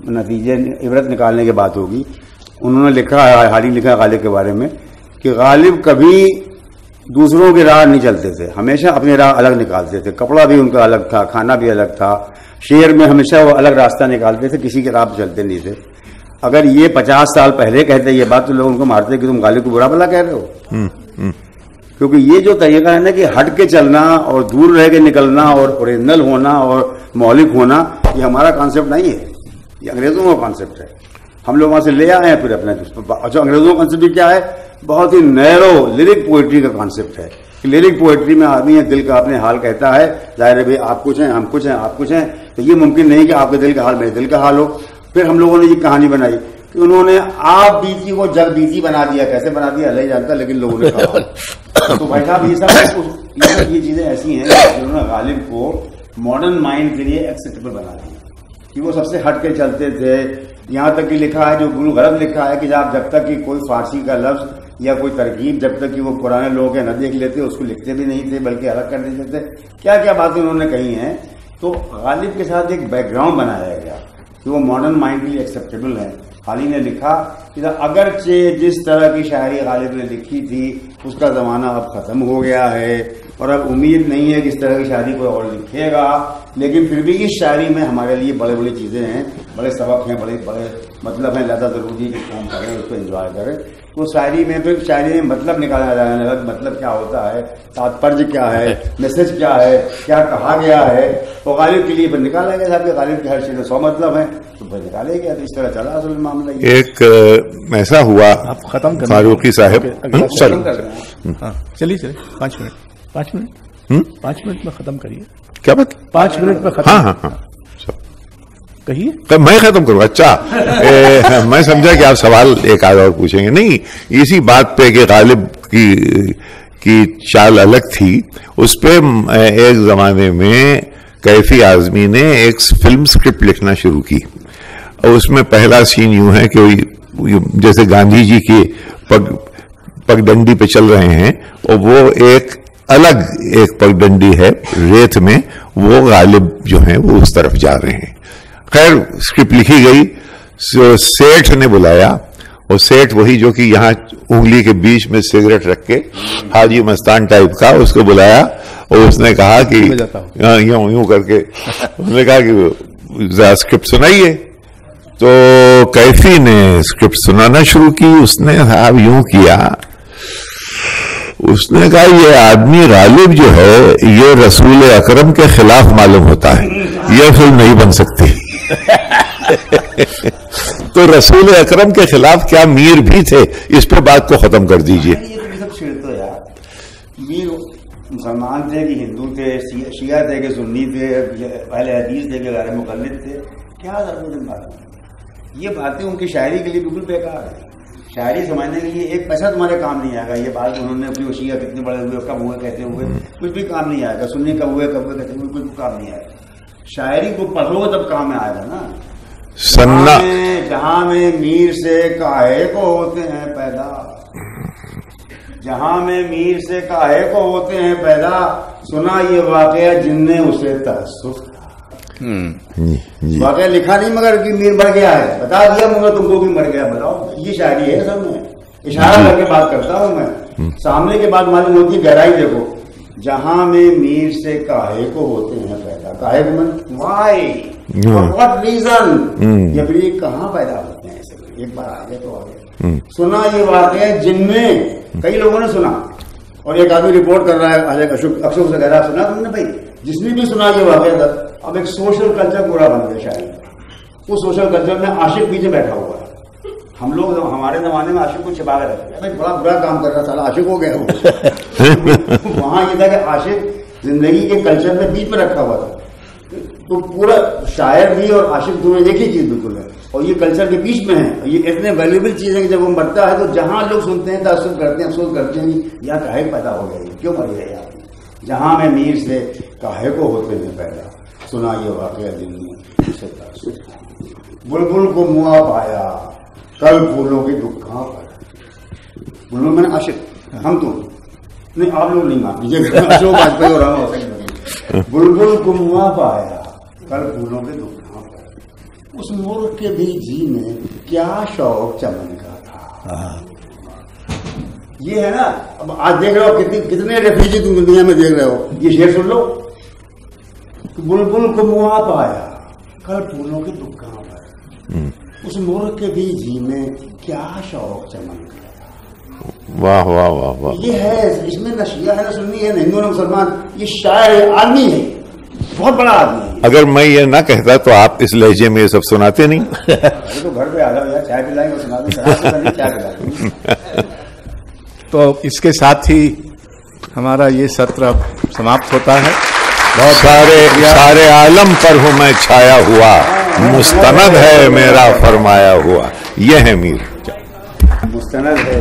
نتیجے عبرت نکالنے کی بات ہوگی. انہوں نے لکھا ہے، حال ہی لکھا ہے غالب کے بارے میں کہ غالب کبھی دوسروں کی راہ نہیں چلتے تھے، ہمیشہ اپنی راہ الگ نکالتے تھے. کپڑا بھی ان کا الگ تھا، کھانا بھی الگ تھا، شعر میں ہمیشہ وہ الگ راستہ نکالتے تھے، کسی کی راہ پہ چلتے نہیں تھے. اگر یہ 50 سال پہلے کہتے یہ بات تو لوگ ان کو مارتے کہ تم غالب کو برا بھلا کہہ رہے ہو. کیونکہ یہ جو طریقہ ہے نا کہ ہٹ کے چلنا اور دور رہ کے نکلنا اور اوریجنل ہونا اور مولک ہونا، یہ ہمارا کانسیپٹ نہیں ہے، یہ انگریزوں کا کانسیپٹ ہے. ہم لوگ وہاں سے لے آئے ہیں پھر اپنا. اچھا انگریزوں کا کانسیپٹ کیا ہے؟ بہت ہی نیرو لیرک پوئٹری کا کانسیپٹ ہے. لیرک پوئٹری میں آدمی دل کا اپنے حال کہتا ہے. ظاہر ہے بھائی آپ کچھ ہیں، ہم کچھ ہیں، آپ کچھ ہیں، تو یہ ممکن نہیں کہ آپ کے دل کا حال میرے دل کا حال ہو. پھر ہم لوگوں نے یہ کہانی بنائی کہ انہوں نے آپ بیتی کو جگ بیتی بنا دیا. کیسے بنا دیا اللہ ہی جانتا، لیکن لوگوں نے کہا. تو بھائی صاحب یہ چیزیں ایسی ہیں جنہوں نے غالب کو ماڈرن مائنڈ کے لیے ایکسیپٹیبل بنا دیا کہ وہ سب سے ہٹ کے چلتے تھے. یہاں تک کہ لکھا ہے، جو گرو غلط لکھا ہے کہ جب تک کہ کوئی فارسی کا لفظ یا کوئی ترکیب جب تک کہ وہ پرانے لوگ ہیں نہ دیکھ لیتے اس کو لکھتے بھی نہیں تھے، بلکہ الگ کر دیتے تھے. کیا کیا باتیں انہوں نے کہی ہیں. تو غالب کے ساتھ ایک بیک گراؤنڈ بنایا گیا کہ وہ ماڈرن مائنڈ کے لیے ایکسیپٹیبل ہے. حالی نے لکھا کہ اگرچہ جس طرح کی شاعری غالب نے لکھی تھی اس کا زمانہ اب ختم ہو گیا ہے اور اب امید نہیں ہے کہ اس طرح کی شاعری کوئی اور لکھے گا، لیکن پھر بھی اس شاعری میں ہمارے لیے بڑے بڑی چیزیں ہیں، بڑے سبق ہیں، بڑے بڑے مطلب ہیں. لہذا ضروری کہ کام کریں، اس کو انجوائے کریں. وہ شاعری میں پھر شاعری میں مطلب نکالا جانے لگا. مطلب کیا ہوتا ہے، تاتپرج کیا ہے، میسج کیا ہے، کیا کہا گیا ہے. وہ غالب کے لیے پھر نکالا گیا. صاحب کہ غالب کے ہر شعر میں 100 مطلب ہیں، تو پھر نکالے گیا. تو اس طرح چلا اصل معاملہ. ایک ایسا ہوا فاروقی صاحب، چلیے 5 منٹ میں ختم کریے. کیا بات؟ 5 منٹ میں ختم. ہاں کہیے. میں ختم کروں. اچھا میں سمجھا کہ آپ سوال ایک آدھ اور پوچھیں گے. نہیں، اسی بات پہ کہ غالب کی چال الگ تھی، اس پہ ایک زمانے میں کیفی اعظمی نے ایک فلم سکرپٹ لکھنا شروع کی، اور اس میں پہلا سین یوں ہے کہ جیسے گاندھی جی کی پگڈنڈی پہ چل رہے ہیں اور وہ ایک الگ ایک پگڈنڈی ہے ریت میں، وہ غالب جو ہیں وہ اس طرف جا رہے ہیں. خیر اسکرپٹ لکھی گئی، سیٹھ نے بلایا، اور سیٹھ وہی جو کہ یہاں انگلی کے بیچ میں سگریٹ رکھ کے حاجی مستان ٹائپ کا، اس کو بلایا اور اس نے کہا کہ یوں کر کے اس نے کہا کہ ذرا اسکرپٹ سنائیے. تو کیفی نے اسکرپٹ سنانا شروع کی. اس نے صاحب یوں کیا، اس نے کہا یہ آدمی غالب جو ہے یہ رسول اکرم کے خلاف معلوم ہوتا ہے، یہ فلم نہیں بن سکتی. تو رسول اکرم کے خلاف کیا میر بھی تھے؟ اس پہ بات کو ختم کر دیجئے. یہ سب چھیڑ تو یار، میر مسلمان تھے کہ ہندو تھے، شیعہ تھے کہ سنی تھے، اہل حدیث تھے کہ غیر مقلد تھے، کیا ضرورت بات ہے. یہ باتیں ان کی شاعری کے لیے بالکل بیکار ہے. شاعری سمجھنے کے لیے ایک پیسہ تمہارے کام نہیں آئے گا. یہ بات انہوں نے اپنی شیعہ کتنے بڑے ہوئے، کب ہوئے کہتے ہوئے، کچھ بھی کام نہیں آئے گا. سنی کب ہوئے کہتے ہوئے، کچھ بھی کام نہیں آئے گا. شاعری کو پڑھو تب کام میں آئے گا نا. جہاں میں میر سے کاہے کو ہوتے ہیں پیدا، جہاں میں میر سے کاہے کو ہوتے ہیں پیدا، سنا یہ واقعہ جن نے اسے تأسف. واقعہ لکھا نہیں مگر کہ میر مر گیا ہے، بتا دیا مگر تم کو بھی مر گیا. بتاؤ یہ شاعری ہے. سب میں اشارہ کر کے بات کرتا ہوں میں، سامنے کے بعد معلوم ہوتی گہرائی. دیکھو جہاں میں میر سے کاہے کو ہوتے ہیں پیدا، کاہے کو من وائی واٹ ریزن، یہ پھر یہ کہاں پیدا ہوتے ہیں. ایک بار آگے تو آگے سنا یہ واقعہ جن میں کئی لوگوں نے سنا، اور ایک آدمی رپورٹ کر رہا ہے اشوک سے کہہ رہا سنا تم نے بھائی، جس نے بھی سنا یہ واقعہ تھا. اب ایک سوشل کلچر پورا بن گیا شاید. اس سوشل کلچر میں عاشق پیچھے بیٹھا ہوا ہے. ہم لوگ ہمارے زمانے میں عاشق کو چھپا کے رکھتے ہیں، بڑا برا کام کر رہا تھا عاشق ہو گیا. وہاں یہ تھا کہ عاشق زندگی کے کلچر میں بیچ میں رکھا ہوا تھا. تو پورا شاعر بھی اور عاشق دونوں ایک ہی چیز بالکل ہے، اور یہ کلچر کے بیچ میں ہے. یہ اتنے ویلیوبل چیز ہے کہ جب وہ مرتا ہے تو جہاں لوگ سنتے ہیں تعصب کرتے ہیں، افسوس کرتے ہیں یا کاہے پیدا ہو گیا، کیوں مر گئے آپ. جہاں میں میر سے کاہے کو ہوتے ہیں پیدا، سنا یہ واقعہ دل میں اسے تعصب. بلبل کو موا پایا کل پھولوں کی دکھاں پر. بلبل میں نے عاشق، ہم تو نہیں، آپ لوگ نہیں مان لیجیے، اشوک واجپئی اور ہم ہو سکتے. بلبل کو موا پایا کل پھولوں کے دکھاں پر، اس ملک کے بھی جی میں کیا شوق چمن کا تھا. یہ ہے نا. اب آج دیکھ رہے ہو کتنے ریفیوجی تم دنیا میں دیکھ رہے ہو. یہ شعر سن لو، بلبل کو موا پایا کل پھولوں کے دکھاں پر، اس ملک کے بھی جی میں کیا شوق چمن کا. واہ واہ واہ واہ. یہ ہے، اس میں نہ شیعہ ہے نہ سنی ہے نہ ہندو نہ مسلمان. یہ شاعر آدمی ہے، بہت بڑا آدمی ہے. اگر میں یہ نہ کہتا تو آپ اس لہجے میں یہ سب سناتے نہیں. تو گھر پہ آ جاؤ یار، چائے پلائیں گے، سنا دیں، چائے پلائیں گے. تو اس کے ساتھ ہی ہمارا یہ ستر اب سماپت ہوتا ہے. سارے عالم پر ہوں میں چھایا ہوا، مستند ہے میرا فرمایا ہوا. یہ ہے میر، مستند ہے.